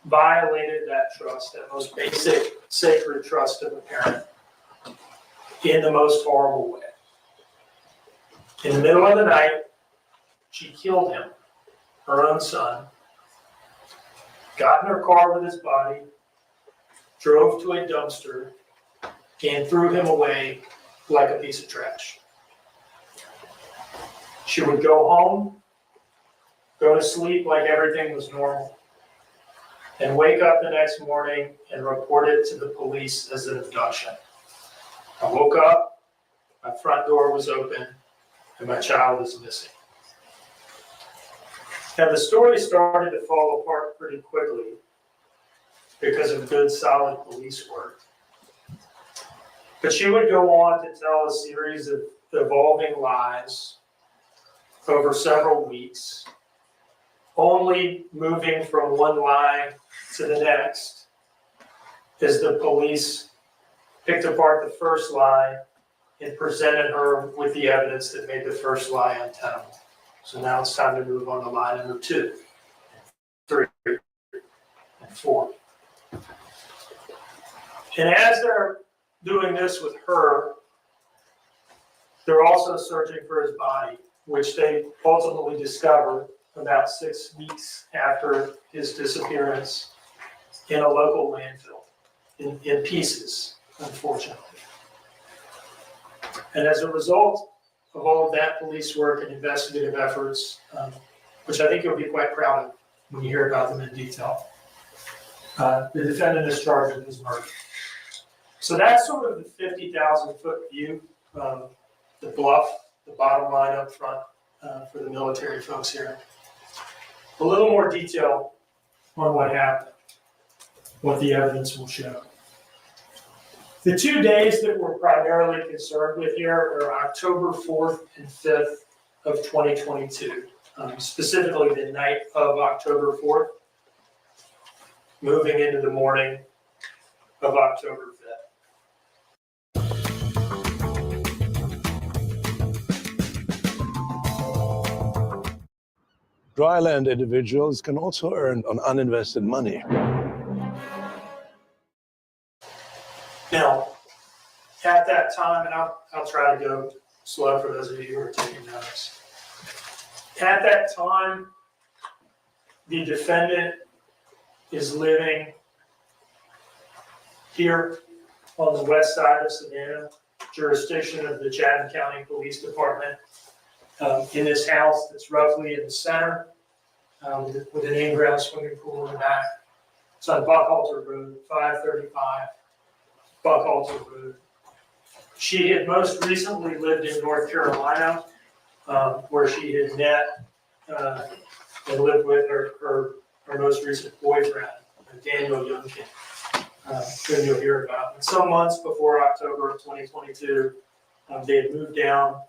violated that trust, that most basic, sacred trust of a parent, in the most horrible way. In the middle of the night, she killed him, her own son, got in her car with his body, drove to a dumpster, and threw him away like a piece of trash. She would go home, go to sleep like everything was normal, and wake up the next morning and report it to the police as an abduction. I woke up, my front door was open, and my child is missing. Now, the story started to fall apart pretty quickly because of good, solid police work. But she would go on to tell a series of evolving lies over several weeks, only moving from one lie to the next as the police picked apart the first lie and presented her with the evidence that made the first lie untenable. So now it's time to move on to lie number 2, 3, and 4. And as they're doing this with her, they're also searching for his body, which they ultimately discovered about 6 weeks after his disappearance in a local landfill, in pieces, unfortunately. And as a result of all of that police work and investigative efforts, which I think you'll be quite proud of when you hear about them in detail, the defendant is charged with his murder. So that's sort of the 50,000-foot view, the bluff, the bottom line up front for the military folks here. A little more detail on what happened, what the evidence will show. The 2 days that we're primarily concerned with here are October 4th and 5th of 2022, specifically the night of October 4th, moving into the morning of October 5th. Dryland individuals can also earn on uninvested money. Now, at that time, and I'll try to go slow for those of you who are taking notes. At that time, the defendant is living here on the west side of Savannah, jurisdiction of the Chatham County Police Department. In this house that's roughly in the center, with an in-ground swimming pool in the back. It's on Buckhalter Road, 535 Buckhalter Road. She had most recently lived in North Carolina, where she had met and lived with her most recent boyfriend, Daniel Youngkin, who you'll hear about. And some months before October of 2022, they had moved down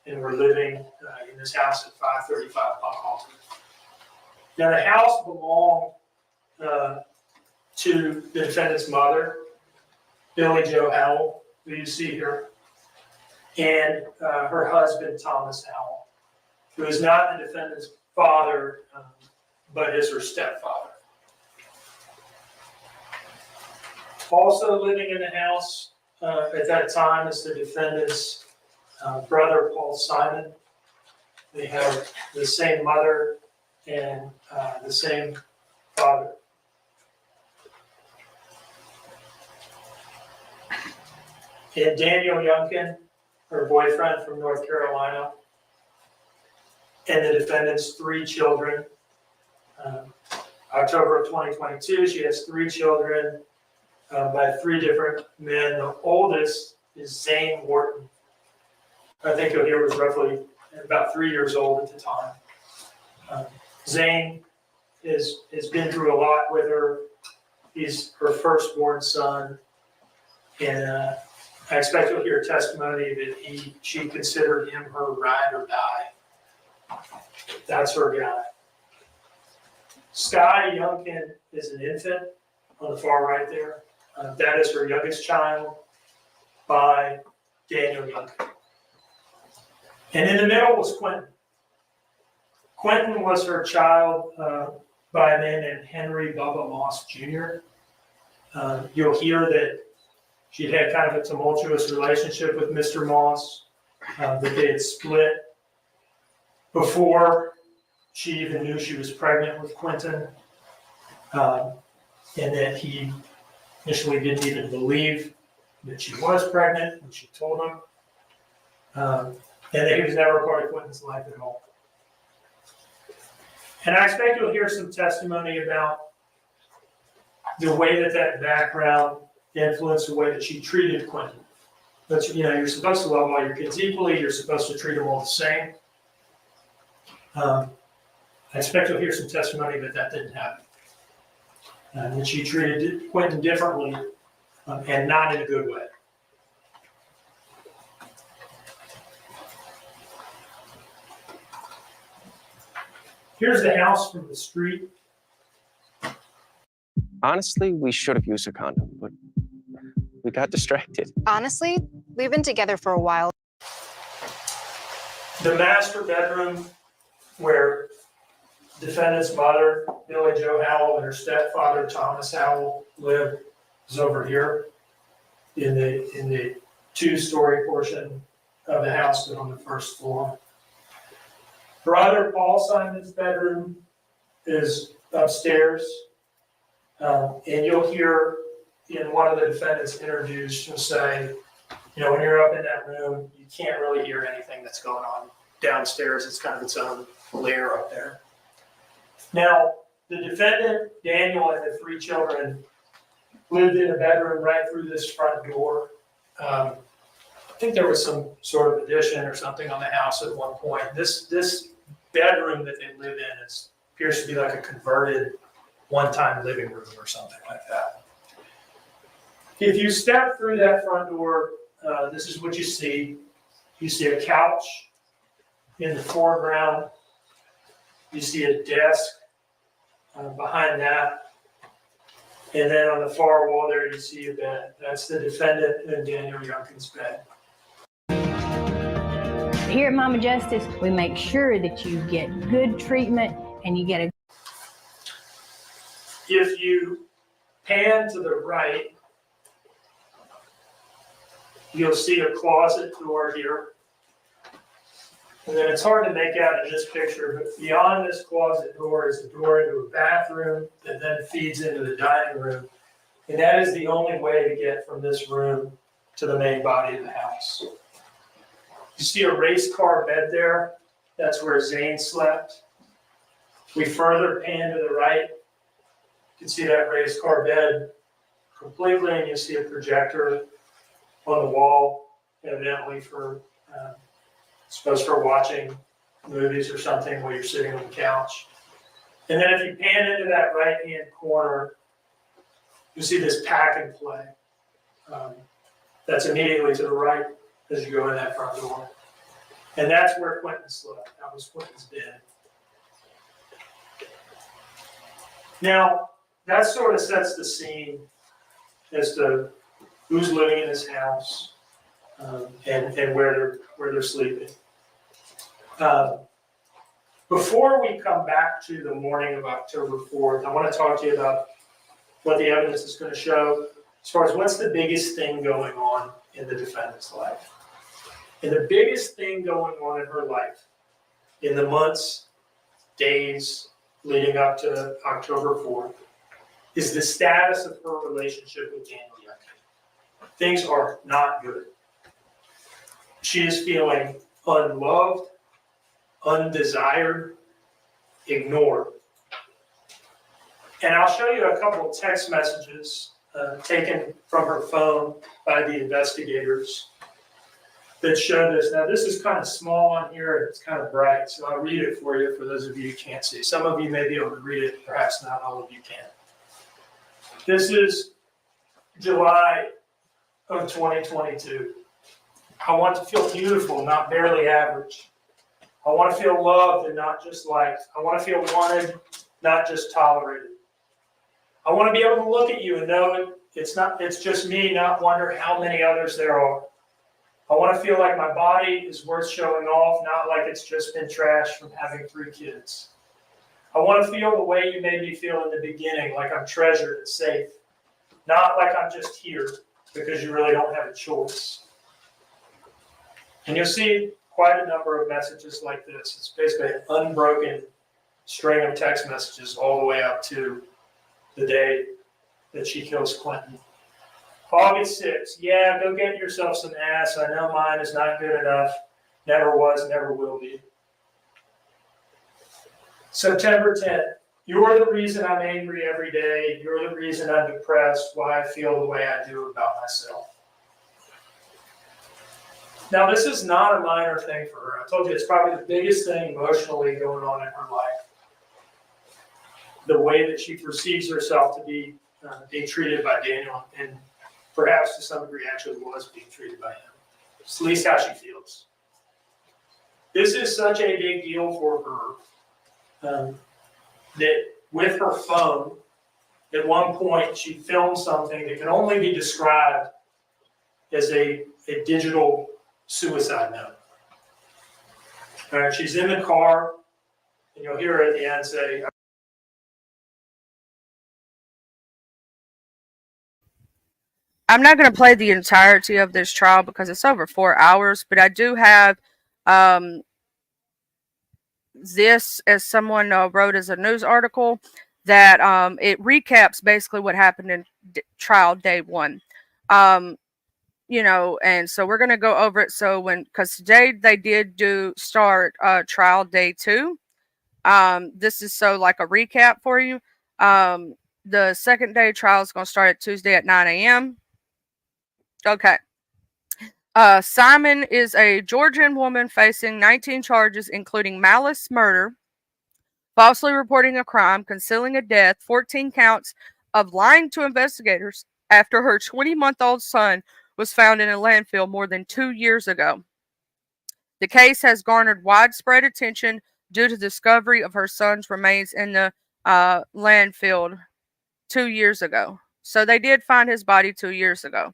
and were living in this house at 535 Buckhalter. Now, the house belonged to the defendant's mother, Billy Joe Howell, who you see here, and her husband, Thomas Howell, who is not the defendant's father, but is her stepfather. Also living in the house at that time is the defendant's brother, Paul Simon. They have the same mother and the same father. And Daniel Youngkin, her boyfriend from North Carolina, and the defendant's 3 children. October of 2022, she has 3 children by 3 different men. The oldest is Zane Wharton. I think he was roughly about 3 years old at the time. Zane has been through a lot with her. He's her firstborn son, and I expect you'll hear testimony that she considered him her ride or die. That's her guy. Sky Youngkin is an infant on the far right there. That is her youngest child by Daniel Youngkin. And in the middle was Quinton. Quinton was her child by a man named Henry Bubba Moss Jr. You'll hear that she'd had kind of a tumultuous relationship with Mr. Moss, that they had split before she even knew she was pregnant with Quinton, and that he initially didn't even believe that she was pregnant when she told him, and that he was never a part of Quinton's life at all. And I expect you'll hear some testimony about the way that background influenced the way that she treated Quinton. But you're supposed to love all your kids equally. You're supposed to treat them all the same. I expect you'll hear some testimony that didn't happen. That she treated Quinton differently, and not in a good way. Here's the house from the street. Honestly, we should have used a condom, but we got distracted. Honestly, we've been together for a while. The master bedroom where defendant's mother, Billy Joe Howell, and her stepfather, Thomas Howell, lived is over here in the 2-story portion of the house, but on the first floor. Brother Paul Simon's bedroom is upstairs, and you'll hear in one of the defendant's interviews, she'll say, when you're up in that room, you can't really hear anything that's going on downstairs. It's kind of its own layer up there. Now, the defendant, Daniel, and the 3 children lived in a bedroom right through this front door. I think there was some sort of addition or something on the house at one point. This bedroom that they live in appears to be like a converted one-time living room or something like that. If you step through that front door, this is what you see. You see a couch in the foreground. You see a desk behind that. And then on the far wall there, you see a bed. That's the defendant and Daniel Youngkin's bed. Here at Mama Justice, we make sure that you get good treatment and you get a... If you pan to the right, you'll see a closet door here. And then it's hard to make out in this picture, but beyond this closet door is a door into a bathroom that then feeds into the dining room, And that is the only way to get from this room to the main body of the house. You see a race car bed there? That's where Zane slept. We further pan to the right. You can see that race car bed completely, and you see a projector on the wall, evidently for, supposed for watching movies or something while you're sitting on the couch. And then if you pan into that right-hand corner, you see this pack and play. That's immediately to the right as you go in that front door. And that's where Quinton slept. That was Quinton's bed. Now, that sort of sets the scene as to who's living in this house and where they're sleeping. Before we come back to the morning of October 4th, I want to talk to you about what the evidence is going to show as far as what's the biggest thing going on in the defendant's life. And the biggest thing going on in her life in the months, days leading up to October 4th is the status of her relationship with Daniel Young. Things are not good. She is feeling unloved, undesired, ignored. And I'll show you a couple of text messages taken from her phone by the investigators that show this. Now, this is kind of small on here, and it's kind of bright, so I'll read it for you for those of you who can't see. Some of you may be able to read it, perhaps not all of you can. This is July of 2022. I want to feel beautiful, not barely average. I want to feel loved and not just liked. I want to feel wanted, not just tolerated. I want to be able to look at you and know it's just me, not wonder how many others there are. I want to feel like my body is worth showing off, not like it's just been trashed from having 3 kids. I want to feel the way you made me feel in the beginning, like I'm treasured and safe, not like I'm just here because you really don't have a choice. And you'll see quite a number of messages like this. It's basically an unbroken string of text messages all the way up to the day that she kills Quinton. August 6th, yeah, go get yourself some ass. I know mine is not good enough. Never was, never will be. September 10th, you're the reason I'm angry every day. You're the reason I'm depressed, why I feel the way I do about myself. Now, this is not a minor thing for her. I told you it's probably the biggest thing emotionally going on in her life. The way that she perceives herself to be being treated by Daniel, and perhaps to some degree actually was being treated by him. It's at least how she feels. This is such a big deal for her that with her phone, at one point she filmed something that can only be described as a digital suicide note. All right, she's in the car, and you'll hear her at the end say, I'm not going to play the entirety of this trial because it's over 4 hours, but I do have this, as someone wrote as a news article, that it recaps basically what happened in trial day 1. You know, and so we're going to go over it. So because today they did start trial day 2. This is so like a recap for you. The second day trial is going to start at Tuesday at 9 a.m. Okay. Simon is a Georgian woman facing 19 charges, including malice murder, falsely reporting a crime, concealing a death, 14 counts of lying to investigators after her 20-month-old son was found in a landfill more than 2 years ago. The case has garnered widespread attention due to the discovery of her son's remains in the landfill 2 years ago. So they did find his body 2 years ago.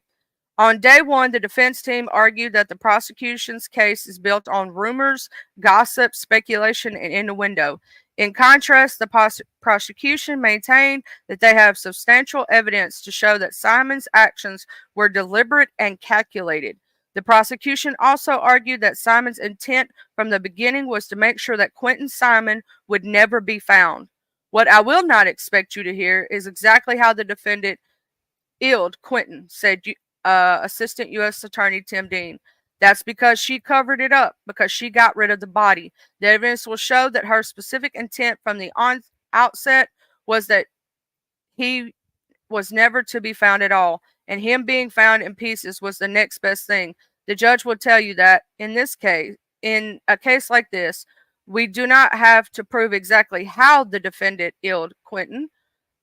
On day 1, the defense team argued that the prosecution's case is built on rumors, gossip, speculation, and innuendo. In contrast, the prosecution maintained that they have substantial evidence to show that Simon's actions were deliberate and calculated. The prosecution also argued that Simon's intent from the beginning was to make sure that Quinton Simon would never be found. What I will not expect you to hear is exactly how the defendant Illed Quinton, said Assistant U.S. Attorney Tim Dean. That's because she covered it up, because she got rid of the body. The evidence will show that her specific intent from the outset was that he was never to be found at all, and him being found in pieces was the next best thing. The judge will tell you that in this case, in a case like this, we do not have to prove exactly how the defendant illed Quinton.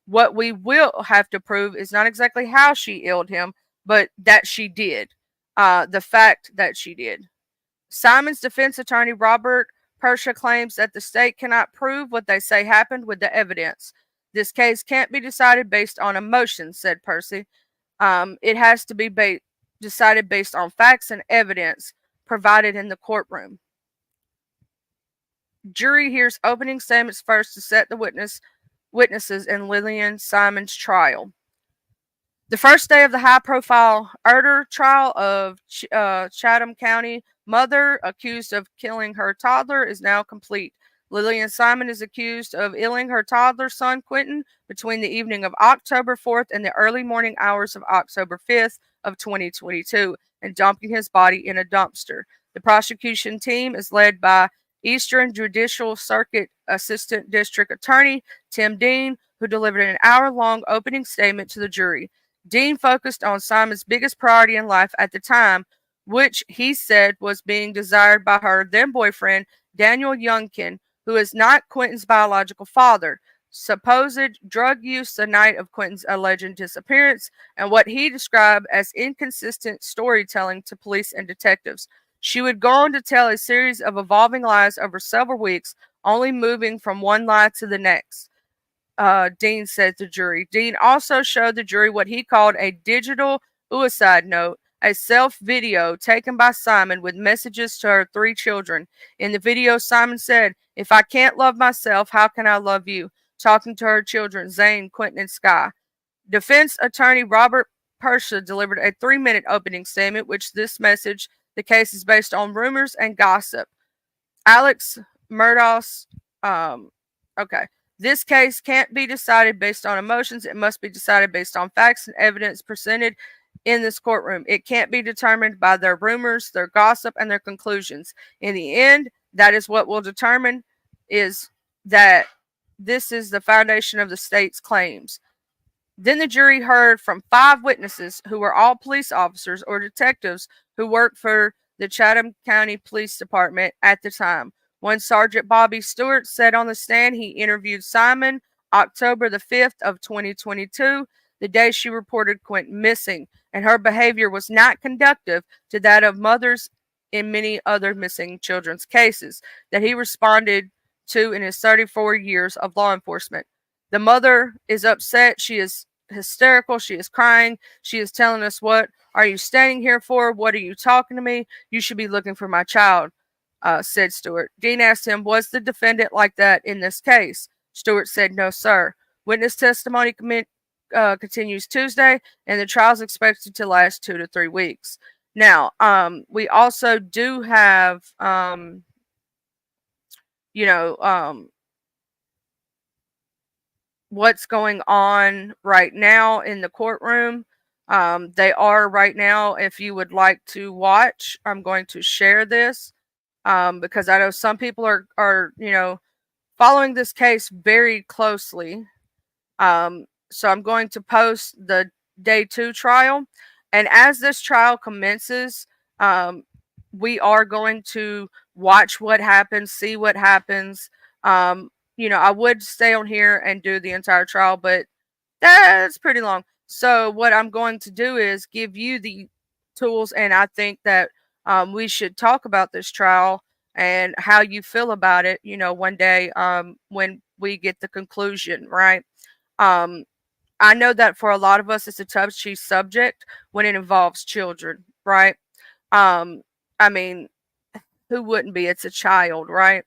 What we will have to prove is not exactly how she illed him, but that she did. The fact that she did. Simon's defense attorney, Robert Persha, claims that the state cannot prove what they say happened with the evidence. This case can't be decided based on emotion, said Percy. It has to be decided based on facts and evidence provided in the courtroom. Jury hears opening statements first to set the witnesses in Lillian Simon's trial. The first day of the high-profile murder trial of Chatham County mother accused of killing her toddler is now complete. Lillian Simon is accused of illing her toddler son Quinton between the evening of October 4th and the early morning hours of October 5th of 2022 and dumping his body in a dumpster. The prosecution team is led by Eastern Judicial Circuit Assistant District Attorney Tim Dean, who delivered an hour-long opening statement to the jury. Dean focused on Simon's biggest priority in life at the time, which he said was being desired by her then-boyfriend, Daniel Youngkin, who is not Quinton's biological father, supposed drug use the night of Quinton's alleged disappearance, and what he described as inconsistent storytelling to police and detectives. She would go on to tell a series of evolving lies over several weeks, only moving from one lie to the next. Dean said to the jury. Dean also showed the jury what he called a digital suicide note, a self-video taken by Simon with messages to her 3 children. In the video, Simon said, "If I can't love myself, how can I love you?" talking to her children, Zane, Quinton, and Sky. Defense attorney Robert Persha delivered a 3-minute opening statement, which this message, the case is based on rumors and gossip. Alex Murdoch's, okay. This case can't be decided based on emotions. It must be decided based on facts and evidence presented in this courtroom. It can't be determined by their rumors, their gossip, and their conclusions. In the end, that is what will determine is that this is the foundation of the state's claims. Then the jury heard from 5 witnesses who were all police officers or detectives who worked for the Chatham County Police Department at the time. One Sergeant Bobby Stewart said on the stand he interviewed Simon October the 5th of 2022, the day she reported Quinton missing, and her behavior was not conducive to that of mothers in many other missing children's cases that he responded to in his 34 years of law enforcement. The mother is upset. She is hysterical. She is crying. She is telling us, "What are you standing here for? What are you talking to me? You should be looking for my child," said Stewart. Dean asked him, "Was the defendant like that in this case?" Stewart said, "No, sir." Witness testimony continues Tuesday, and the trial is expected to last 2 to 3 weeks. Now, we also do have, what's going on right now in the courtroom. They are right now, if you would like to watch, I'm going to share this because I know some people are following this case very closely. So I'm going to post the day 2 trial. And as this trial commences, we are going to watch what happens, see what happens. I would stay on here and do the entire trial, but that's pretty long. So what I'm going to do is give you the tools, and I think that we should talk about this trial and how you feel about it, one day when we get the conclusion, right? I know that for a lot of us, it's a touchy subject when it involves children, right? I mean, who wouldn't be? It's a child, right?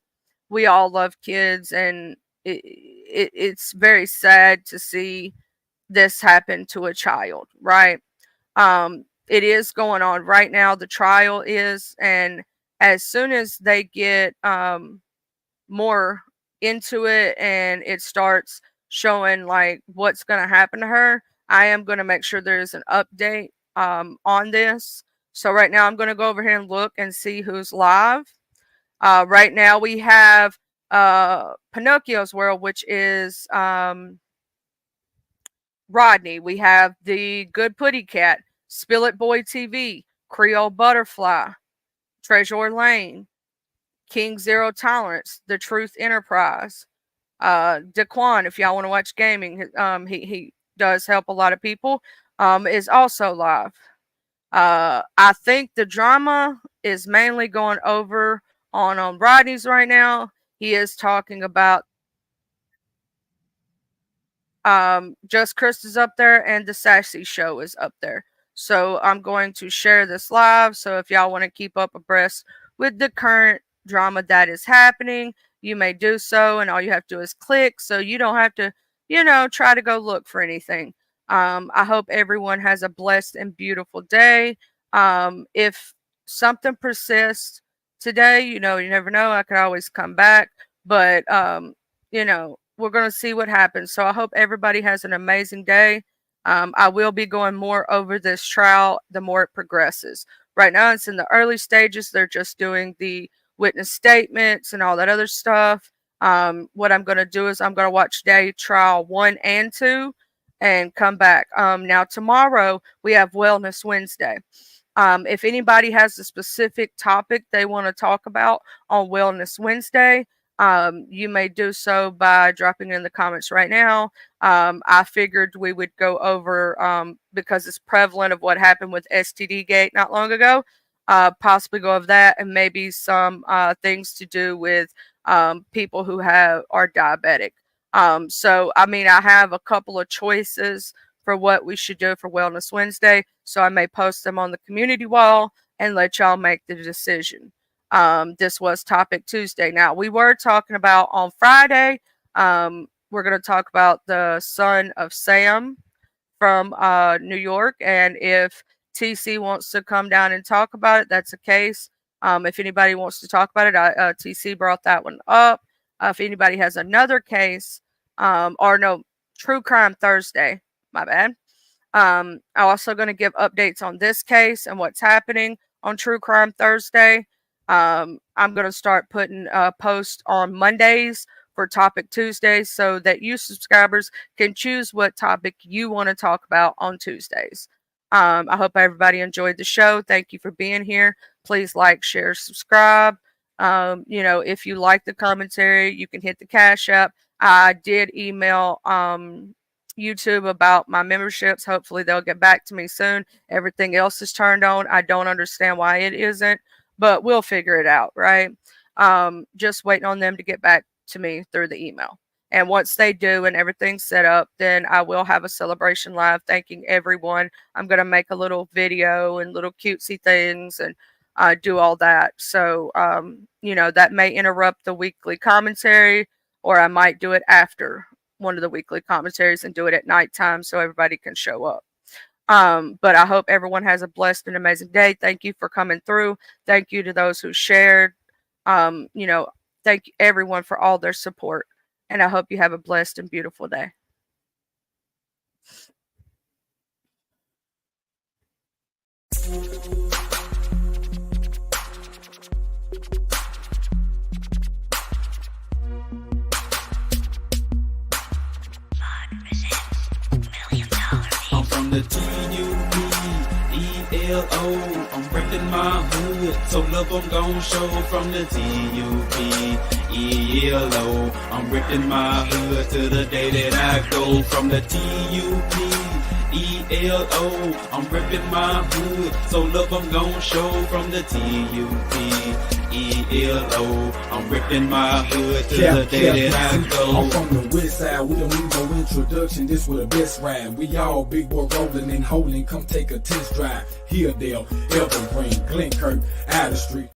We all love kids, and it's very sad to see this happen to a child, right? It is going on right now. The trial is, and as soon as they get more into it and it starts showing like what's going to happen to her, I am going to make sure there's an update on this. So right now I'm going to go over here and look and see who's live. Right now we have Pinocchio's World, which is Rodney. We have the Good Putty Cat, Spill It Boy TV, Creole Butterfly, Treasure Lane, King Zero Tolerance, The Truth Enterprise, Daquan, if y'all want to watch gaming, he does help a lot of people, is also live. I think the drama is mainly going over on Rodney's right now. He is talking about Just Chris is up there and the Sassy Show is up there. So I'm going to share this live. So if y'all want to keep up abreast with the current drama that is happening, you may do so. And all you have to do is click. So you don't have to, try to go look for anything. I hope everyone has a blessed and beautiful day. If something persists today, you never know. I could always come back. But, we're going to see what happens. So I hope everybody has an amazing day. I will be going more over this trial the more it progresses. Right now, it's in the early stages. They're just doing the witness statements and all that other stuff. What I'm going to do is I'm going to watch day trial 1 and 2 and come back. Now, tomorrow, we have Wellness Wednesday. If anybody has a specific topic they want to talk about on Wellness Wednesday, you may do so by dropping in the comments right now. I figured we would go over, because it's prevalent of what happened with STD Gate not long ago, possibly go over that and maybe some things to do with people who are diabetic. So, I have a couple of choices for what we should do for Wellness Wednesday. So I may post them on the community wall and let y'all make the decision. This was Topic Tuesday. Now, we were talking about on Friday, we're going to talk about the son of Sam from New York. And if TC wants to come down and talk about it, that's the case. If anybody wants to talk about it, TC brought that one up. If anybody has another case, True Crime Thursday, my bad. I'm also going to give updates on this case and what's happening on True Crime Thursday. I'm going to start putting posts on Mondays for Topic Tuesdays so that you subscribers can choose what topic you want to talk about on Tuesdays. I hope everybody enjoyed the show. Thank you for being here. Please like, share, subscribe. If you like the commentary, you can hit the Cash App. I did email YouTube about my memberships. Hopefully they'll get back to me soon. Everything else is turned on. I don't understand why it isn't, but we'll figure it out, right? Just waiting on them to get back to me through the email. And once they do and everything's set up, then I will have a celebration live thanking everyone. I'm going to make a little video and little cutesy things and do all that. So, that may interrupt the weekly commentary, or I might do it after one of the weekly commentaries and do it at nighttime so everybody can show up. But I hope everyone has a blessed and amazing day. Thank you for coming through. Thank you to those who shared. Thank you everyone for all their support. And I hope you have a blessed and beautiful day. I'm from the TUP-ELO. I'm reppin' my hood, so love I'm gon' show from the TUP-ELO. I'm reppin' my hood to the day that I go from the TUP-ELO. I'm reppin' my hood, so love I'm gon' show from the TUP-ELO. I'm ripping my hood to the day that I go. I'm from the west side, we don't need no introduction, this with the best ride. We all big boy rolling and holding, come take a test drive. Hilldale, Evergreen, Glenkirk, out the street.